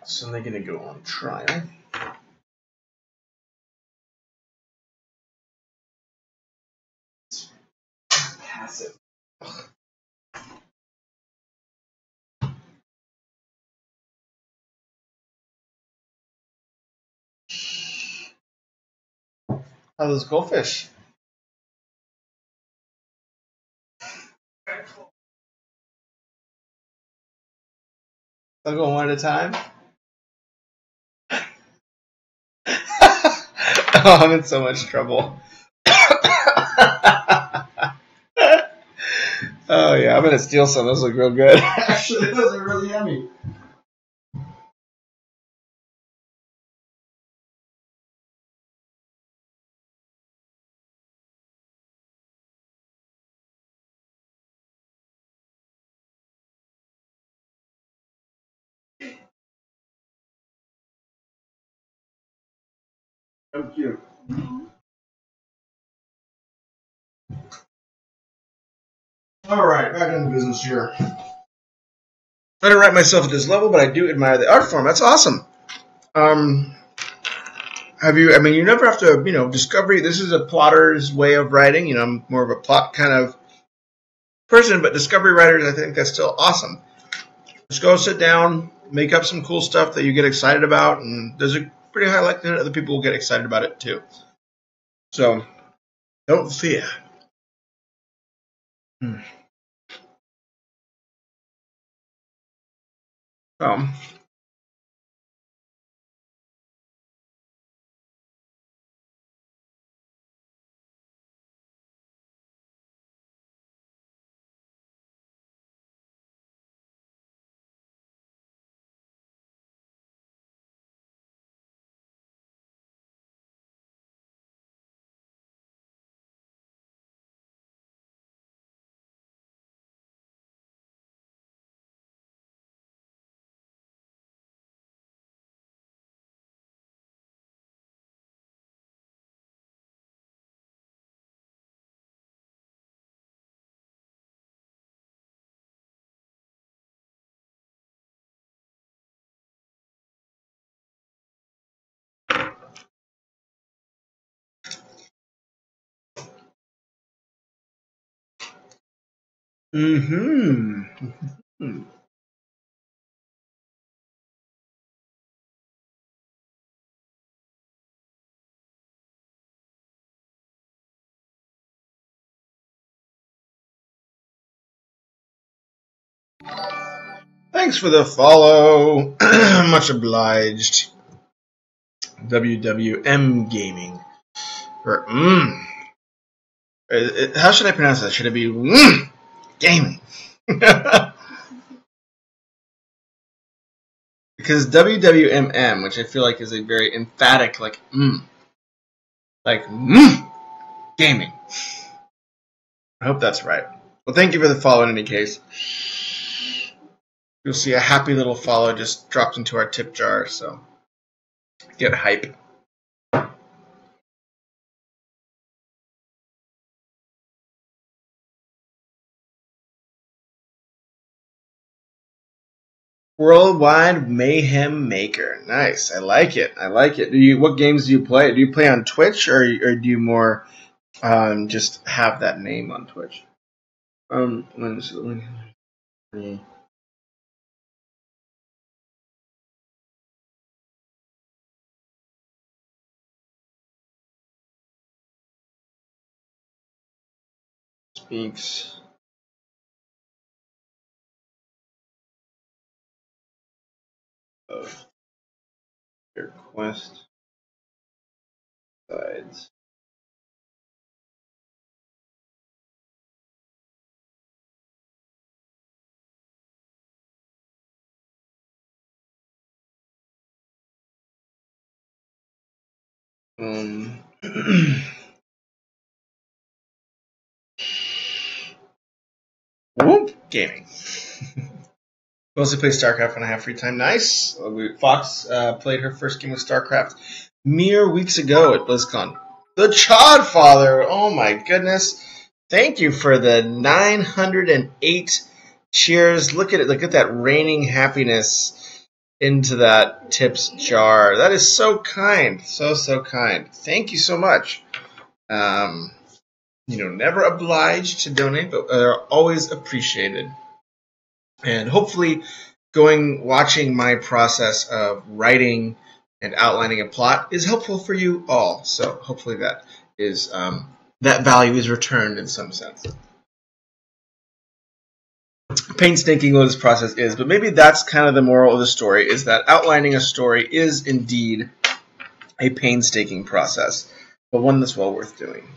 A: So they're gonna go on trial. Passive. How those goldfish? I'll go one at a time. Oh, I'm in so much trouble. Oh yeah, I'm gonna steal some. Those look real good.
B: Actually, those are really yummy. So cute.
A: All right, back into business here. I don't write myself at this level, but I do admire the art form. That's awesome. Have you? I mean, you never have to, discovery. This is a plotter's way of writing. I'm more of a plot kind of person, but discovery writers, I think that's still awesome. Just go sit down, make up some cool stuff that you get excited about, and there's a pretty high likelihood other people will get excited about it too. So, don't fear. Um, Thanks for the follow. Much obliged. WWM Gaming. Or, how should I pronounce that? Should it be gaming? Because WWMM, which I feel like is a very emphatic, like gaming. I hope that's right. Well, thank you for the follow in any case. You'll see a happy little follow just dropped into our tip jar, so get hype. Worldwide Mayhem Maker. Nice. I like it. I like it. What games do you play? Do you play on Twitch or do you more just have that name on Twitch? Speaks. Of your quest sides. Whoop! Gaming. Mostly play StarCraft when I have free time. Nice. Fox played her first game of StarCraft mere weeks ago at BlizzCon. The Chodfather. Oh my goodness. Thank you for the 908 cheers. Look at it. Look at that raining happiness into that tips jar. That is so kind. So kind. Thank you so much. Never obliged to donate, but they're always appreciated. And hopefully watching my process of writing and outlining a plot is helpful for you all. So hopefully that is that value is returned in some sense. Painstaking though this process is, but maybe that's kind of the moral of the story, is that outlining a story is indeed a painstaking process, but one that's well worth doing.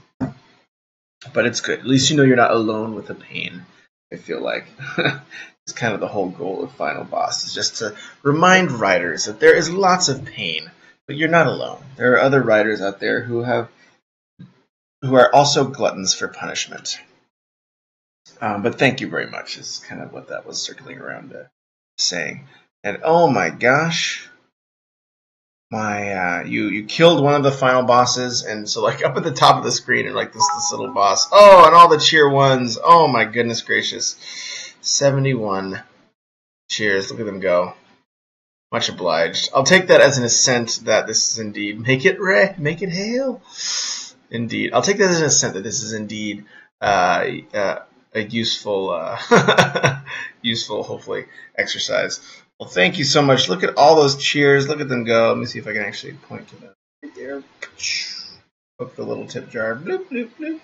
A: But it's good. At least you know you're not alone with the pain, I feel like. It's kind of the whole goal of Final Boss, is just to remind writers that there is lots of pain, but you're not alone. There are other writers out there who are also gluttons for punishment. But thank you very much is kind of what that was circling around saying. And oh my gosh, you killed one of the final bosses, and so like up at the top of the screen and like this little boss. Oh, and all the cheer ones. Oh my goodness gracious. 71 cheers. Look at them go. Much obliged. I'll take that as an assent that this is indeed make it hail. Indeed, I'll take that as an assent that this is indeed a useful, useful, hopefully, exercise. Well, thank you so much. Look at all those cheers. Look at them go. Let me see if I can actually point to them right there. Hook the little tip jar. Bloop bloop bloop.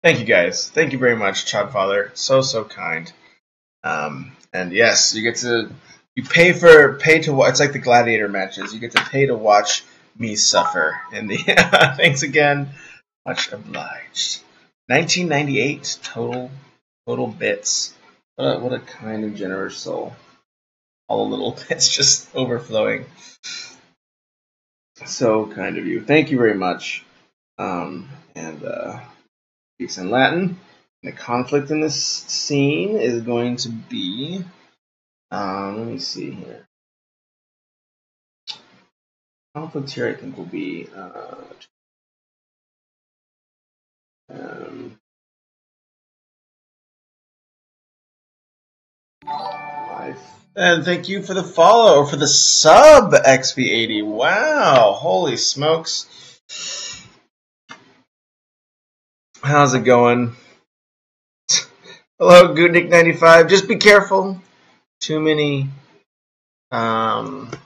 A: Thank you guys. Thank you very much, Chodfather. So kind. And yes, you pay to watch. It's like the gladiator matches. You get to pay to watch me suffer. And thanks again. Much obliged. 1998 total bits. What a kind and generous soul. All the little bits just overflowing. So kind of you. Thank you very much. Speaks in Latin. The conflict in this scene is going to be. Let me see here. Conflict here, I think, will be. Life. And thank you for the follow, or for the sub, XV80. Wow, holy smokes. How's it going? Hello, Goodnick95. Just be careful. Too many odd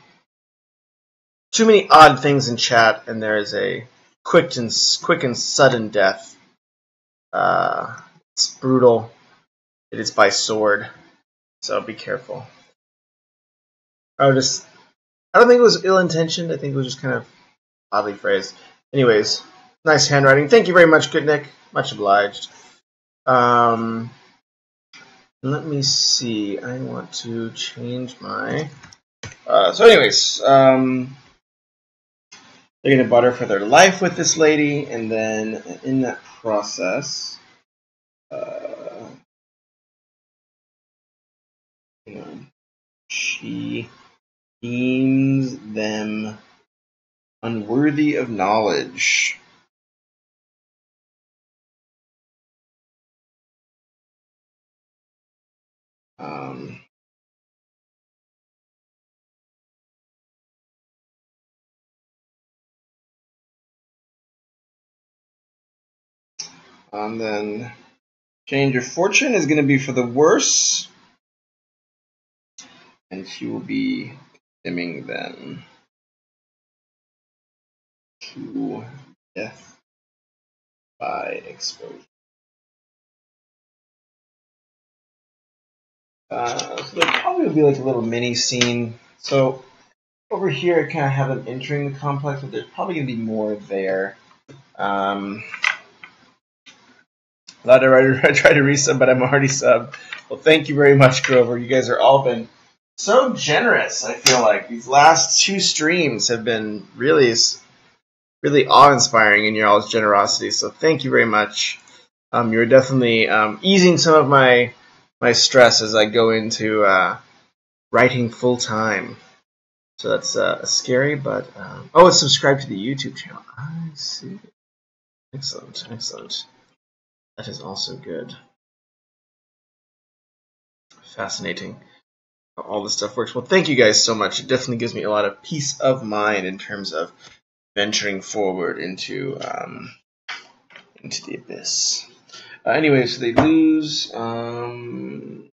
A: things in chat, and there is a quick and sudden death. It's brutal. It is by sword, so be careful. I don't think it was ill-intentioned. I think it was just kind of oddly phrased. Anyways, nice handwriting. Thank you very much, Good Nick. Much obliged. Let me see. I want to change my. So, anyways, they're gonna butter for their life with this lady, and then in that process, she deems them unworthy of knowledge. And then change of fortune is going to be for the worse, and she will be condemning them to death by exposure. So there probably will be like a little mini scene. So over here, I kind of have them entering the complex, but there's probably going to be more there. Glad I tried to resub, but I'm already subbed. Well, thank you very much, Grover. You guys are all been so generous. I feel like these last 2 streams have been really awe-inspiring in your all's generosity. So thank you very much. You're definitely easing some of my stress as I go into writing full time. So that's scary, but it's subscribed to the YouTube channel. I see. Excellent, excellent. That is also good. Fascinating how all this stuff works. Well, thank you guys so much. It definitely gives me a lot of peace of mind in terms of venturing forward into the abyss. Anyway, so they lose. Okay,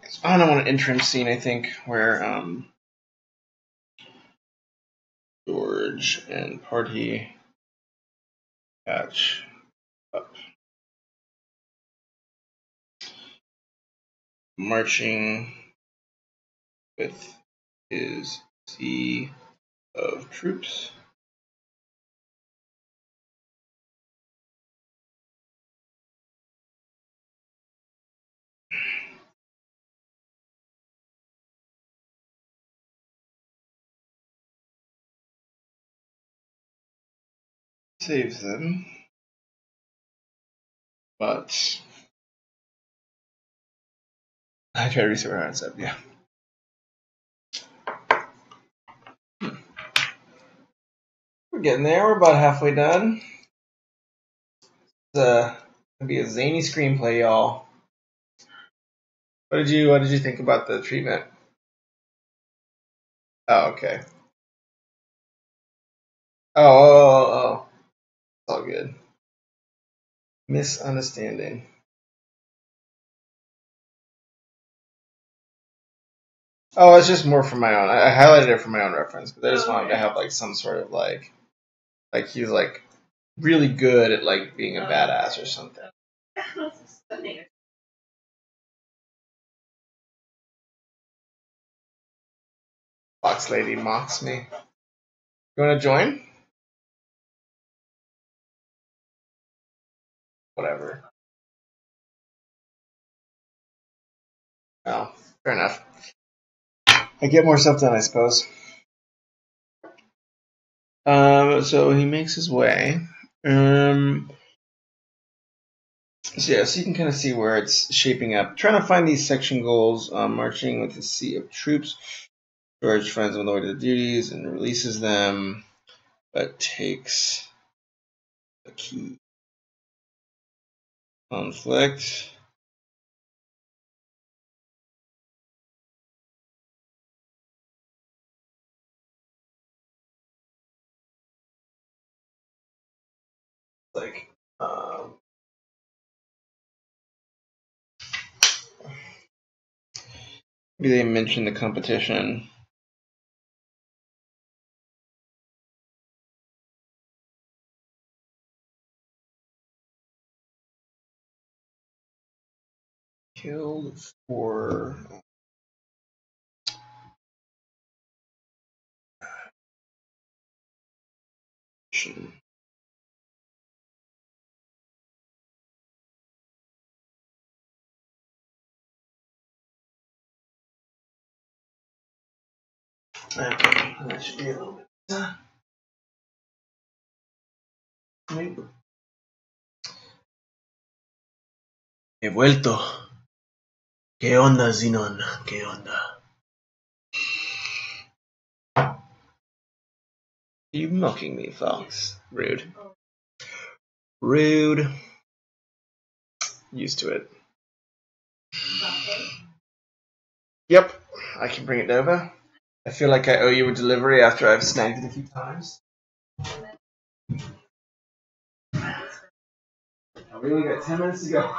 A: so I want an interim scene, I think, where George and party catch up. Marching with his sea of troops. Saves them, but I try to reset where I said, yeah. We're getting there. We're about halfway done. It's gonna be a zany screenplay, y'all. What did you think about the treatment? Oh, okay. Oh. It's all good. Misunderstanding. Oh, it's just more for my own. I highlighted it for my own reference, but I just wanted to have like some sort of like he's like really good at like being a badass or something. Fox Lady mocks me. You want to join? Whatever. Oh, fair enough. I get more stuff done, I suppose. So he makes his way. So you can kind of see where it's shaping up. Trying to find these section goals. Marching with a sea of troops. George finds them on the way to the duties and releases them, but takes the key. Conflict. Like, maybe they mention the competition. killed for okay, that should be a little bit. He vuelto. ¿Qué onda, Zinon? ¿Qué onda? You mocking me, Fox? Rude. Rude. Used to it. Yep, I can bring it over. I feel like I owe you a delivery after I've snagged it a few times. We only got 10 minutes to go.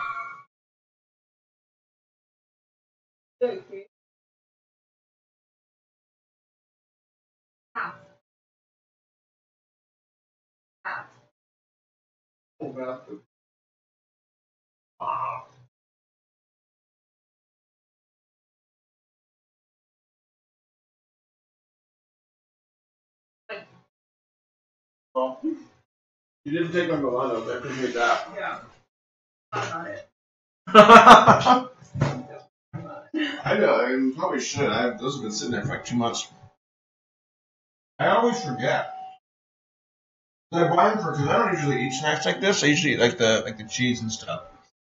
A: Well, you didn't take my Milano, but I appreciate that.
D: Yeah. Not it.
A: I know, I probably should. Those have been sitting there for like 2 months. I always forget. I buy them because I don't usually eat snacks like this. I usually eat like the cheese and stuff.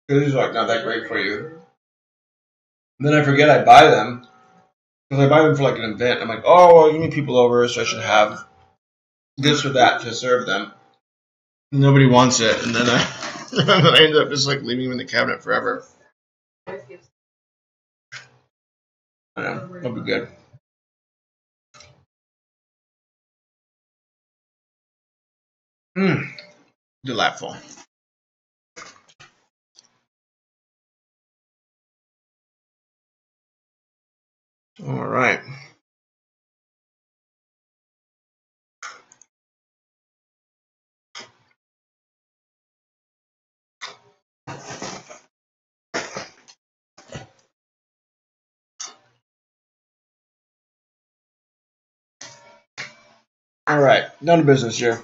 A: Because these are like not that great for you. And then I forget I buy them. Because I buy them for like an event. I'm like, oh, well, you need people over, so I should have this or that to serve them. Nobody wants it, and then I end up just like leaving them in the cabinet forever. That'll be good. Delightful. All right. All right. Down to business here.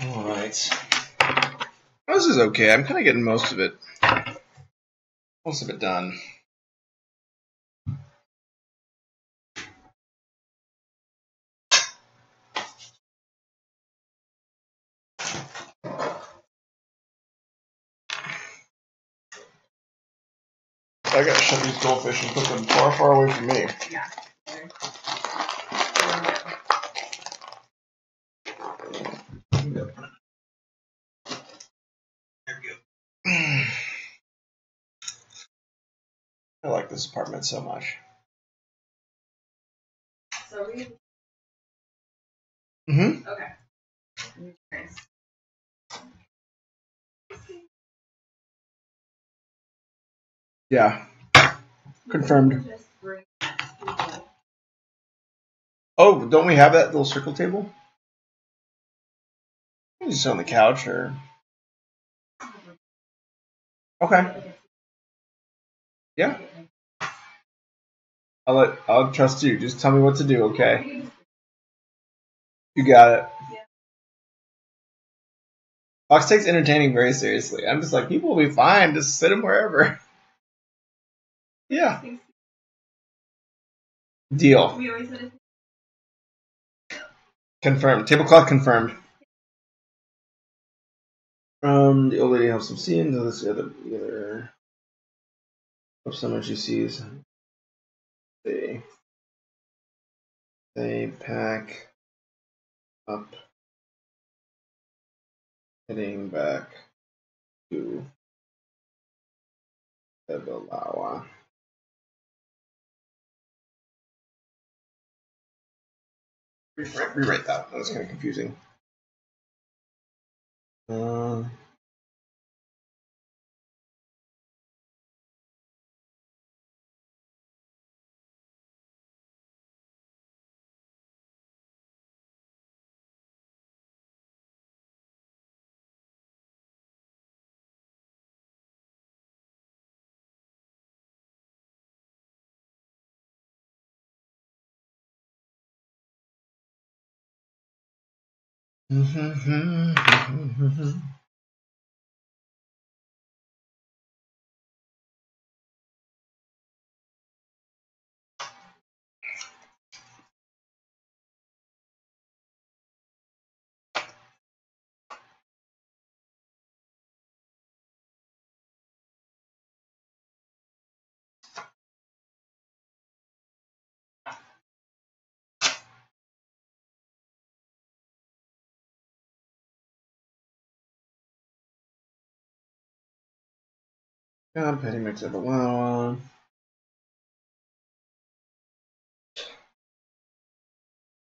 A: All right. This is okay. I'm kind of getting most of it done. I gotta shut these goldfish and put them far, far away from me.
D: Yeah.
A: I like this apartment so much.
D: So we.
A: Mm-hmm.
D: Okay. Nice.
A: Yeah. Confirmed. Oh, don't we have that little circle table? You can just sit on the couch or. Okay. Yeah. I'll trust you. Just tell me what to do, okay? You got it. Fox takes entertaining very seriously. I'm just like, people will be fine. Just sit them wherever. Yeah. Deal. Confirmed. Tablecloth confirmed. The old lady helps him see and does the other of someone she sees. They pack up, heading back to Evalawa. Rewrite that. That was kind of confusing. Petty mix of Evalawa.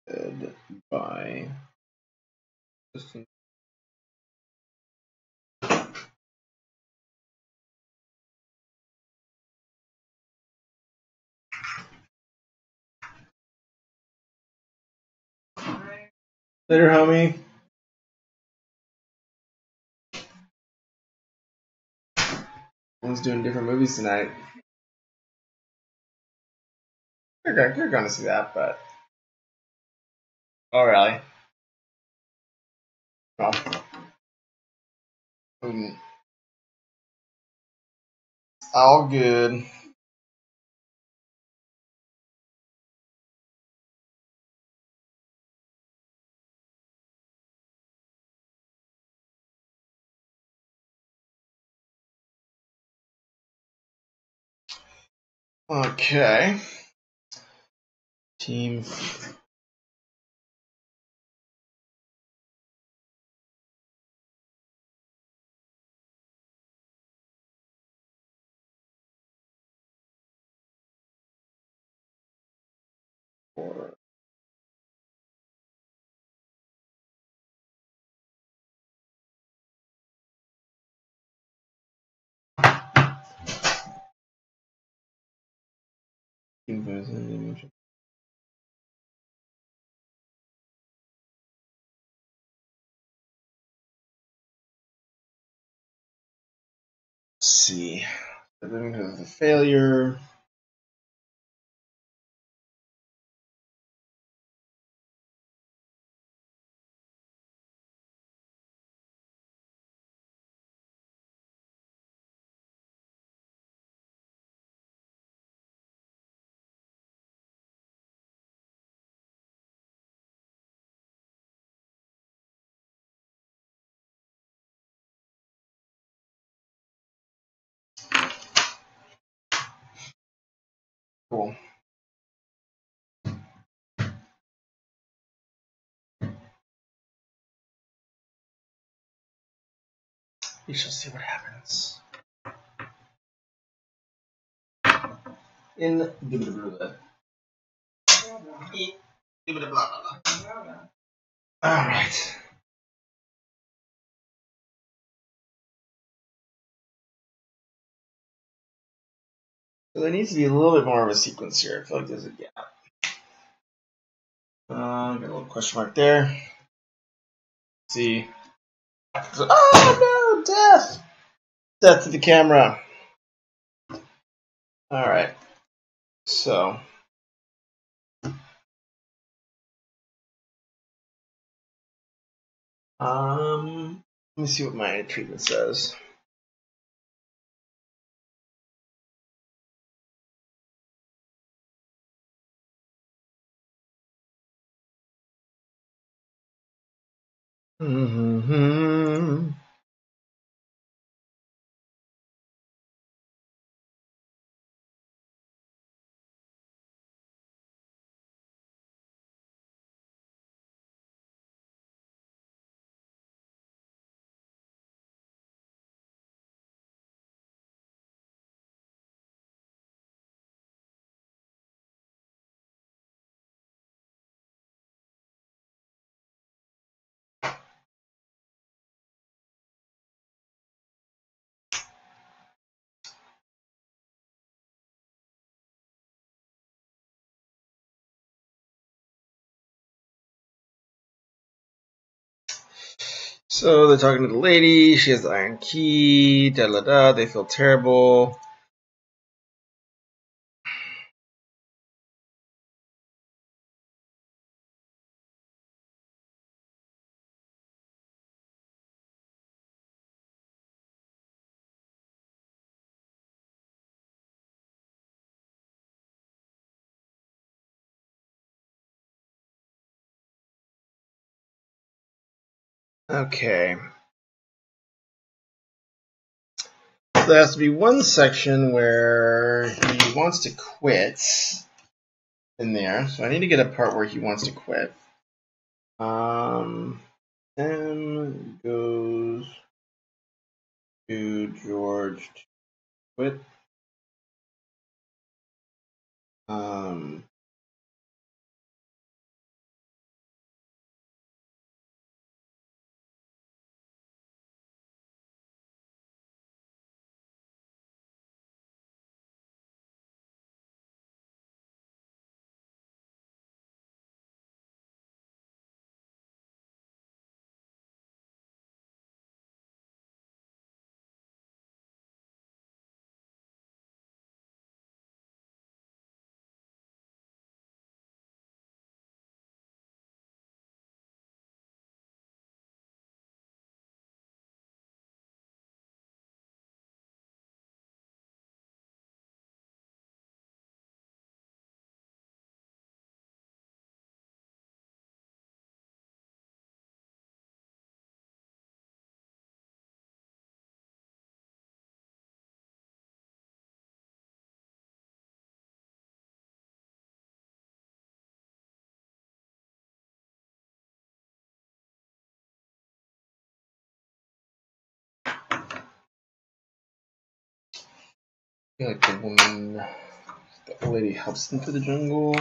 A: Led by later, homie. Everyone's doing different movies tonight. You're going to see that, but. Oh, really? Well, all good. Okay. Team. Four. Let's see. The failure. Cool. We shall see what happens. All right. So there needs to be a little bit more of a sequence here. I feel like there's a gap. Got a little question mark there. Let's see. So, oh no, death! Death to the camera. Alright. So. Let me see what my treatment says. Mm-hmm. So they're talking to the lady. She has the iron key. Da da da. They feel terrible. Okay. So there has to be one section where he wants to quit in there. So I need to get a part where he wants to quit. Then goes to George to quit. I feel like the woman, the old lady, helps them through the jungle.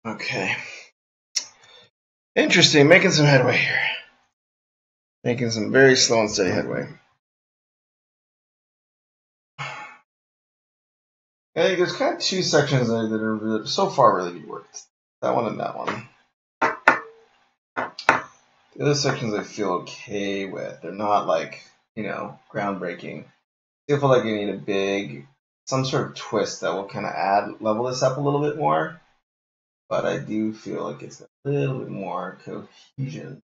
A: Okay. Interesting. Making some headway here. Making some very slow and steady headway. And there's kind of two sections that are really, so far really good work. That one and that one. The other sections I feel okay with. They're not like, groundbreaking. I feel like you need some sort of twist that will kind of level this up a little bit more. But I do feel like it's a little bit more cohesion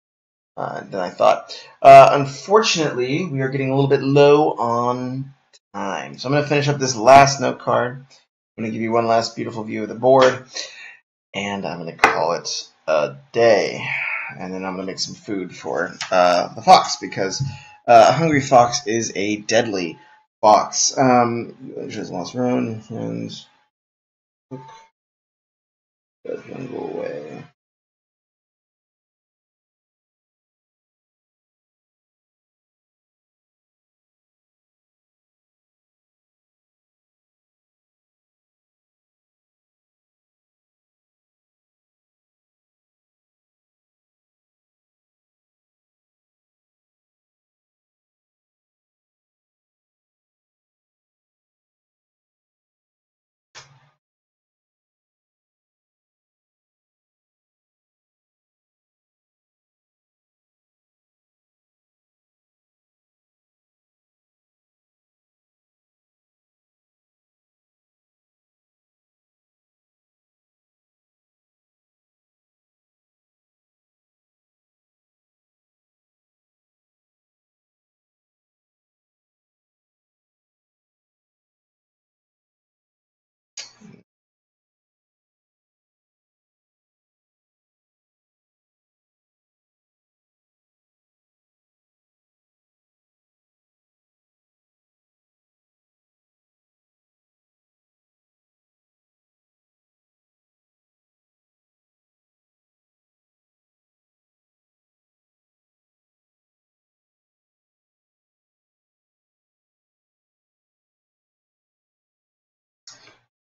A: than I thought. Unfortunately, we are getting a little bit low on time. So I'm going to finish up this last note card. I'm going to give you one last beautiful view of the board. And I'm going to call it a day. And then I'm going to make some food for the fox, because a hungry fox is a deadly Fox. Just lost run and look. That one go away.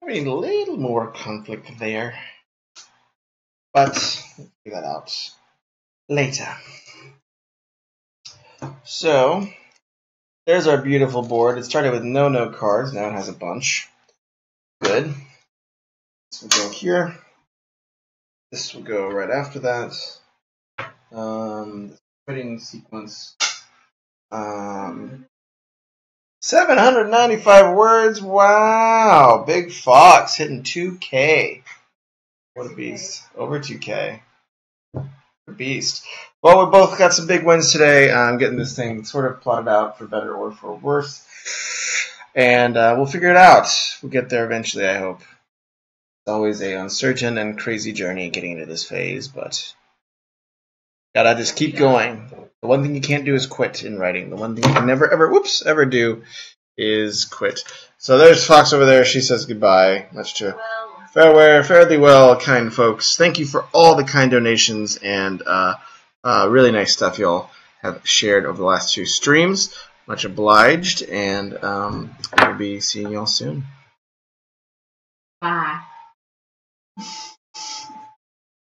A: I mean, a little more conflict there, but we'll figure that out later. So, there's our beautiful board. It started with no cards, now it has a bunch. Good. This will go here. This will go right after that. Quitting sequence. 795 words. Wow. Big Fox hitting 2K. What a beast. Over 2K. A beast. Well, we both got some big wins today. I'm getting this thing sort of plotted out for better or for worse. And we'll figure it out. We'll get there eventually, I hope. It's always a uncertain and crazy journey getting into this phase, but gotta just keep going. The one thing you can't do is quit in writing. The one thing you can never, ever do is quit. So there's Fox over there. She says goodbye. Much to fairly well, kind folks. Thank you for all the kind donations and really nice stuff y'all have shared over the last 2 streams. Much obliged, and we'll be seeing y'all soon.
D: Bye.